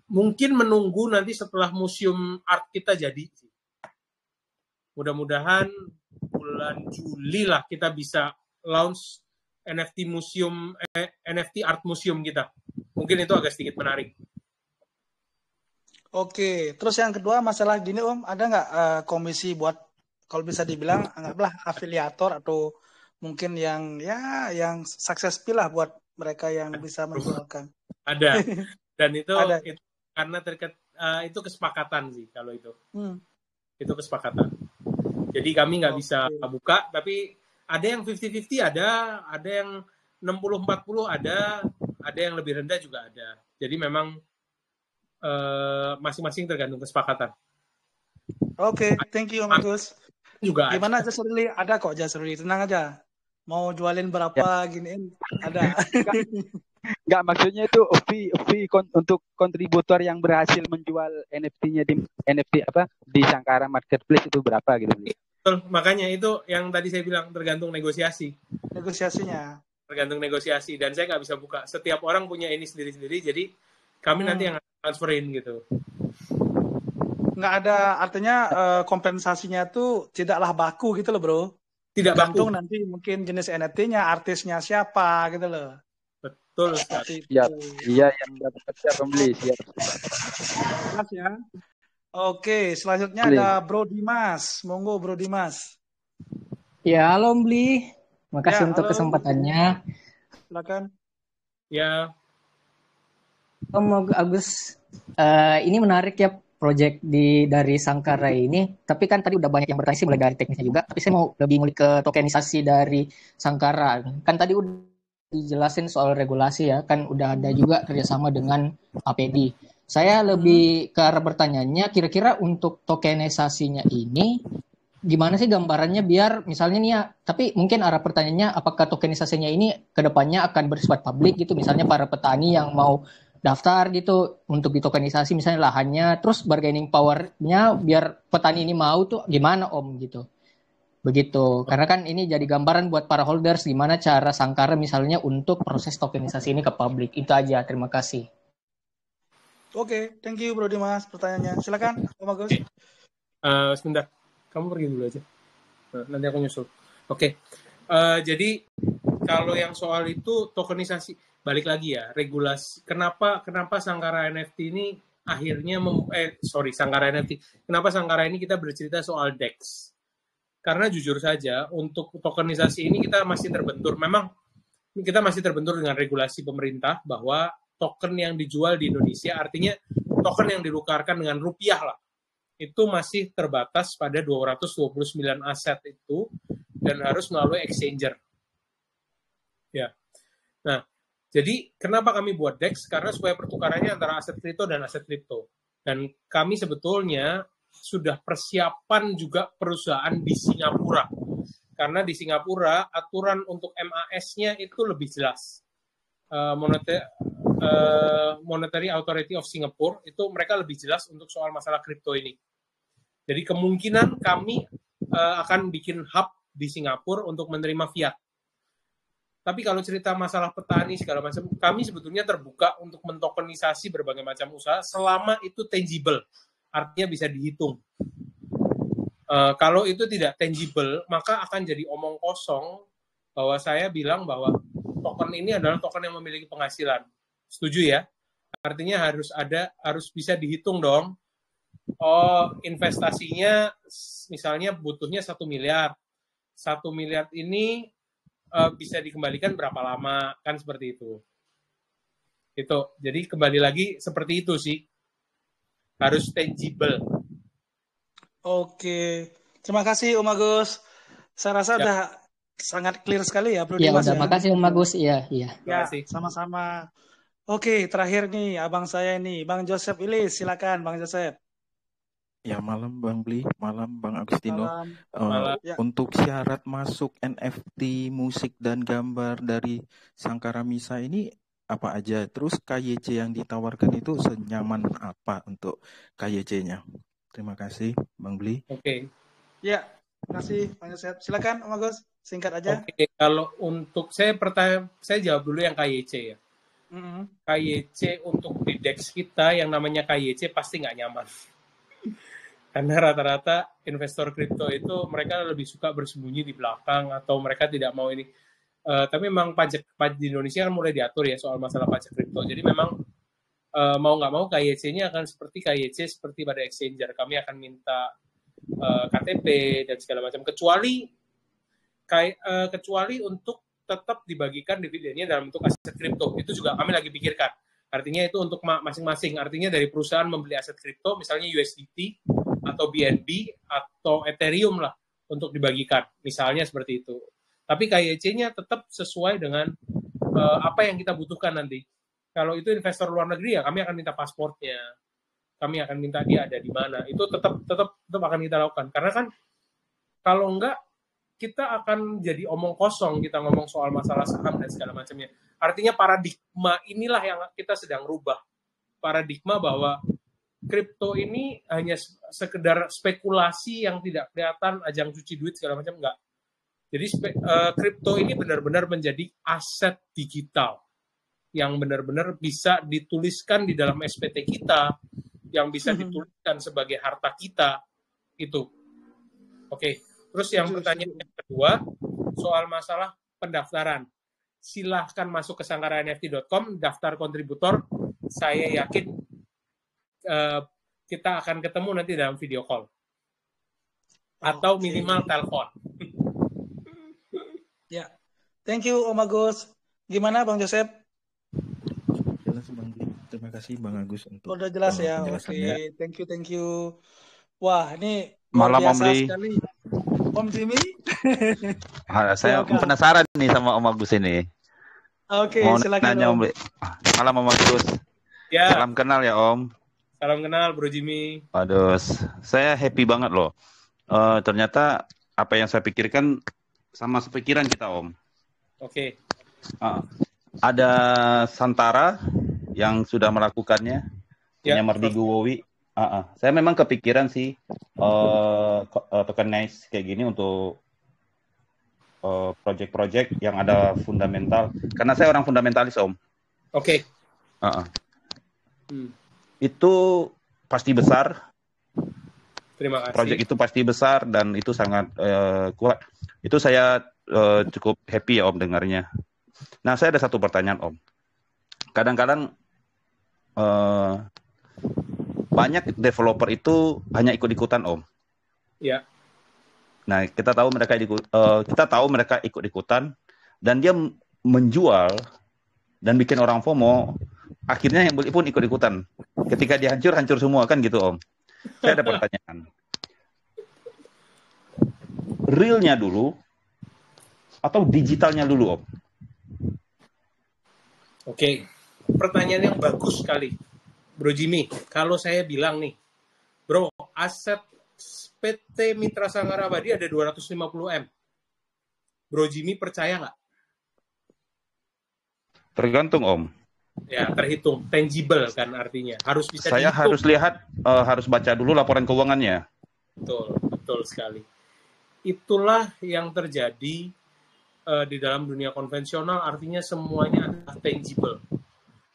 mungkin menunggu nanti setelah museum art kita jadi. Mudah-mudahan bulan Juli lah kita bisa launch NFT museum, NFT art museum kita. Mungkin itu agak sedikit menarik. Oke, terus yang kedua masalah gini Om, ada nggak komisi buat kalau bisa dibilang anggaplah afiliator atau mungkin yang successful lah buat mereka yang bisa menjualkan. Ada. Dan itu, Ada. itu karena itu kesepakatan sih kalau itu. Itu kesepakatan. Jadi kami nggak bisa buka, tapi ada yang 50-50 ada yang 60-40 ada yang lebih rendah juga ada. Jadi memang masing-masing tergantung kesepakatan. Oke, thank you Om Agus. Juga gimana Jasruli? Ada kok Jasruli, tenang aja. Mau jualin berapa giniin ada. Enggak, maksudnya itu fee untuk kontributor yang berhasil menjual NFT-nya di di Sankara Marketplace itu berapa gitu. Betul, makanya itu yang tadi saya bilang tergantung negosiasi. Negosiasinya. Tergantung negosiasi dan saya nggak bisa buka. Setiap orang punya ini sendiri-sendiri, jadi kami nanti yang transferin gitu. Nggak ada, artinya kompensasinya tuh tidaklah baku gitu loh bro. Tidak tergantung baku. Nanti mungkin jenis NFT-nya, artisnya siapa gitu loh. Betul. Iya yang dapat pembeli siap. Jelas ya. Oke, selanjutnya ada Bro Dimas. Monggo Bro Dimas. Ya, halo Bli. Makasih untuk halo. kesempatannya. Silakan. Ya. Om Agus, ini menarik ya project dari Sankara ini. Tapi kan tadi udah banyak yang bertanya sih mulai dari teknisnya juga. Tapi saya mau lebih ngulik ke tokenisasi dari Sankara. Kan tadi udah dijelasin soal regulasi ya. Kan udah ada juga kerjasama dengan APD. Saya lebih ke arah bertanyanya, kira-kira untuk tokenisasinya ini gimana sih gambarannya biar misalnya nih ya, tapi mungkin arah pertanyaannya apakah tokenisasinya ini kedepannya akan bersifat publik gitu, misalnya para petani yang mau daftar gitu untuk ditokenisasi misalnya lahannya, terus bargaining power-nya biar petani ini mau tuh gimana Om gitu. Begitu, karena kan ini jadi gambaran buat para holders gimana cara Sankara misalnya untuk proses tokenisasi ini ke publik. Itu aja, terima kasih. Oke, thank you Bro Dimas pertanyaannya. Silakan Om Agus. Sebentar. Kamu pergi dulu aja. Nanti aku nyusul. Oke. Jadi kalau yang soal itu tokenisasi, balik lagi ya, regulasi. Kenapa Sankara NFT ini akhirnya Sankara NFT. Kenapa Sankara ini kita bercerita soal DEX? Karena jujur saja untuk tokenisasi ini kita masih terbentur. Memang kita masih terbentur dengan regulasi pemerintah bahwa token yang dijual di Indonesia, artinya token yang dinukarkan dengan rupiah lah, itu masih terbatas pada 229 aset itu dan harus melalui exchanger. Ya. Nah, jadi kenapa kami buat DEX? Karena supaya pertukarannya antara aset kripto dan aset kripto. Dan kami sebetulnya sudah persiapan juga perusahaan di Singapura. Karena di Singapura aturan untuk MAS-nya itu lebih jelas. Monetary Authority of Singapore itu mereka lebih jelas untuk soal masalah kripto ini. Jadi kemungkinan kami akan bikin hub di Singapura untuk menerima fiat. Tapi kalau cerita masalah petani segala macam, kami sebetulnya terbuka untuk mentokenisasi berbagai macam usaha selama itu tangible, artinya bisa dihitung. Kalau itu tidak tangible, maka akan jadi omong kosong bahwa saya bilang bahwa token ini adalah token yang memiliki penghasilan. Setuju ya? Artinya harus bisa dihitung dong. Oh, investasinya misalnya butuhnya 1 miliar. 1 miliar ini bisa dikembalikan berapa lama, kan seperti itu. Itu. Jadi kembali lagi seperti itu sih. Harus tangible. Oke. Terima kasih Om Agus. Saya rasa udah sangat clear sekali ya Bro Dimas ya. Makasih Om Agus. Iya. Ya, sama-sama. Oke, terakhir nih abang saya nih, Bang Joseph Ilis, silakan Bang Joseph. Ya, malam Bang Bli, malam Bang Agustino. Malam. Ya. Untuk syarat masuk NFT musik dan gambar dari Sankara Misa ini apa aja? Terus KYC yang ditawarkan itu senyaman apa untuk KYC-nya? Terima kasih Bang Bli. Oke. Ya, Terima kasih, Bang Joseph. Silakan, Om Agus, singkat aja. Oke, kalau untuk saya jawab dulu yang KYC ya. KYC untuk di DEX kita yang namanya KYC pasti nggak nyaman. Karena rata-rata investor kripto itu mereka lebih suka bersembunyi di belakang atau mereka tidak mau ini. Tapi memang pajak di Indonesia kan mulai diatur ya soal masalah pajak kripto. Jadi memang mau nggak mau KYC-nya akan seperti KYC seperti pada exchanger. Kami akan minta KTP dan segala macam kecuali untuk tetap dibagikan dividennya dalam bentuk aset kripto. Itu juga kami lagi pikirkan. Artinya itu untuk masing-masing. Artinya dari perusahaan membeli aset kripto, misalnya USDT atau BNB atau Ethereum lah untuk dibagikan. Misalnya seperti itu. Tapi KYC-nya tetap sesuai dengan apa yang kita butuhkan nanti. Kalau itu investor luar negeri ya kami akan minta pasportnya. Kami akan minta dia ada di mana. Itu tetap akan kita lakukan. Karena kan kalau enggak kita akan jadi omong kosong kita ngomong soal masalah saham dan segala macamnya. Artinya paradigma inilah yang kita sedang rubah. Paradigma bahwa kripto ini hanya sekedar spekulasi yang tidak kelihatan, ajang cuci duit segala macam, enggak. Jadi kripto ini benar-benar menjadi aset digital yang benar-benar bisa dituliskan di dalam SPT kita, yang bisa dituliskan sebagai harta kita, itu. Oke. Terus yang pertanyaan yang kedua, soal masalah pendaftaran. Silahkan masuk ke sangkaranft.com, daftar kontributor. Saya yakin kita akan ketemu nanti dalam video call. Atau minimal telepon. Ya. Thank you, Om Agus. Gimana, Bang Joseph? Jelas, Bang. Terima kasih, Bang Agus. Untuk udah jelas ya. Oke. Thank you. Wah, ini malam biasa Om Li. sekali. Om Jimmy? Saya penasaran nih sama Om Agus ini. Oke, mau silakan nanya Om Li. Malam Om Agus. Ya. Salam kenal ya Om. Salam kenal Bro Jimmy. Aduh, saya happy banget loh. Ternyata apa yang saya pikirkan sama sepikiran kita Om. Oke. Ada Santara yang sudah melakukannya, punya Mardigu Wowi. Saya memang kepikiran sih tokenize kayak gini untuk project-project yang ada fundamental. Karena saya orang fundamentalis Om. Oke. Itu pasti besar. Terima kasih. Project itu pasti besar dan itu sangat kuat. Itu saya cukup happy ya Om dengarnya. Nah saya ada satu pertanyaan Om. Kadang-kadang banyak developer itu hanya ikut-ikutan Om. Ya. Nah kita tahu mereka ikut-ikutan dan dia menjual dan bikin orang FOMO. Akhirnya yang beli pun ikut-ikutan. Ketika dia hancur semua kan gitu Om. Saya ada pertanyaan. Realnya dulu atau digitalnya dulu Om? Oke. Pertanyaan yang bagus sekali. Bro Jimmy, kalau saya bilang nih, bro, aset PT Mitra Sanggara Abadi ada 250M. Bro Jimmy percaya nggak? Tergantung Om. Ya, terhitung. Tangible kan artinya. Harus bisa Saya dihitung. harus lihat, harus baca dulu laporan keuangannya. Betul sekali. Itulah yang terjadi di dalam dunia konvensional, artinya semuanya adalah tangible.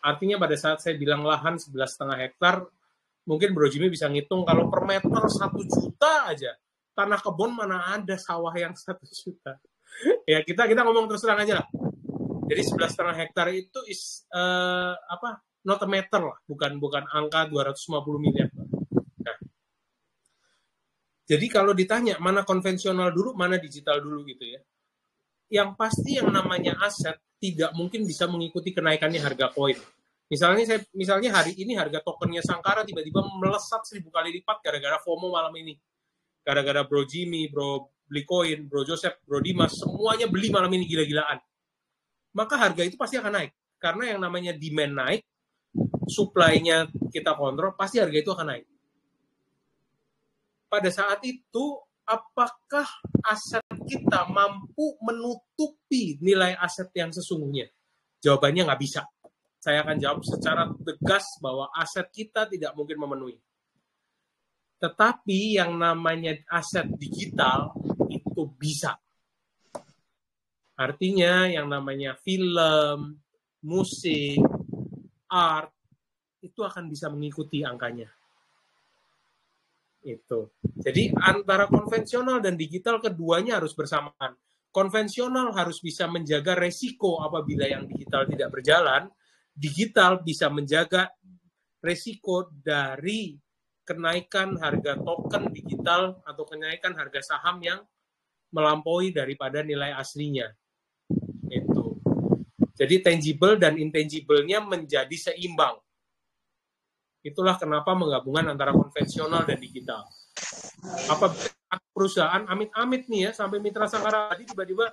Artinya pada saat saya bilang lahan 11,5 hektar, mungkin Bro Jimmy bisa ngitung kalau per meter 1 juta aja. Tanah kebun mana ada sawah yang 1 juta. Ya kita ngomong terus terang aja lah. Jadi 11,5 hektar itu not a meter lah, bukan angka 250 miliar. Nah, jadi kalau ditanya mana konvensional dulu, mana digital dulu gitu ya. Yang pasti yang namanya aset tidak mungkin bisa mengikuti kenaikannya harga koin. Misalnya hari ini harga tokennya Sangkara tiba-tiba melesat 1000 kali lipat gara-gara FOMO malam ini. Gara-gara Bro Jimmy, Bro beli koin, Bro Joseph, Bro Dimas, semuanya beli malam ini gila-gilaan. Maka harga itu pasti akan naik. Karena yang namanya demand naik, supply-nya kita kontrol, pasti harga itu akan naik. Pada saat itu, apakah aset kita mampu menutupi nilai aset yang sesungguhnya? Jawabannya nggak bisa. Saya akan jawab secara tegas bahwa aset kita tidak mungkin memenuhi. Tetapi yang namanya aset digital, itu bisa. Artinya yang namanya film, musik, art, itu akan bisa mengikuti angkanya. Itu. Jadi antara konvensional dan digital keduanya harus bersamaan. Konvensional harus bisa menjaga resiko apabila yang digital tidak berjalan. Digital bisa menjaga resiko dari kenaikan harga token digital atau kenaikan harga saham yang melampaui daripada nilai aslinya. Itu. Jadi tangible dan intangible-nya menjadi seimbang. Itulah kenapa menggabungkan antara konvensional dan digital. Apa perusahaan amit-amit nih ya, sampai Mitra Sangkara tadi tiba-tiba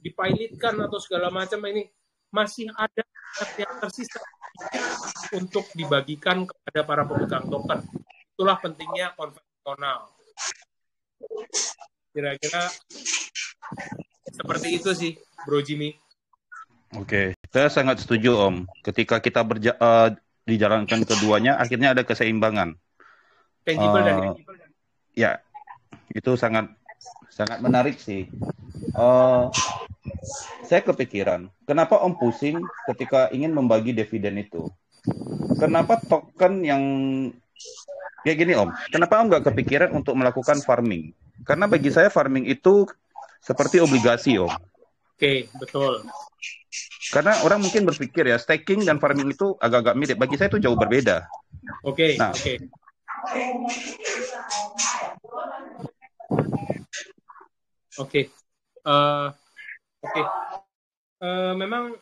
dipilotkan atau segala macam ini, masih ada yang tersisa untuk dibagikan kepada para pemegang token. Itulah pentingnya konvensional. Kira-kira seperti itu sih, Bro Jimmy. Oke, saya sangat setuju Om. Ketika kita dijalankan keduanya, akhirnya ada keseimbangan. Tangible dan intangible. Ya, itu sangat menarik sih. Saya kepikiran, kenapa Om pusing ketika ingin membagi dividen itu? Kenapa token yang kayak gini Om? Kenapa Om nggak kepikiran untuk melakukan farming? Karena bagi saya farming itu seperti obligasi Om. Oke, betul. Karena orang mungkin berpikir ya, staking dan farming itu agak-agak mirip. Bagi saya itu jauh berbeda. Oke. Memang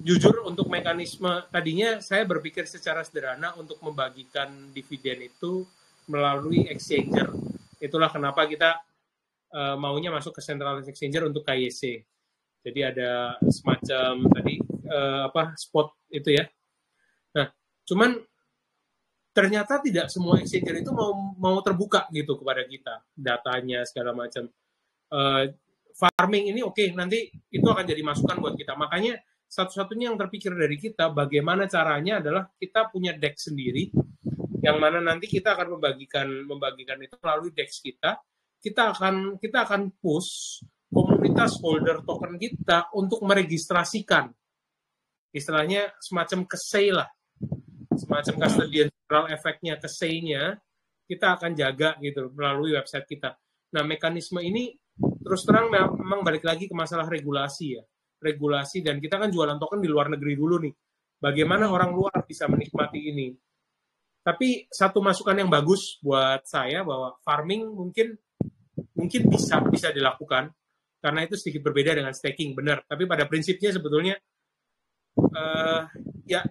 jujur untuk mekanisme tadinya saya berpikir secara sederhana untuk membagikan dividen itu melalui exchanger. Itulah kenapa kita maunya masuk ke centralized exchanger untuk KYC. Jadi ada semacam tadi spot itu ya. Nah, cuman ternyata tidak semua exchanger itu mau terbuka gitu kepada kita, datanya segala macam. Farming ini oke, nanti itu akan jadi masukan buat kita. Makanya satu-satunya yang terpikir dari kita bagaimana caranya adalah kita punya DEX sendiri, yang mana nanti kita akan membagikan itu melalui DEX kita. Kita akan push komunitas holder token kita untuk meregistrasikan, istilahnya semacam kesei lah, semacam custodian central effect-nya, kesei-nya kita akan jaga gitu melalui website kita. Nah, mekanisme ini terus terang memang balik lagi ke masalah regulasi ya, regulasi, dan kita kan jualan token di luar negeri dulu nih, bagaimana orang luar bisa menikmati ini. Tapi satu masukan yang bagus buat saya bahwa farming mungkin bisa dilakukan, karena itu sedikit berbeda dengan staking, benar. Tapi pada prinsipnya sebetulnya ya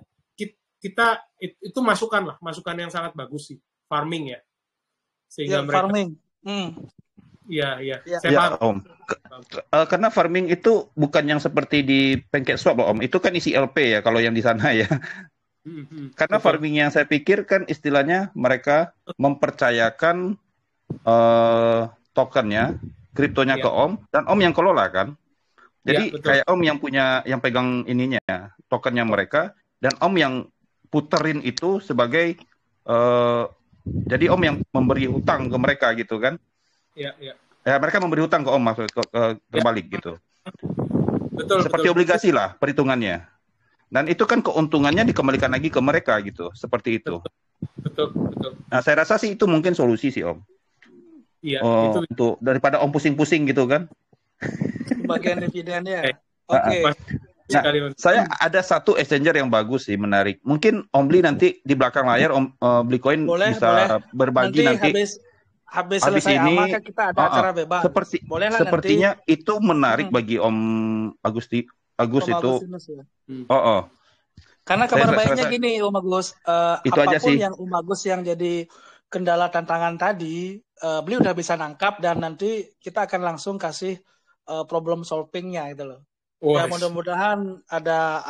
kita itu masukan yang sangat bagus sih, farming ya. Sehingga mereka farming. Iya. Ya, Om. Karena farming itu bukan yang seperti di PancakeSwap, Om. Itu kan isi LP ya kalau yang di sana ya. Karena farming yang saya pikir kan istilahnya mereka mempercayakan tokennya, kriptonya ke Om, dan Om yang kelola kan. Jadi kayak Om yang pegang ininya, tokennya mereka, dan Om yang puterin itu sebagai jadi Om yang memberi hutang ke mereka gitu kan. Iya. Ya, mereka memberi hutang ke Om maksud terbalik gitu. Betul. Seperti obligasi lah perhitungannya. Dan itu kan keuntungannya dikembalikan lagi ke mereka gitu, seperti itu. Betul. Nah, saya rasa sih itu mungkin solusi sih Om. Iya, itu untuk daripada Om pusing-pusing gitu kan. Bagian dividennya. Oke. Nah, saya ada satu exchanger yang bagus sih, menarik. Mungkin Om Bli nanti di belakang layar Om Blikoin bisa berbagi nanti. Habis selesai ini kan kita ada acara bebas. Sepertinya nanti itu menarik bagi Om Agus itu. Ya? Karena kabar baiknya gini Om Agus, apapun yang Om Agus yang jadi kendala tantangan tadi, beliau udah bisa nangkap dan nanti kita akan langsung kasih problem solvingnya gitu loh. Ya mudah-mudahan ada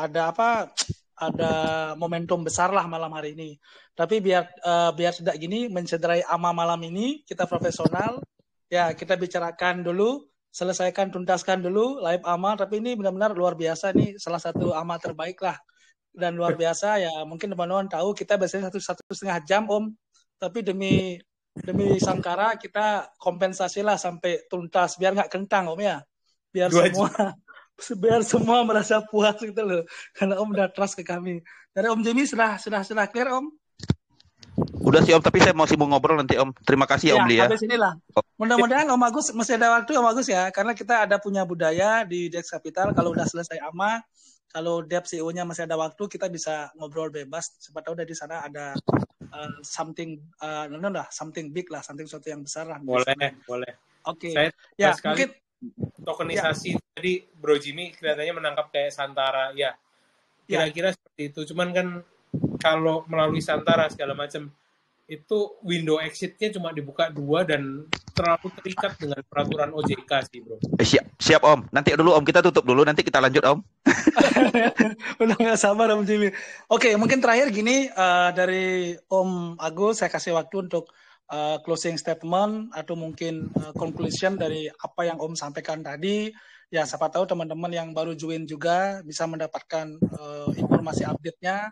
momentum besar lah malam hari ini. Tapi biar tidak gini mencederai ama malam ini, kita profesional. Ya kita bicarakan dulu, selesaikan, tuntaskan dulu live ama. Tapi ini benar-benar luar biasa nih, salah satu ama terbaik lah. Dan luar biasa ya, mungkin teman-teman tahu kita biasanya 1,5 jam Om. Tapi demi demi Sangkara kita kompensasi lah sampai tuntas biar nggak kentang Om ya, biar semua merasa puas gitu loh, karena Om udah trust ke kami. Dari Om Jimmy sudah clear Om? Udah sih Om, tapi saya masih mau ngobrol nanti Om. Terima kasih ya Om Lia. Habis inilah. Mudah-mudahan Om Agus masih ada waktu Om Agus ya, karena kita ada punya budaya di Dex Capital kalau udah selesai AMA, kalau Dev CEO-nya masih ada waktu kita bisa ngobrol bebas. Siapa tahu dari sana ada something big lah, sesuatu yang besar lah. Boleh. Oke. Saya Ya, sekali mungkin tokenisasi tadi Bro Jimmy kelihatannya menangkap kayak Santara. Ya. Kira-kira seperti itu. Cuman kan kalau melalui Santara segala macam itu window exit-nya cuma dibuka 2 dan terlalu terikat dengan peraturan OJK sih Bro. Siap Om. Nanti dulu Om, kita tutup dulu, nanti kita lanjut Om. Udah nggak sabar Om Jimmy. Oke, mungkin terakhir gini dari Om Agus saya kasih waktu untuk closing statement atau mungkin conclusion dari apa yang Om sampaikan tadi. Ya, siapa tahu teman-teman yang baru join juga bisa mendapatkan informasi update-nya.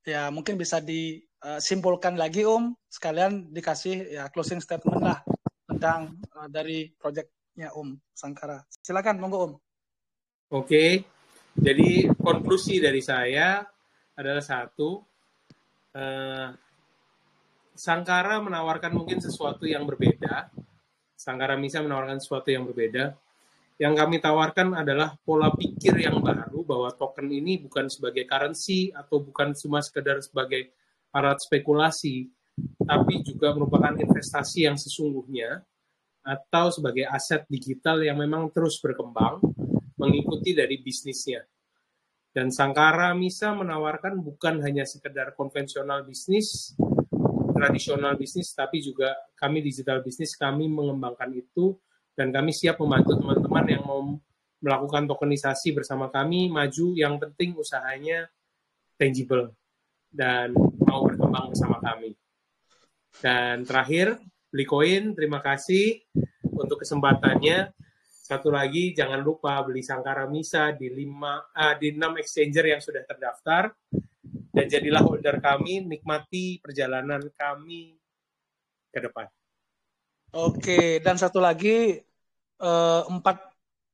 Ya, mungkin bisa disimpulkan lagi Om, sekalian dikasih ya closing statement lah tentang dari proyeknya Om Sangkara. Silakan, monggo Om. Oke, jadi konklusi dari saya adalah satu, Sangkara menawarkan mungkin sesuatu yang berbeda, Sangkara Misa menawarkan sesuatu yang berbeda. Yang kami tawarkan adalah pola pikir yang baru bahwa token ini bukan sebagai currency atau bukan cuma sekedar sebagai alat spekulasi, tapi juga merupakan investasi yang sesungguhnya atau sebagai aset digital yang memang terus berkembang mengikuti dari bisnisnya. Dan Sangkara Misa menawarkan bukan hanya sekedar konvensional bisnis, tradisional bisnis, tapi juga kami digital bisnis, kami mengembangkan itu. Dan kami siap membantu teman-teman yang mau melakukan tokenisasi bersama kami, maju, yang penting usahanya tangible dan mau berkembang bersama kami. Dan terakhir, beli koin, terima kasih untuk kesempatannya. Satu lagi, jangan lupa beli Sangkara Misa di 6 exchanger yang sudah terdaftar, dan jadilah holder kami, nikmati perjalanan kami ke depan. Oke, dan satu lagi 4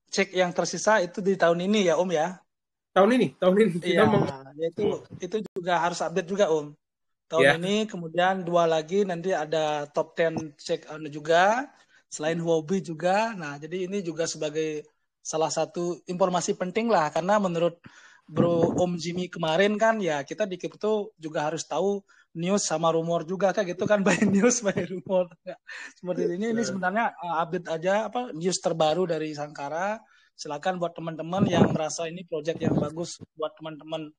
cek yang tersisa itu di tahun ini ya Om ya? Tahun ini. Iya, itu juga harus update juga Om. Tahun ini, kemudian 2 lagi nanti ada top 10 cek juga, selain hobi juga. Nah, jadi ini juga sebagai salah satu informasi penting lah, karena menurut Bro Om Jimmy kemarin kan ya kita di Crypto juga harus tahu news sama rumor juga kan gitu kan, by news by rumor. Seperti ini sebenarnya update aja news terbaru dari Sangkara. Silakan buat teman-teman yang merasa ini project yang bagus buat teman-teman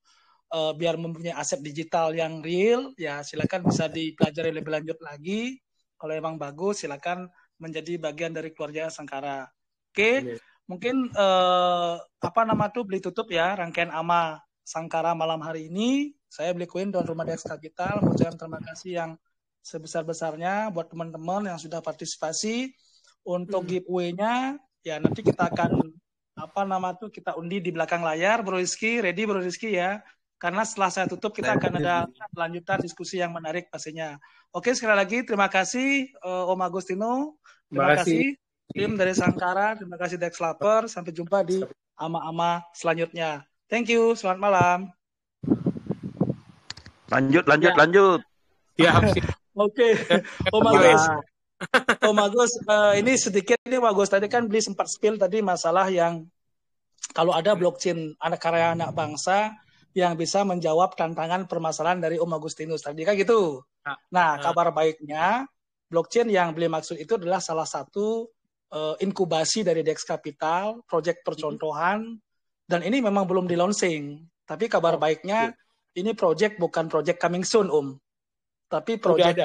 biar mempunyai aset digital yang real, ya silakan bisa dipelajari lebih lanjut lagi. Kalau emang bagus silakan menjadi bagian dari keluarga Sangkara. Oke. Mungkin beli tutup ya rangkaian AMA Sangkara malam hari ini. Saya beli koin dan Rumah Dex Capital mengucapkan terima kasih yang sebesar-besarnya buat teman-teman yang sudah partisipasi. Untuk giveaway-nya ya nanti kita akan kita undi di belakang layar. Bro Rizky, ready Bro Rizky ya. Karena setelah saya tutup kita akan ada lanjutan diskusi yang menarik pastinya. Oke, sekali lagi terima kasih Om Agustino. Terima kasih tim dari Sangkara, terima kasih Dex Lover. Sampai jumpa di AMA-AMA selanjutnya. Thank you, selamat malam. Lanjut. Ya. Oke, Om Agus, ini sedikit nih Om Agus, tadi kan beli sempat spill tadi masalah yang kalau ada blockchain anak karya anak bangsa yang bisa menjawab tantangan permasalahan dari Om Agustinus tadi kan gitu. Nah, kabar baiknya blockchain yang beli maksud itu adalah salah satu inkubasi dari Dex Capital, proyek percontohan, dan ini memang belum di launching. Tapi kabar baiknya ini proyek bukan proyek coming soon Om, tapi proyek